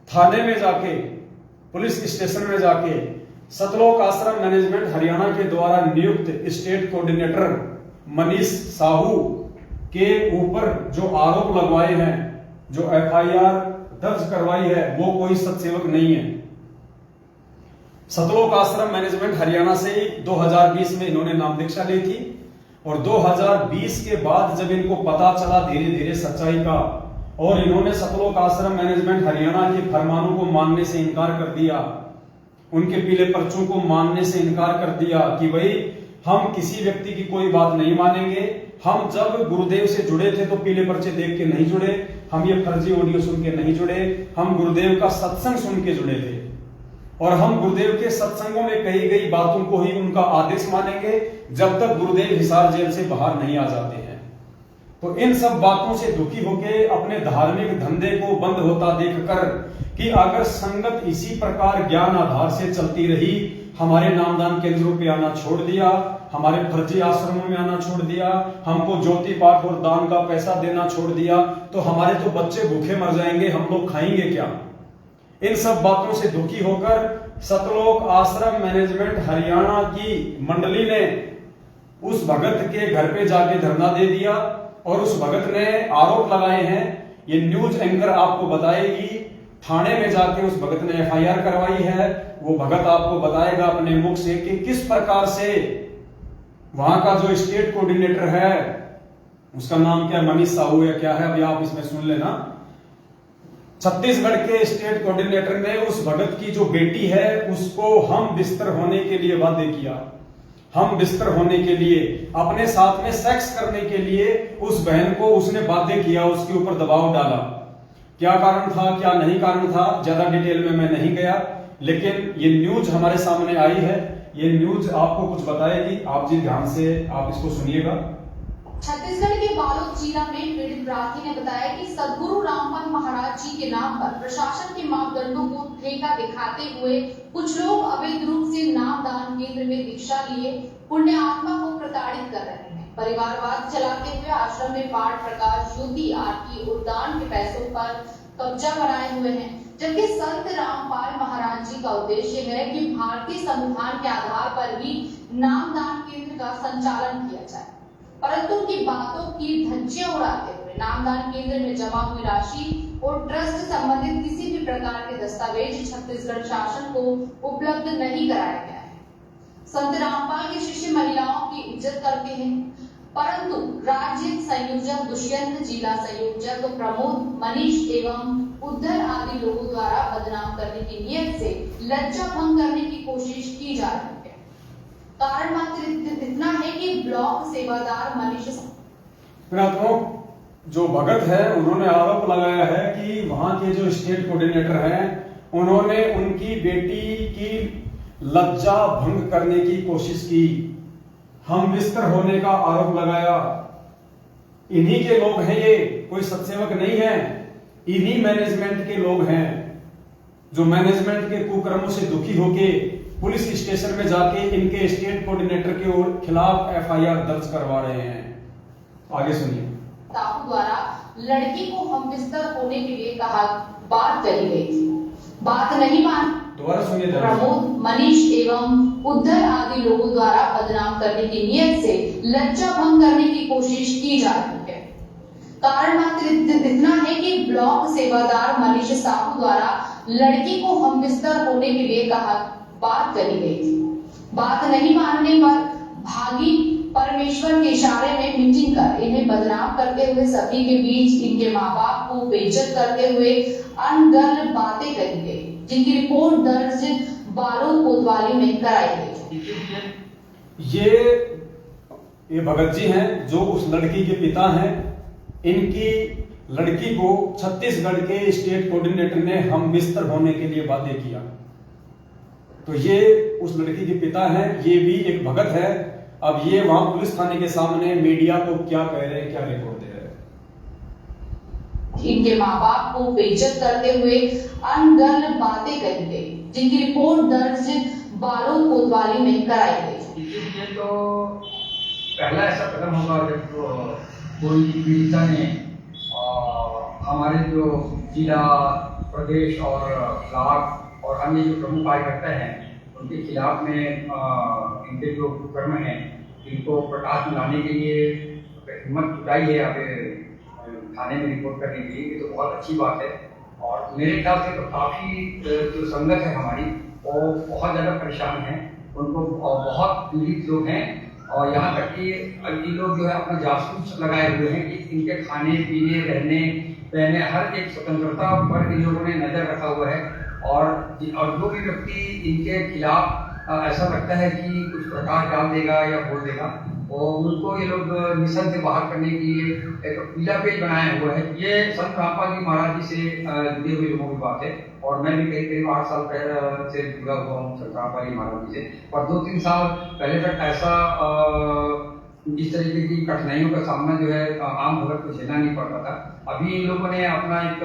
थाने में जाके, पुलिस स्टेशन में जाके सतलोक आश्रम मैनेजमेंट हरियाणा के द्वारा नियुक्त स्टेट कोऑर्डिनेटर मनीष साहू के ऊपर जो आरोप लगवाए हैं, जो एफआईआर दर्ज करवाई है, वो कोई सत्सेवक नहीं है। सतलोक आश्रम मैनेजमेंट हरियाणा से 2020 में इन्होंने नाम दीक्षा ली थी और 2020 के बाद जब इनको पता चला धीरे धीरे सच्चाई का और इन्होंने सतलोक आश्रम मैनेजमेंट हरियाणा के फरमानों को मानने से इनकार कर दिया, उनके पीले पर्चों को मानने से इनकार कर दिया कि भाई हम किसी व्यक्ति की कोई बात नहीं मानेंगे। हम जब गुरुदेव से जुड़े थे तो पीले पर्चे देख के नहीं जुड़े, हम ये फर्जी ऑडियो सुन के नहीं जुड़े, हम गुरुदेव का सत्संग सुन के जुड़े थे और हम गुरुदेव के सत्संगों में कही गई बातों को ही उनका आदेश मानेंगे जब तक गुरुदेव हिसार जेल से बाहर नहीं आ जाते हैं। तो इन सब बातों से दुखी होके अपने धार्मिक धंधे को बंद होता देखकर कि अगर संगत इसी प्रकार ज्ञान आधार से चलती रही, हमारे नामदान केंद्रों पे आना छोड़ दिया, हमारे फर्जी आश्रमों में आना छोड़ दिया, हमको ज्योति पाठ और दान का पैसा देना छोड़ दिया, तो हमारे तो बच्चे भूखे मर जाएंगे, हम लोग खाएंगे क्या। इन सब बातों से दुखी होकर सतलोक आश्रम मैनेजमेंट हरियाणा की मंडली ने उस भगत के घर पे जाके धरना दे दिया और उस भगत ने आरोप लगाए हैं, ये न्यूज एंकर आपको बताएगी। थाने में जाके उस भगत ने एफआईआर करवाई है। वो भगत आपको बताएगा अपने मुख से कि किस प्रकार से वहां का जो स्टेट कोऑर्डिनेटर है, उसका नाम क्या, मनीष साहू या क्या है, अभी आप इसमें सुन लेना। छत्तीसगढ़ के स्टेट कोऑर्डिनेटर ने उस भगत की जो बेटी है उसको हम बिस्तर होने के लिए वादे किया, हम बिस्तर होने के लिए, अपने साथ में सेक्स करने के लिए उस बहन को उसने बाध्य किया, उसके ऊपर दबाव डाला। क्या कारण था, क्या नहीं कारण था, ज्यादा डिटेल में मैं नहीं गया, लेकिन ये न्यूज हमारे सामने आई है। ये न्यूज आपको कुछ बताएगी, आप जी ध्यान से आप इसको सुनिएगा। छत्तीसगढ़ के बालोद जिला में पीड़ित प्रार्थी ने बताया कि सदगुरु रामपाल महाराज जी के नाम पर प्रशासन के मापदंडों को ठेका दिखाते हुए कुछ लोग अवैध रूप से नामदान केंद्र में दीक्षा लिए पुण्य आत्मा को प्रताड़ित कर रहे हैं। परिवारवाद चलाते हुए आश्रम में पाठ, प्रकाश, ज्योति, आरती और दान के पैसों पर कब्जा बनाए हुए हैं, जबकि संत रामपाल महाराज जी का उद्देश्य है कि भारतीय संविधान के आधार पर ही नामदान केंद्र का संचालन किया जाए, परंतु उनकी बातों की धज्जियां उड़ाते हुए नामदान केंद्र में जमा हुई राशि और ट्रस्ट संबंधित किसी भी प्रकार के दस्तावेज छत्तीसगढ़ शासन को उपलब्ध नहीं कराया गया है। संत रामपाल के शिष्य महिलाओं की इज्जत करते हैं, परंतु राज्य संयोजक दुष्यंत, जिला संयोजक प्रमोद, मनीष एवं उद्धर आदि लोगों द्वारा बदनाम करने की नियत से लज्जा भंग करने की कोशिश की जा रही है। कारण मात्र इतना है कि ब्लॉक सेवादार मनीष जो भगत है उन्होंने आरोप लगाया है कि वहां के जो स्टेट कोऑर्डिनेटर हैं उन्होंने उनकी बेटी की लज्जा भंग करने की कोशिश की, हम बिस्तर होने का आरोप लगाया। इन्हीं के लोग हैं ये, कोई सत्सेवक नहीं है, इन्हीं मैनेजमेंट के लोग हैं जो मैनेजमेंट के कुकर्मों से दुखी होके पुलिस स्टेशन में जाके इनके स्टेट कोऑर्डिनेटर के खिलाफ एफआईआर दर्ज करवा रहे हैं। आगे सुनिए। साहू द्वारा लड़की को हम बिस्तर होने के लिए कहा, बात कही गई थी। बात नहीं मान दोबारा सुनिए जरा। प्रमोद, मनीष एवं उद्धर आदि लोगों द्वारा बदनाम करने की नियत से लज्जा भंग करने की कोशिश की जा रही है। कारण मात्र इतना है कि ब्लॉक सेवादार मनीष साहू द्वारा लड़की को हम बिस्तर होने के लिए कहा, बात कही गई थी। बात नहीं मानने पर भागी परमेश्वर के इशारे में मीटिंग कर इन्हें बदनाम करते हुए सभी के बीच इनके माँ बाप को बेइज्जत करते हुए अनगढ़ बातें कही गई, जिनकी रिपोर्ट दर्ज बालोद कोतवाली में कराई गई। ये भगत जी हैं जो उस लड़की के पिता हैं। इनकी लड़की को छत्तीसगढ़ के स्टेट कोऑर्डिनेटर ने हम बिस्तर होने के लिए वादे किया। तो ये उस लड़की के पिता हैं, ये भी एक भगत है। अब ये वहां पुलिस थाने के सामने मीडिया को क्या कह रहे हैं, क्या रिपोर्ट दे रहे हैं। इनके माँ बाप को बेइज्जत करते हुए अनगढ़ बातें कही गई, जिनकी रिपोर्ट दर्ज बालोद कोतवाली में कराई गई। ये तो पहला ऐसा कदम होगा जब कोई पीड़िता ने हमारे जो जिला, प्रदेश और ब्लॉक और अन्य जो प्रमुख कार्यकर्ता हैं उनके खिलाफ में इनके जो कर्म हैं इनको प्रकाश में लाने के लिए हिम्मत जुटाई है अब थाने में रिपोर्ट करने के लिए। ये तो बहुत अच्छी बात है। और मेरे ख्याल से तो काफ़ी जो संगत है हमारी वो बहुत ज़्यादा परेशान हैं, उनको बहुत पीड़ित लोग हैं। और यहाँ तक कि ये लोग जो है अपना जासूस लगाए हुए हैं कि इनके खाने पीने, रहने पहने हर एक स्वतंत्रता पर इन लोगों ने नज़र रखा हुआ है। और जो भी व्यक्ति इनके खिलाफ ऐसा लगता है कि कुछ प्रकाश डाल देगा या बोल देगा, और उनको ये लोग मिशन से बाहर करने के लिए एक पीला पेज बनाया हुआ है। ये संत रामपाल जी महाराज जी से जुड़े हुए लोगों की बात है। और मैं भी करीब 8 साल पहले से जुड़ा हुआ हूँ संत रामपाल जी महाराज जी से। और 2-3 साल पहले तक ऐसा इस तरीके की कठिनाइयों का सामना जो है आम भगत को झेलना नहीं पड़ता था। अभी इन लोगों ने अपना एक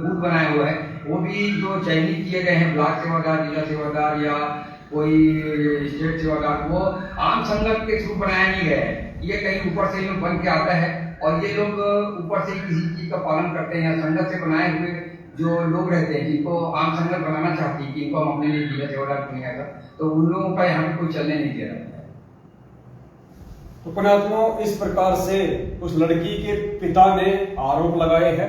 बूथ बनाया हुआ है, वो भी जो चयनित किए गए हैं ब्लॉक सेवादार, जिला सेवादार या कोई स्टेट सेवादार, वो आम संगत के थ्रू बनाया नहीं गया है। ये कहीं ऊपर से लोग बन के आता है और ये लोग ऊपर से किसी चीज का पालन करते हैं। संगत से बनाए हुए जो लोग रहते हैं जिनको आम संगत बनाना चाहती है कि इनको हम अपने लिए जिला सेवादार चुनेगा था, तो उन लोगों का यहाँ पे कोई चलने नहीं दे रहा है। तो पुण्यात्माओं, इस प्रकार से उस लड़की के पिता ने आरोप लगाए हैं।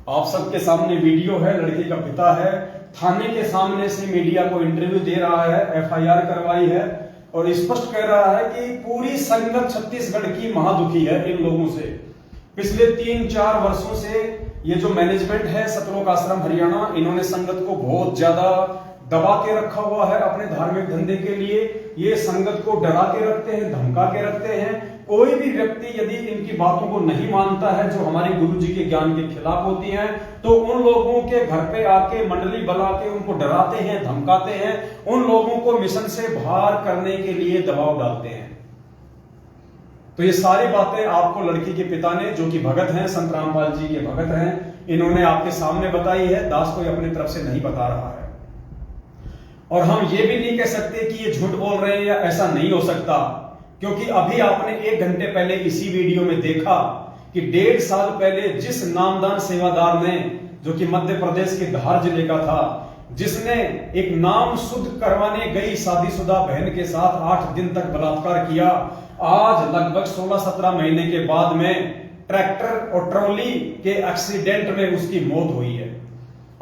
आप सबके सामने वीडियो है, लड़की का पिता है, थाने के सामने से मीडिया को इंटरव्यू दे रहा है, एफआईआर करवाई है और स्पष्ट कह रहा है कि पूरी संगत छत्तीसगढ़ की महादुखी है इन लोगों से। पिछले 3-4 वर्षों से ये जो मैनेजमेंट है सतलोक आश्रम हरियाणा, इन्होंने संगत को बहुत ज्यादा दबा के रखा हुआ है अपने धार्मिक धंधे के लिए। ये संगत को डरा के रखते हैं, धमका के रखते हैं। कोई भी व्यक्ति यदि इनकी बातों को नहीं मानता है जो हमारे गुरु जी के ज्ञान के खिलाफ होती हैं, तो उन लोगों के घर पे आके मंडली बुला के उनको डराते हैं, धमकाते हैं, उन लोगों को मिशन से बाहर करने के लिए दबाव डालते हैं। तो ये सारी बातें आपको लड़की के पिता ने, जो कि भगत हैं, संत रामपाल जी के भगत हैं, इन्होंने आपके सामने बताई है। दास कोई अपनी तरफ से नहीं बता रहा है। और हम ये भी नहीं कह सकते कि ये झूठ बोल रहे हैं या ऐसा नहीं हो सकता, क्योंकि अभी आपने 1 घंटे पहले इसी वीडियो में देखा कि 1.5 साल पहले जिस नामदान सेवादार ने, जो कि मध्य प्रदेश के धार जिले का था, जिसने एक नाम शुद्ध करवाने गई शादीशुदा बहन के साथ 8 दिन तक बलात्कार किया, आज लगभग 16-17 महीने के बाद में ट्रैक्टर और ट्रॉली के एक्सीडेंट में उसकी मौत हुई है।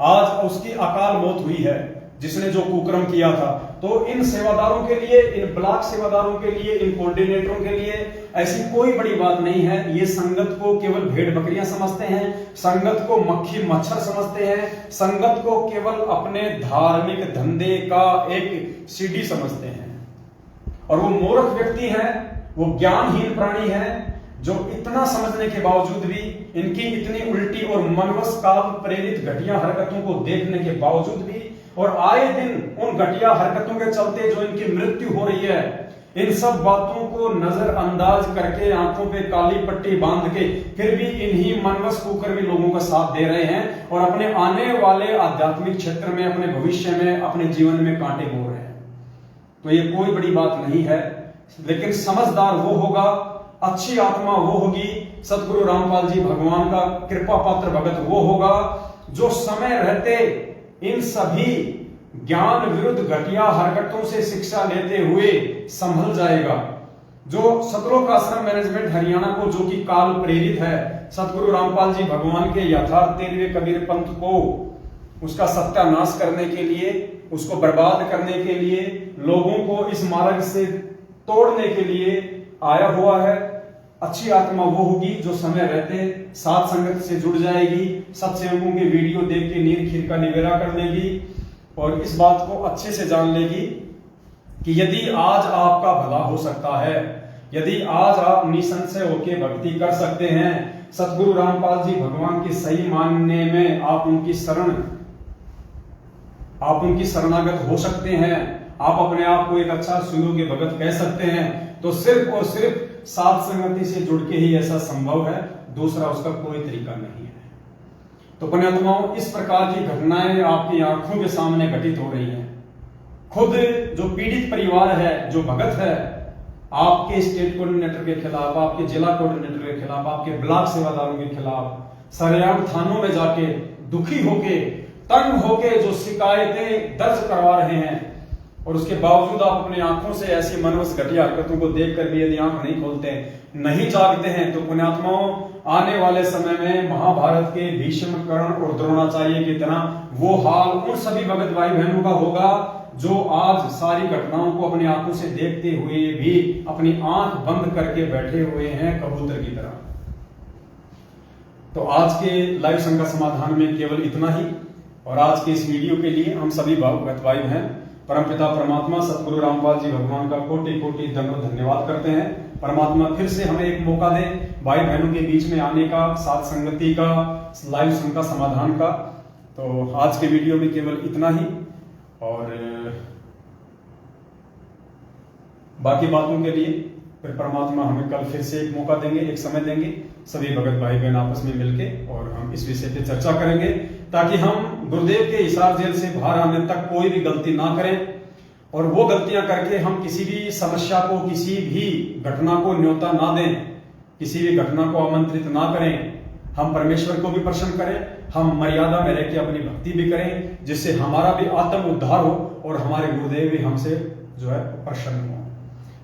आज उसकी अकाल मौत हुई है जिसने जो कुकर्म किया था। तो इन सेवादारों के लिए, इन ब्लॉक सेवादारों के लिए, इन कोऑर्डिनेटरों के लिए ऐसी कोई बड़ी बात नहीं है। ये संगत को केवल भेड़ बकरियां समझते हैं, संगत को मक्खी मच्छर समझते हैं, संगत को केवल अपने धार्मिक धंधे का एक सीढ़ी समझते हैं। और वो मूर्ख व्यक्ति हैं, वो ज्ञानहीन प्राणी हैं, जो इतना समझने के बावजूद भी, इनकी इतनी उल्टी और मनवश काल प्रेरित घटिया हरकतों को देखने के बावजूद भी, और आए दिन उन घटिया हरकतों के चलते जो इनकी मृत्यु हो रही है, इन सब बातों को नजरअंदाज करके, आंखों पे काली पट्टी बांध के, फिर भी इन्हीं मनवश कुकर भी लोगों का साथ दे रहे हैं और अपने आने वाले आध्यात्मिक क्षेत्र में, अपने भविष्य में, अपने जीवन में कांटे बो रहे हैं। तो ये कोई बड़ी बात नहीं है। लेकिन समझदार वो होगा अच्छी आत्मा वो होगी, सतगुरु रामपाल जी भगवान का कृपा पात्र भगत वो होगा जो समय रहते इन सभी ज्ञान विरुद्ध घटिया हरकतों से शिक्षा लेते हुए संभल जाएगा। जो सतलोक आश्रम मैनेजमेंट हरियाणा को, जो कि काल प्रेरित है, सतगुरु रामपाल जी भगवान के यथार्थ 13वें कबीर पंथ को उसका सत्यानाश करने के लिए, उसको बर्बाद करने के लिए, लोगों को इस मार्ग से तोड़ने के लिए आया हुआ है। अच्छी आत्मा वो होगी जो समय रहते सात संगत से जुड़ जाएगी, सत्संगों के वीडियो देख के नीर खीर का निवेरा कर लेगी और इस बात को अच्छे से जान लेगी कि यदि आज आपका भला हो सकता है, यदि आज आप निसंशय होकर भक्ति कर सकते हैं, सतगुरु रामपाल जी भगवान के सही मानने में आप उनकी शरणागत हो सकते हैं, आप अपने आप को एक अच्छा सुयोग्य भगत कह सकते हैं, तो सिर्फ और सिर्फ सात संगति से जुड़ के ही ऐसा संभव है, दूसरा उसका कोई तरीका नहीं है। तो पुण्यात्माओं, इस प्रकार की घटनाएं आपकी आंखों के सामने घटित हो रही हैं। खुद जो पीड़ित परिवार है, जो भगत है, आपके स्टेट कोऑर्डिनेटर के खिलाफ, आपके जिला कोऑर्डिनेटर के खिलाफ, आपके ब्लॉक सेवादारों के खिलाफ सरेआम थानों में जाके दुखी होके, तंग होके जो शिकायतें दर्ज करवा रहे हैं, और उसके बावजूद आप अपनी आंखों से ऐसी मनवस घटिया हरकतों को देखकर भी यदि आंख नहीं खोलते, नहीं जागते हैं, तो पुण्यात्माओं, आने वाले समय में महाभारत के भीष्म, कर्ण और द्रोणाचार्य की तरह वो हाल उन सभी भगत भाई बहनों का होगा जो आज सारी घटनाओं को अपनी आंखों से देखते हुए भी अपनी आंख बंद करके बैठे हुए हैं कबूतर की तरह। तो आज के लाइव संघ का समाधान में केवल इतना ही, और आज के इस वीडियो के लिए हम सभी भगत भाई बहन परमपिता परमात्मा सतगुरु रामपाल जी भगवान का कोटि कोटि दंडों धन्यवाद करते हैं। परमात्मा फिर से हमें एक मौका दे भाई बहनों के बीच में आने का, साथ संगति का, लाइव संघ का समाधान का। तो आज के वीडियो में केवल इतना ही, और बाकी बातों के लिए फिर परमात्मा हमें कल फिर से एक मौका देंगे, एक समय देंगे, सभी भगत भाई बहन आपस में मिलके, और हम इस विषय पे चर्चा करेंगे ताकि हम गुरुदेव के हिसार जेल से बाहर आने तक कोई भी गलती ना करें, और वो गलतियां करके हम किसी भी समस्या को, किसी भी घटना को न्योता ना दें, किसी भी घटना को आमंत्रित ना करें। हम परमेश्वर को भी प्रसन्न करें, हम मर्यादा में रहकर अपनी भक्ति भी करें, जिससे हमारा भी आत्म उद्धार हो और हमारे गुरुदेव भी हमसे जो है प्रसन्न हो।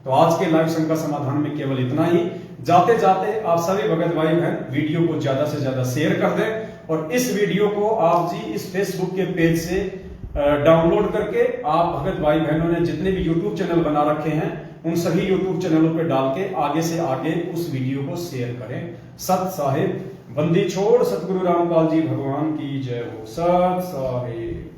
तो आज के लाइव संघ का समाधान में केवल इतना ही। जाते जाते आप सभी भगत भाई बहन वीडियो को ज्यादा से ज्यादा शेयर कर दें, और इस वीडियो को आप जी इस फेसबुक के पेज से डाउनलोड करके आप भगत भाई बहनों ने जितने भी यूट्यूब चैनल बना रखे हैं उन सभी यूट्यूब चैनलों पे डाल के आगे से आगे उस वीडियो को शेयर करें। सत साहिब बंदी छोड़ सतगुरु रामपाल जी भगवान की जय हो। सत साहिब।